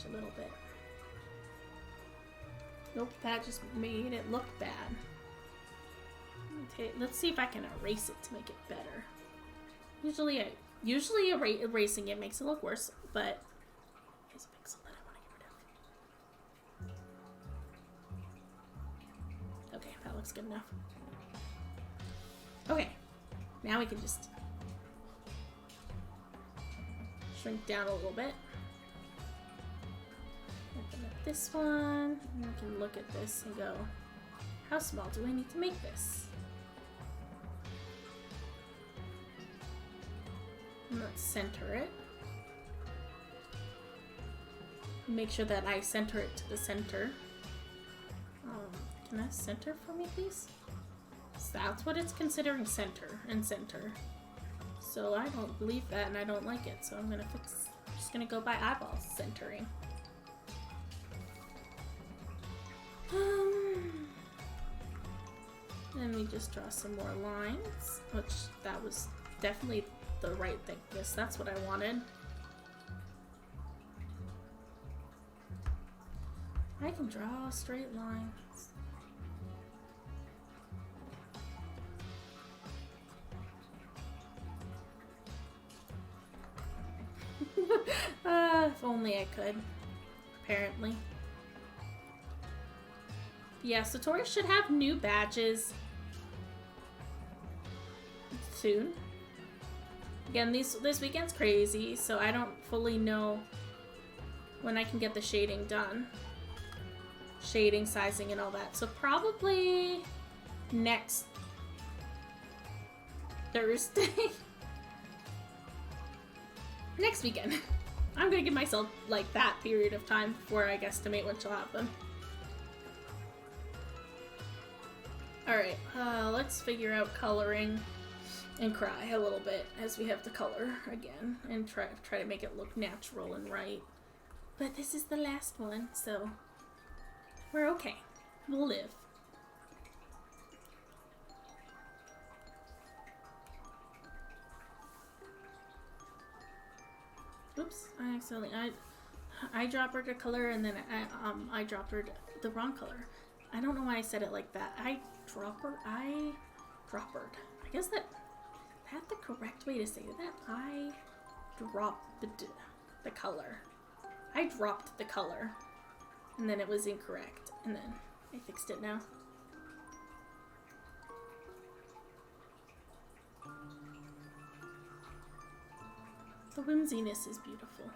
A little bit. Nope, that just made it look bad. Okay, let's see if I can erase it to make it better. Usually erasing it makes it look worse, but there's a pixel that I want to get rid of. Okay, that looks good enough. Okay, now we can just shrink down a little bit. Open up this one, and we can look at this and go, how small do I need to make this? And let's center it. Make sure that I center it to the center. Can I center for me, please? So that's what it's considering, center and center. So I don't believe that, and I don't like it. So I'm just gonna go by eyeball centering. Then we just draw some more lines, which that was definitely the right thickness. That's what I wanted. I can draw straight lines. only I could, apparently. Yeah, Satori should have new badges soon. Again, this weekend's crazy, so I don't fully know when I can get the shading done. Shading, sizing, and all that. So probably next Thursday. Next weekend. I'm gonna give myself like that period of time before I guesstimate when she'll have them. Alright, let's figure out coloring and cry a little bit as we have to color again and try to make it look natural and right. But this is the last one, so we're okay. We'll live. Oops, I accidentally I dropped her to color and then I dropped her the wrong color. I don't know why I said it like that. I dropped her. I guess that's the correct way to say that. I dropped the color. I dropped the color. And then it was incorrect. And then I fixed it now. The whimsiness is beautiful.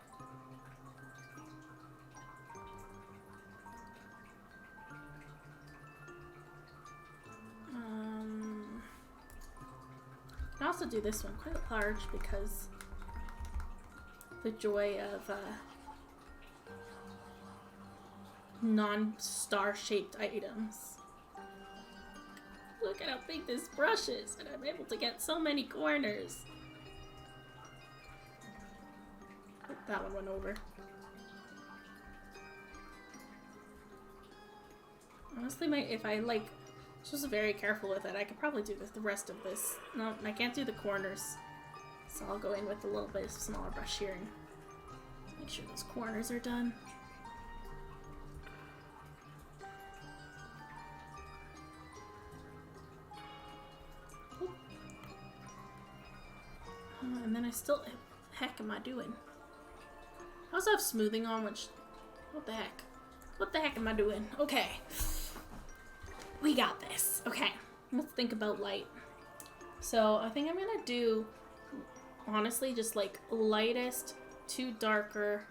I can also do this one quite large because the joy of non-star shaped items. Look at how big this brush is, and I'm able to get so many corners. Oh, that one went over. Honestly, if I was very careful with it, I could probably do the rest of this. No, I can't do the corners. So I'll go in with a little bit of smaller brush here and make sure those corners are done. And then what the heck am I doing? I also have smoothing on, which, what the heck? What the heck am I doing? Okay. We got this. Okay. Let's think about light. So I think I'm gonna do, honestly, just like lightest to darker.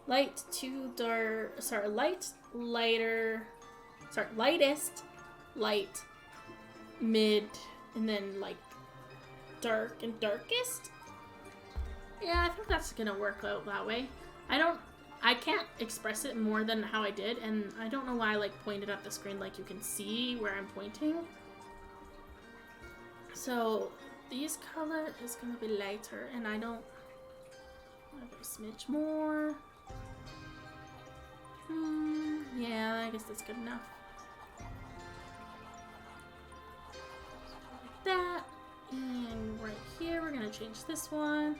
Light to dark, sorry, lightest, light, mid, and then like dark and darkest. Yeah, I think that's gonna work out that way. I can't express it more than how I did, and I don't know why I pointed at the screen like you can see where I'm pointing. So this color is gonna be lighter, and I don't have a smidge more. Yeah, I guess that's good enough. Like that, and right here we're gonna change this one.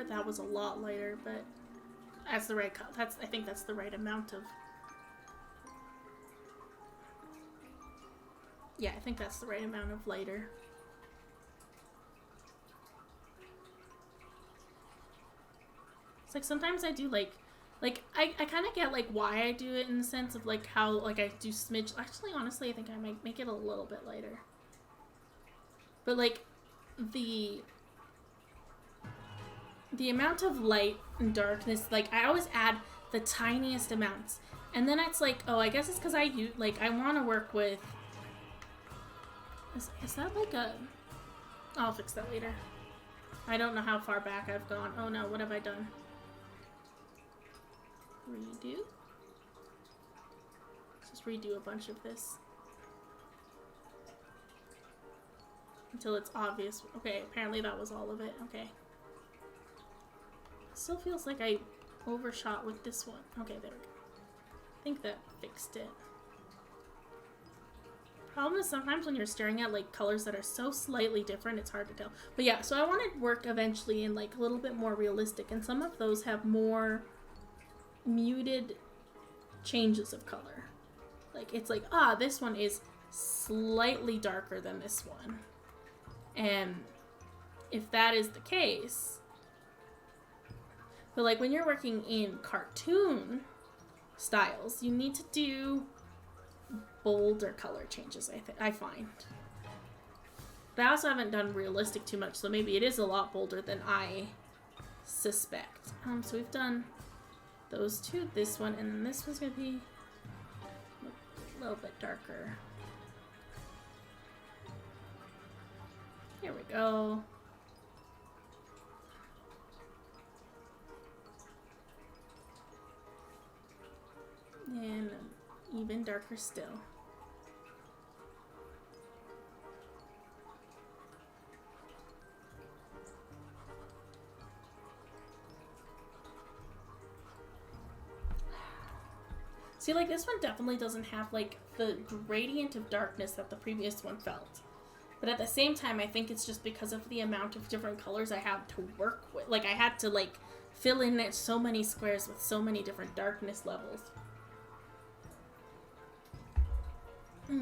That was a lot lighter, but that's the right color. I think that's the right amount of. Yeah, I think that's the right amount of lighter. It's like sometimes I do I kind of get why I do it in the sense of how I do smidge. Actually, honestly, I think I might make it a little bit lighter. But the amount of light and darkness, I always add the tiniest amounts. And then it's oh, I guess it's because I want to work with... Is that a... I'll fix that later. I don't know how far back I've gone. Oh no, what have I done? Redo? Let's just redo a bunch of this. Until it's obvious. Okay, apparently that was all of it. Okay. Still feels like I overshot with this one. Okay, there we go. I think that fixed it. problem is sometimes when you're staring at like colors that are so slightly different, it's hard to tell. But yeah, so I wanted work eventually in like a little bit more realistic, and some of those have more muted changes of color. Like it's like, this one is slightly darker than this one. And if that is the case, but like when you're working in cartoon styles, you need to do bolder color changes, I find. But I also haven't done realistic too much, so maybe it is a lot bolder than I suspect. So we've done those two, this one, and then this one's gonna be a little bit darker. Here we go. And even darker still. See, like this one definitely doesn't have like the gradient of darkness that the previous one felt. But at the same time, I think it's just because of the amount of different colors I have to work with. Like I had to like fill in so many squares with so many different darkness levels.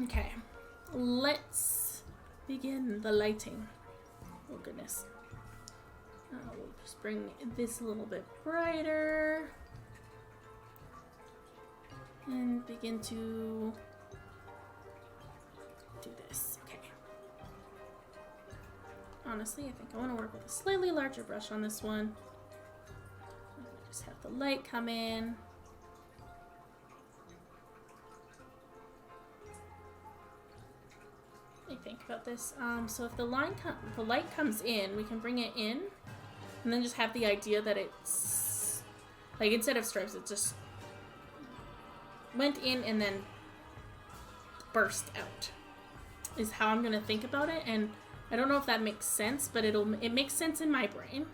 Okay, let's begin the lighting. Oh goodness. We'll just bring this a little bit brighter. And begin to do this. Okay. Honestly, I think I want to work with a slightly larger brush on this one. Just have the light come in. I think about this. So if the light comes in, we can bring it in, and then just have the idea that it's like instead of stripes, it just went in and then burst out. Is how I'm gonna think about it, and I don't know if that makes sense, but it makes sense in my brain,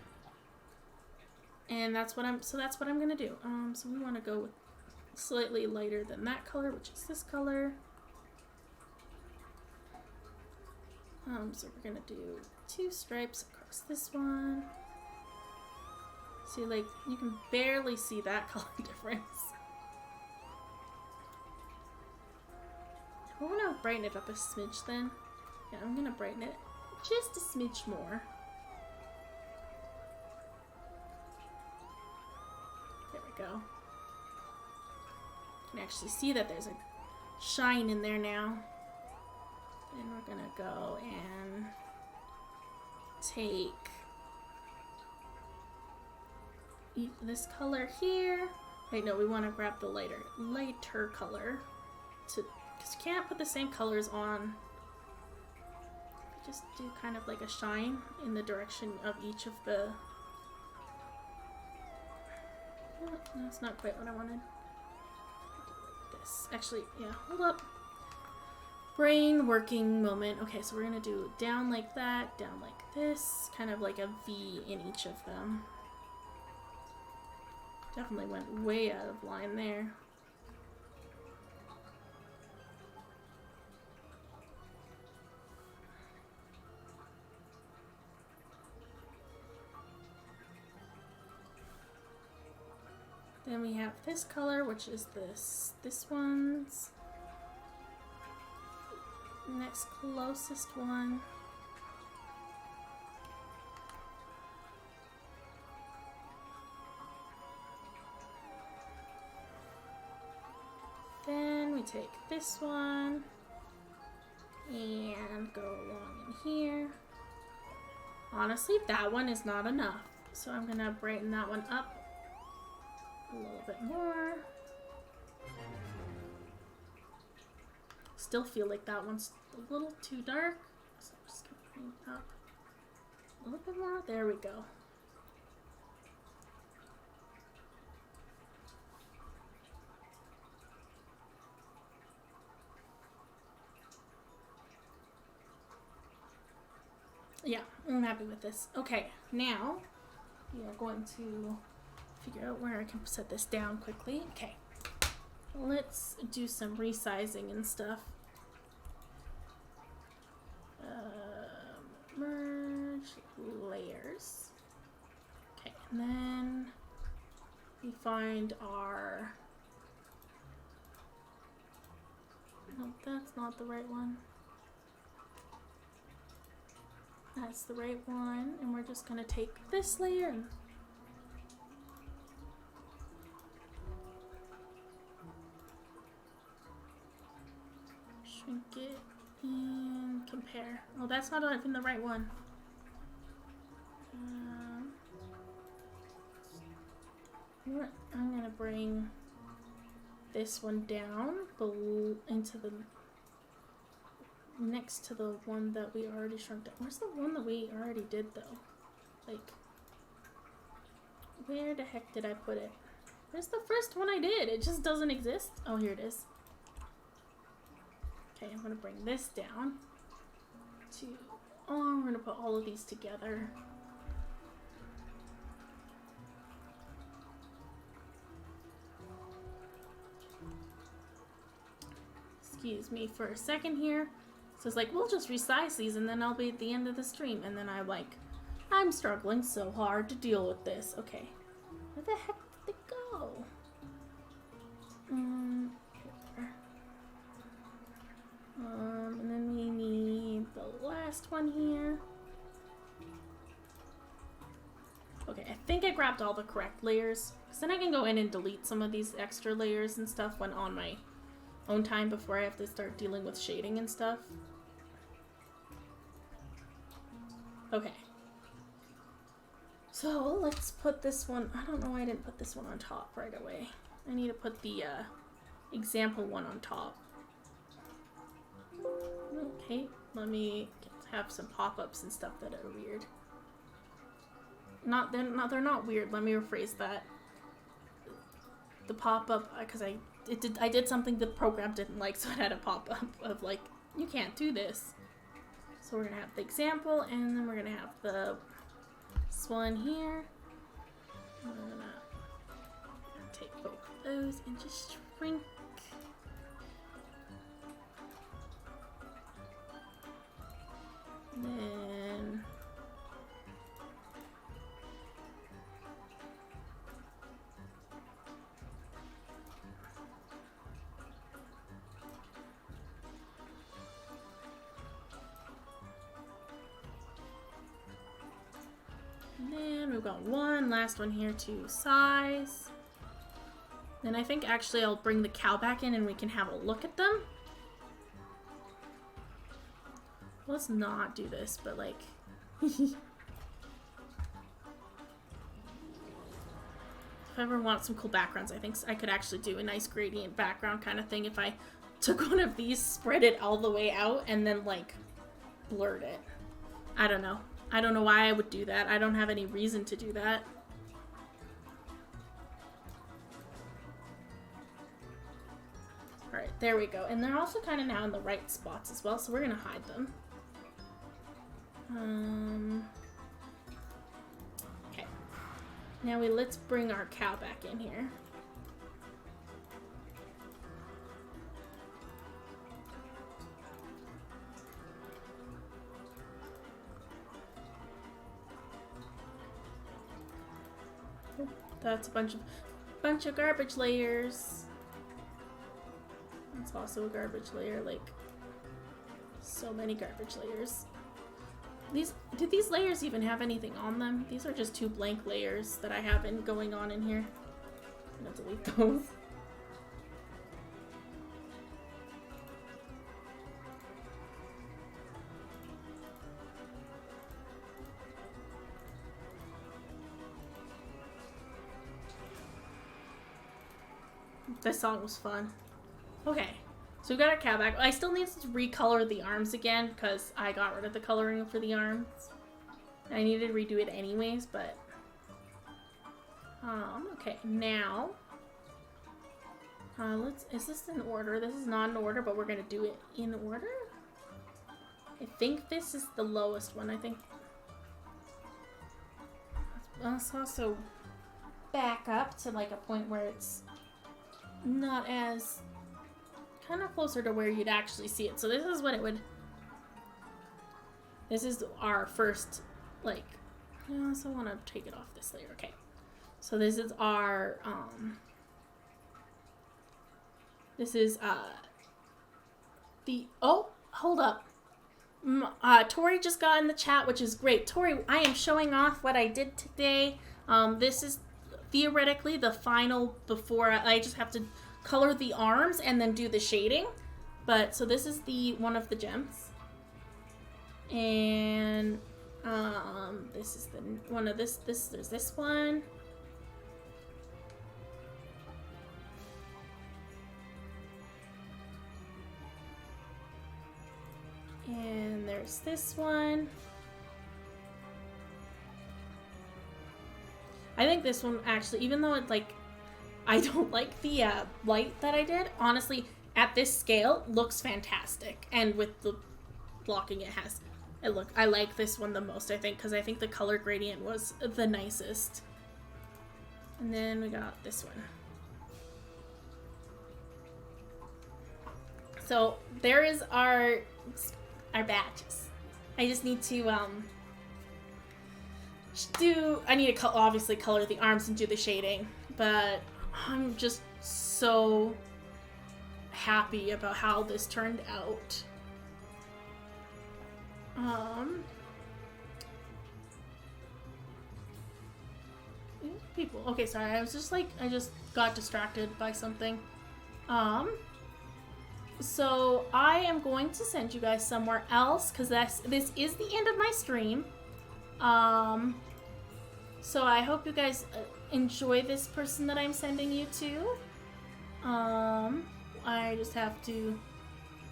and that's what I'm gonna do. So we want to go with slightly lighter than that color, which is this color. So we're gonna do 2 stripes across this one. See, like, you can barely see that color difference. I want to brighten it up a smidge then. Yeah, I'm gonna brighten it just a smidge more. There we go. You can actually see that there's a shine in there now. And we're gonna go and take this color here. Wait, no, we want to grab the lighter color because you can't put the same colors on. Just do kind of like a shine in the direction of each of the. Oh, that's not quite what I wanted. This actually, yeah. Hold up. Brain working moment. Okay, so we're gonna do down like that, down like this, kind of like a V in each of them. Definitely went way out of line there. Then we have this color, which is this one's next closest one. Then we take this one and go along in here. Honestly, that one is not enough, so I'm gonna brighten that one up a little bit more. Still feel like that one's a little too dark, so I'm just gonna bring it up a little bit more. There we go. Yeah, I'm happy with this. Okay, now we are going to figure out where I can set this down quickly. Okay, let's do some resizing and stuff. Merge layers. Okay, and then we find our... No, that's not the right one. That's the right one, and we're just gonna take this layer and shrink it and compare. Oh, that's not even the right one. I'm gonna bring this one down into the next to the one that we already shrunk down. Where's the one that we already did though? Like, where the heck did I put it? Where's the first one I did? It just doesn't exist. Oh, here it is. Okay, I'm gonna bring this down to, oh, we're gonna put all of these together. Excuse me for a second here. So it's like, we'll just resize these and then I'll be at the end of the stream. And then I'm like, I'm struggling so hard to deal with this. Okay. Where the heck did they go? And then we need the last one here. Okay, I think I grabbed all the correct layers. Because then I can go in and delete some of these extra layers and stuff when on my own time before I have to start dealing with shading and stuff. Okay. So let's put this one, I don't know why I didn't put this one on top right away. I need to put the example one on top. Okay, let me have some pop-ups and stuff that are weird. They're not weird, let me rephrase that. The pop-up, because I did something the program didn't like, so it had a pop-up of like, you can't do this. So we're gonna have the example, and then we're gonna have this one here. I'm gonna take both of those and just shrink. And then we've got one last one here to size. Then I think actually I'll bring the cow back in and we can have a look at them. Let's not do this, but like... If I ever want some cool backgrounds, I think I could actually do a nice gradient background kind of thing if I took one of these, spread it all the way out, and then like blurred it. I don't know. I don't know why I would do that. I don't have any reason to do that. Alright, there we go. And they're also kind of now in the right spots as well, so we're going to hide them. Okay. Now let's bring our cow back in here. That's a bunch of garbage layers. That's also a garbage layer, like so many garbage layers. Do these layers even have anything on them? These are just two blank layers that I have going on in here. I'm gonna delete those. This song was fun. Okay, so we got our cow back. I still need to recolor the arms again because I got rid of the coloring for the arms. I needed to redo it anyways, but... okay, now... is this in order? This is not in order, but we're gonna do it in order? I think this is the lowest one, I think. Let's also back up to like a point where it's not as kind of closer to where you'd actually see it. So this is what it would This is our first, like, I also want to take it off this layer. Okay. So this is our, this is, oh, hold up. Tori just got in the chat, which is great. Tori, I am showing off what I did today. This is theoretically the final before I just have to color the arms and then do the shading. But so this is the one of the gems. And this is the one of there's this one. And there's this one. I think this one actually, even though it like, I don't like the light that I did, honestly, at this scale, looks fantastic. And with the blocking it has, I like this one the most, I think, because I think the color gradient was the nicest. And then we got this one. So there is our badges. I just need to I need to obviously color the arms and do the shading, but I'm just so happy about how this turned out. People. Okay, sorry. I was just like, I just got distracted by something. So I am going to send you guys somewhere else because this is the end of my stream. So I hope you guys enjoy this person that I'm sending you to. I just have to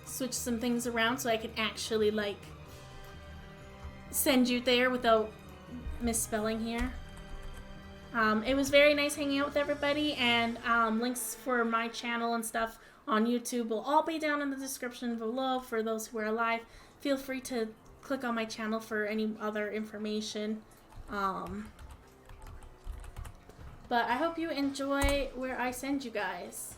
switch some things around so I can actually like send you there without misspelling here. It was very nice hanging out with everybody, and links for my channel and stuff on YouTube will all be down in the description below for those who are alive. Feel free to click on my channel for any other information. But I hope you enjoy where I send you guys.